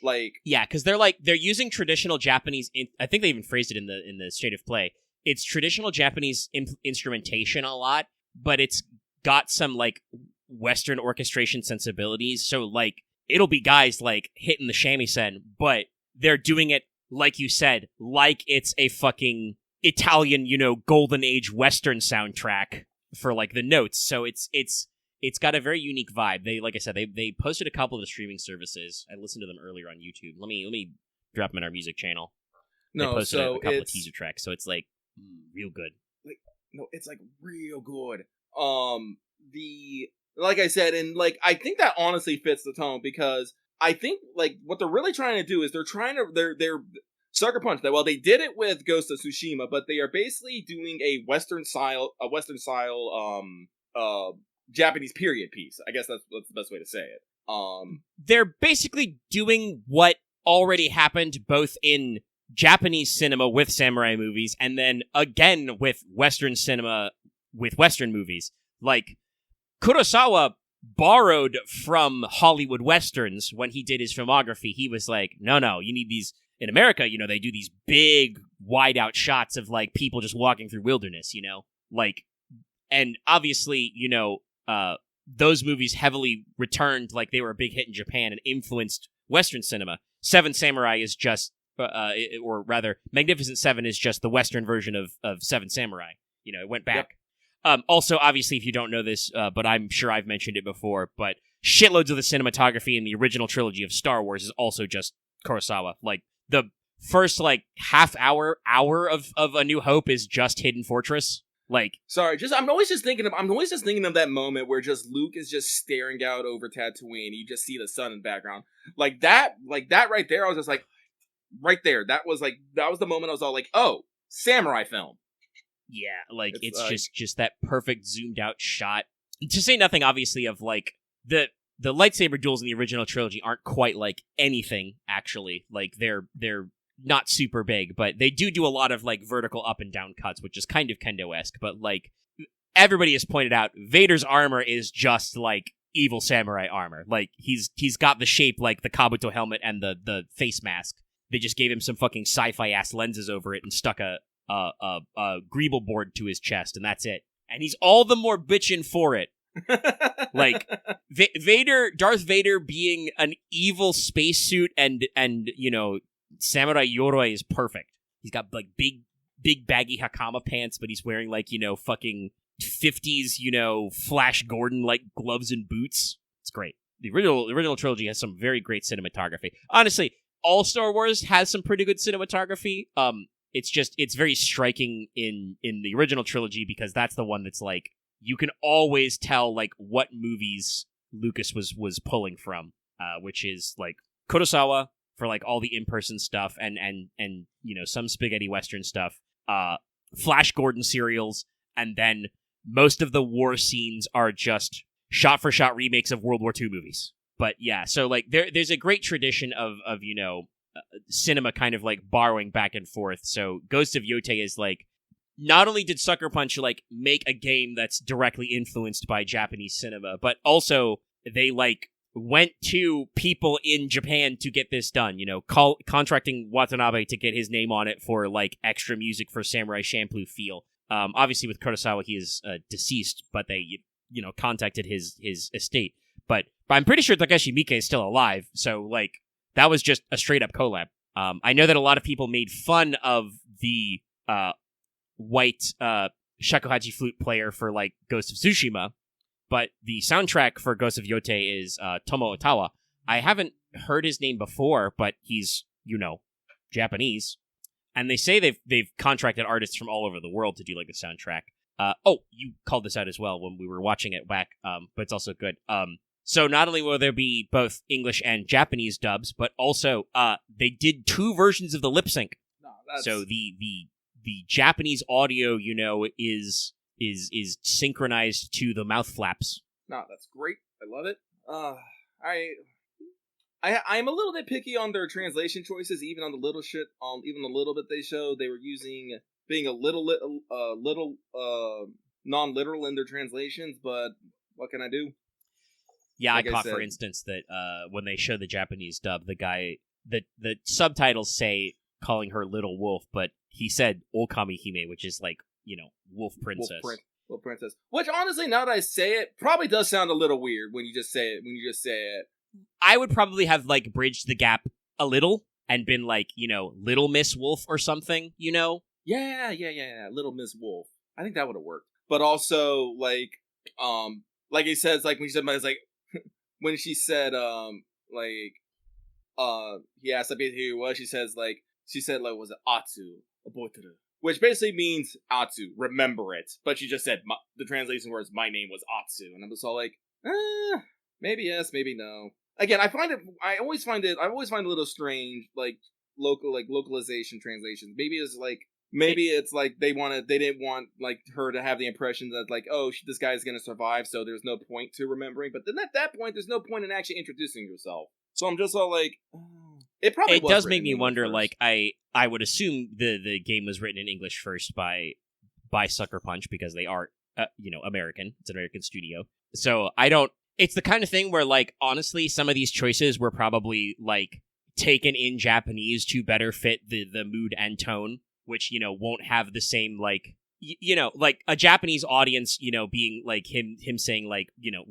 Speaker 4: Like
Speaker 1: yeah, because they're using traditional Japanese. I think they even phrased it in the state of play. It's traditional Japanese instrumentation a lot, but it's got some like Western orchestration sensibilities. So like it'll be guys like hitting the shamisen, but they're doing it like you said, like it's a fucking Italian, golden age Western soundtrack for like the notes. So it's got a very unique vibe. They, like I said, they posted a couple of the streaming services. I listened to them earlier on YouTube. Let me drop them in our music channel. They posted a couple of teaser tracks, so it's like real good.
Speaker 4: It's like real good. Like I said, and like I think that honestly fits the tone because I think like what they're really trying to do is they're Sucker Punch that. Well, they did it with Ghost of Tsushima, but they are basically doing a Western style Japanese period piece. I guess that's the best way to say it.
Speaker 1: They're basically doing what already happened both in Japanese cinema with samurai movies and then again with Western cinema with Western movies. Like Kurosawa borrowed from Hollywood Westerns when he did his filmography. He was like, no, you need these. In America, they do these big, wide-out shots of, like, people just walking through wilderness, Like, and obviously, those movies heavily returned, like, they were a big hit in Japan and influenced Western cinema. Seven Samurai is just, or rather, Magnificent Seven is just the Western version of Seven Samurai. It went back. Yep. Also, obviously, if you don't know this, but I'm sure I've mentioned it before, but shitloads of the cinematography in the original trilogy of Star Wars is also just Kurosawa. Like, the first, like, half hour of A New Hope is just Hidden Fortress. Like,
Speaker 4: sorry, I'm always just thinking of that moment where just Luke is just staring out over Tatooine. And you just see the sun in the background, like that right there. I was just like, right there. That was the moment I was all like, oh, samurai film.
Speaker 1: Yeah, like it's just that perfect zoomed out shot. to say nothing, obviously, of like the lightsaber duels in the original trilogy aren't quite like anything. Actually, like they're not super big, but they do a lot of like vertical up and down cuts, which is kind of Kendo-esque. But like everybody has pointed out, Vader's armor is just like evil samurai armor. Like he's got the shape like the Kabuto helmet and the face mask. They just gave him some fucking sci-fi ass lenses over it and stuck a greeble board to his chest, and that's it. And he's all the more bitchin' for it. Like Darth Vader being an evil spacesuit and you know, samurai yoroi is perfect. He's got like big baggy hakama pants, but he's wearing like, you know, fucking 50s, you know, Flash Gordon like gloves and boots. It's great. The original trilogy has some very great cinematography. Honestly, all Star Wars has some pretty good cinematography. It's very striking in the original trilogy because that's the one that's like you can always tell like what movies Lucas was pulling from, which is like Kurosawa for like all the in-person stuff and you know, some spaghetti western stuff, Flash Gordon serials, and then most of the war scenes are just shot for shot remakes of World War II movies. But yeah, so like there's a great tradition of you know, cinema kind of like borrowing back and forth. So Ghost of Yotei is like, not only did Sucker Punch like make a game that's directly influenced by Japanese cinema, but also they like went to people in Japan to get this done, you know, contracting Watanabe to get his name on it for like extra music for Samurai Champloo feel. Obviously with Kurosawa he is deceased, but they, you know, contacted his estate. But I'm pretty sure Takeshi Miike is still alive, so like that was just a straight up collab. I know that a lot of people made fun of the white shakuhachi flute player for like Ghost of Tsushima, but the soundtrack for Ghost of Yotei is Tomo Otawa. I haven't heard his name before, but he's, you know, Japanese, and they say they've contracted artists from all over the world to do like the soundtrack. Oh, you called this out as well when we were watching it back, but it's also good. So not only will there be both English and Japanese dubs, but also they did 2 versions of the lip sync.
Speaker 4: No,
Speaker 1: so the Japanese audio, you know, is synchronized to the mouth flaps.
Speaker 4: No, that's great. I love it. I'm a little bit picky on their translation choices, even on the little shit. Even the little bit they showed, they were being a little non-literal in their translations. But what can I do?
Speaker 1: Yeah,
Speaker 4: like
Speaker 1: I caught, for instance, that when they show the Japanese dub, the guy, the subtitles say calling her Little Wolf, but he said Okami Hime, which is like, you know, Wolf Princess.
Speaker 4: Wolf Princess. Which, honestly, now that I say it, probably does sound a little weird when you just say it.
Speaker 1: I would probably have, like, bridged the gap a little and been like, you know, Little Miss Wolf or something, you know?
Speaker 4: Yeah. Little Miss Wolf. I think that would have worked. But also, like he says, like, when she said, like, when she said, he asked like who it was, she said, was it Atsu? Oboteru. Which basically means Atsu, remember it. But she just said, the translation was, my name was Atsu. And I'm just all like, maybe yes, maybe no. Again, I always find it a little strange, like, localization translations. Maybe it's like they didn't want like her to have the impression that like, oh, this guy's gonna survive, so there's no point to remembering. But then at that point, there's no point in actually introducing yourself. So I'm just all like, it
Speaker 1: does make me wonder. First. Like I would assume the game was written in English first by Sucker Punch because they are you know, American. It's an American studio. So I don't. It's the kind of thing where like honestly, some of these choices were probably like taken in Japanese to better fit the mood and tone, which, you know, won't have the same, like, you know, like a Japanese audience, you know, being like him saying like, you know,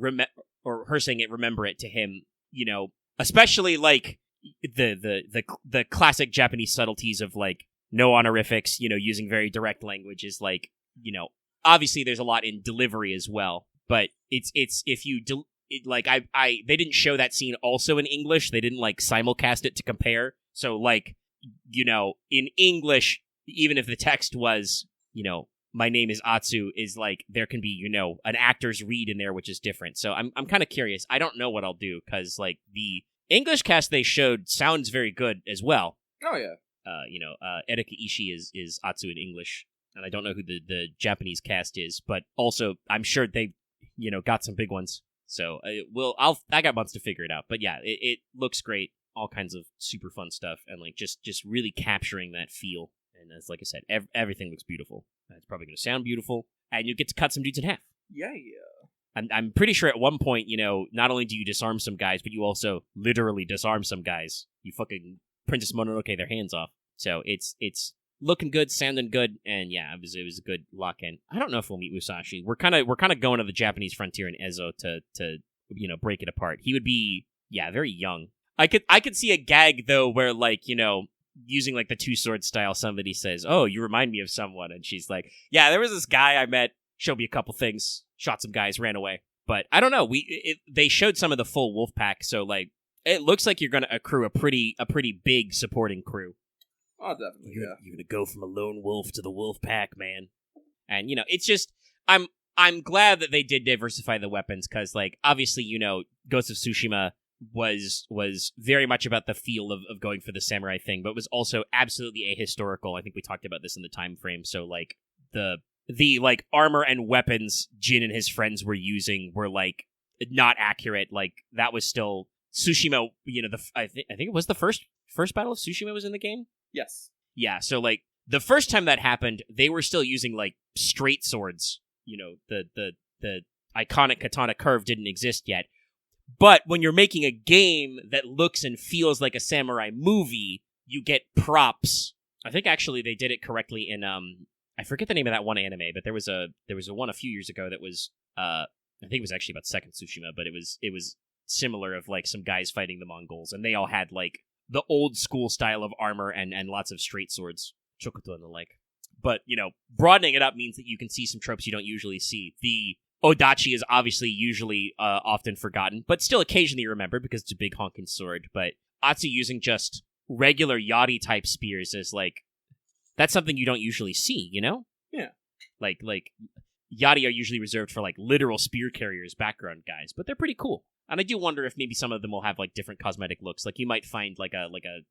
Speaker 1: or her saying it, remember it to him, you know, especially like the classic Japanese subtleties of like no honorifics, you know, using very direct language is like, you know, obviously there's a lot in delivery as well, but it's if you they didn't show that scene also in English. They didn't like simulcast it to compare. So like, you know, in English, even if the text was, you know, my name is Atsu, is like there can be, you know, an actor's read in there, which is different. So I'm kind of curious. I don't know what I'll do because like the English cast they showed sounds very good as well.
Speaker 4: Oh yeah.
Speaker 1: You know, Erika Ishii is Atsu in English, and I don't know who the Japanese cast is, but also I'm sure got some big ones. So I got months to figure it out. But yeah, it looks great. All kinds of super fun stuff, and like just really capturing that feel. And as like I said, everything looks beautiful. It's probably going to sound beautiful, and you get to cut some dudes in half.
Speaker 4: Yeah.
Speaker 1: I'm pretty sure at one point, not only do you disarm some guys, but you also literally disarm some guys. You fucking Princess Mononoke their hands off. So it's looking good, sounding good, and yeah, it was a good lock in. I don't know if we'll meet Musashi. We're kind of going to the Japanese frontier in Ezo to break it apart. He would be very young. I could see a gag though where like using like the two sword style, somebody says, "Oh, you remind me of someone," and she's like, "Yeah, there was this guy I met, showed me a couple things, shot some guys, ran away." But I don't know. They showed some of the full wolf pack, so like it looks like you're going to accrue a pretty big supporting crew.
Speaker 4: Oh, definitely.
Speaker 1: You're going to go from a lone wolf to the wolf pack, man. And it's just I'm glad that they did diversify the weapons because like obviously Ghost of Tsushima was very much about the feel of going for the samurai thing, but was also absolutely ahistorical. I think we talked about this in the time frame. So like the like armor and weapons Jin and his friends were using were like not accurate. Like that was still Tsushima. I think it was the first battle of Tsushima was in the game.
Speaker 4: Yes.
Speaker 1: Yeah. So like the first time that happened, they were still using like straight swords. The iconic katana curve didn't exist yet. But when you're making a game that looks and feels like a samurai movie, you get props. I think actually they did it correctly in I forget the name of that one anime, but there was a one a few years ago that was I think it was actually about Second Tsushima, but it was similar of like some guys fighting the Mongols, and they all had like the old school style of armor and lots of straight swords, chokoto and the like. But broadening it up means that you can see some tropes you don't usually see. The Odachi is obviously usually often forgotten, but still occasionally remembered because it's a big honking sword. But Atsu using just regular Yari type spears is like, that's something you don't usually see,
Speaker 4: Yeah.
Speaker 1: Like Yari are usually reserved for like literal spear carriers, background guys, but they're pretty cool. And I do wonder if maybe some of them will have like different cosmetic looks. Like you might find like a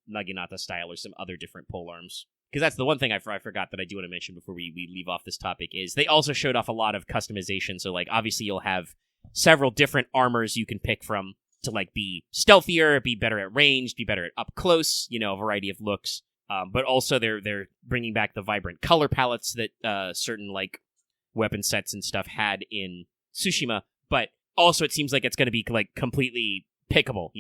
Speaker 1: Naginata style or some other different pole arms. Because that's the one thing I forgot that I do want to mention before we leave off this topic is they also showed off a lot of customization. So like obviously you'll have several different armors you can pick from to like be stealthier, be better at range, be better at up close. A variety of looks. But also they're bringing back the vibrant color palettes that certain like weapon sets and stuff had in Tsushima. But also it seems like it's going to be like completely pickable.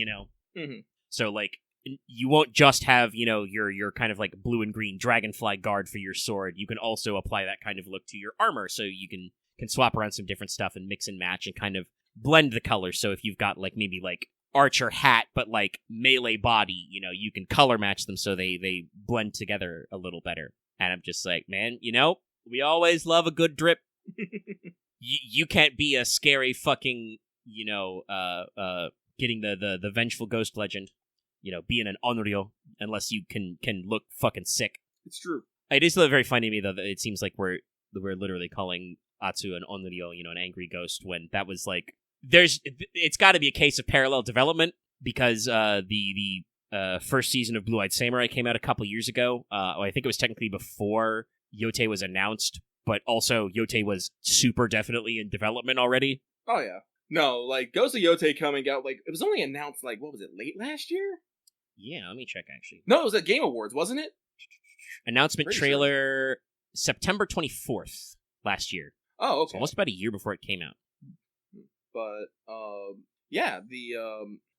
Speaker 4: Mm-hmm.
Speaker 1: So like. You won't just have, your kind of like blue and green dragonfly guard for your sword. You can also apply that kind of look to your armor, so you can swap around some different stuff and mix and match and kind of blend the colors. So if you've got like maybe like archer hat, but like melee body, you can color match them so they blend together a little better. And I'm just like, man, we always love a good drip. You can't be a scary fucking, getting the vengeful ghost legend. Being an Onryo, unless you can look fucking sick.
Speaker 4: It's true.
Speaker 1: It is very funny to me, though, that it seems like we're literally calling Atsu an Onryo, an angry ghost, when that was like... It's got to be a case of parallel development, because the first season of Blue-Eyed Samurai came out a couple years ago. I think it was technically before Yotei was announced, but also Yotei was super definitely in development already.
Speaker 4: Oh, yeah. No, like, Ghost of Yotei coming out, like, it was only announced, like, what was it, late last year?
Speaker 1: Yeah, let me check, actually.
Speaker 4: No, it was at Game Awards, wasn't it?
Speaker 1: Announcement
Speaker 4: Pretty
Speaker 1: trailer, sure. September 24th last year.
Speaker 4: Oh, okay.
Speaker 1: So almost about a year before it came out.
Speaker 4: But, yeah,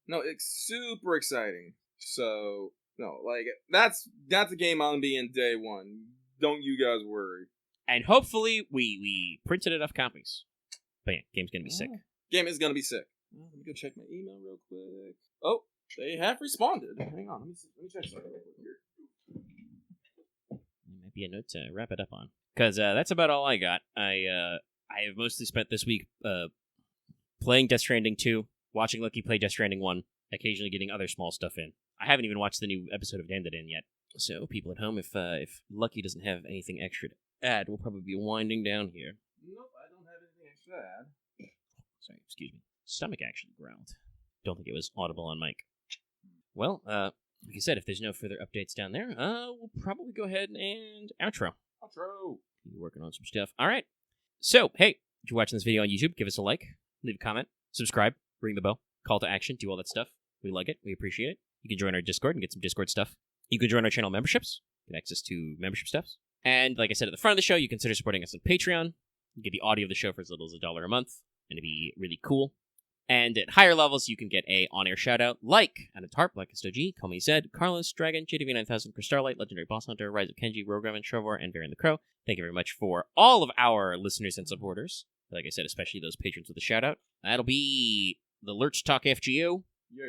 Speaker 4: no, it's super exciting. So, no, like, that's a game on be in day one. Don't you guys worry.
Speaker 1: And hopefully we printed enough copies. But yeah, game's gonna be sick.
Speaker 4: Game is gonna be sick. Let me go check my email real quick. Oh, they have responded. Hang on, let me check something real quick here.
Speaker 1: Might be a note to wrap it up on, because that's about all I got. I have mostly spent this week playing Death Stranding 2, watching Lucky play Death Stranding 1, occasionally getting other small stuff in. I haven't even watched the new episode of Dandadan yet. So, people at home, if Lucky doesn't have anything extra to add, we'll probably be winding down here.
Speaker 4: Nope, I don't have anything extra to add.
Speaker 1: Sorry, excuse me. Stomach actually growled. Don't think it was audible on mic. Well, like I said, if there's no further updates down there, we'll probably go ahead and outro.
Speaker 4: Outro.
Speaker 1: You're working on some stuff. All right. So, hey, If you're watching this video on YouTube, give us a like, leave a comment, subscribe, ring the bell, call to action, do all that stuff. We like it. We appreciate it. You can join our Discord and get some Discord stuff. You can join our channel memberships, get access to membership stuff. And like I said at the front of the show, you consider supporting us on Patreon. You get the audio of the show for as little as $1 a month, and it'd be really cool. And at higher levels, you can get a on-air shout-out like Anna Tarp, Black G, Call Me Zed, Carlos, Dragon, JDV9000, Chris Starlight, Legendary Boss Hunter, Rise of Kenji, Rogue Raven, Trevor, and Varian the Crow. Thank you very much for all of our listeners and supporters. Like I said, especially those patrons with a shout-out. That'll be the Lurch Talk FGO.
Speaker 2: Yeah.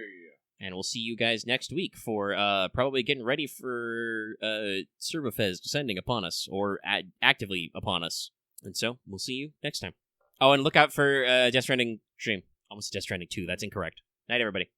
Speaker 1: And we'll see you guys next week for probably getting ready for FES descending upon us, or actively upon us. And so, we'll see you next time. Oh, and look out for Death Stranding stream. Almost Death Stranding 2. That's incorrect. Night, everybody.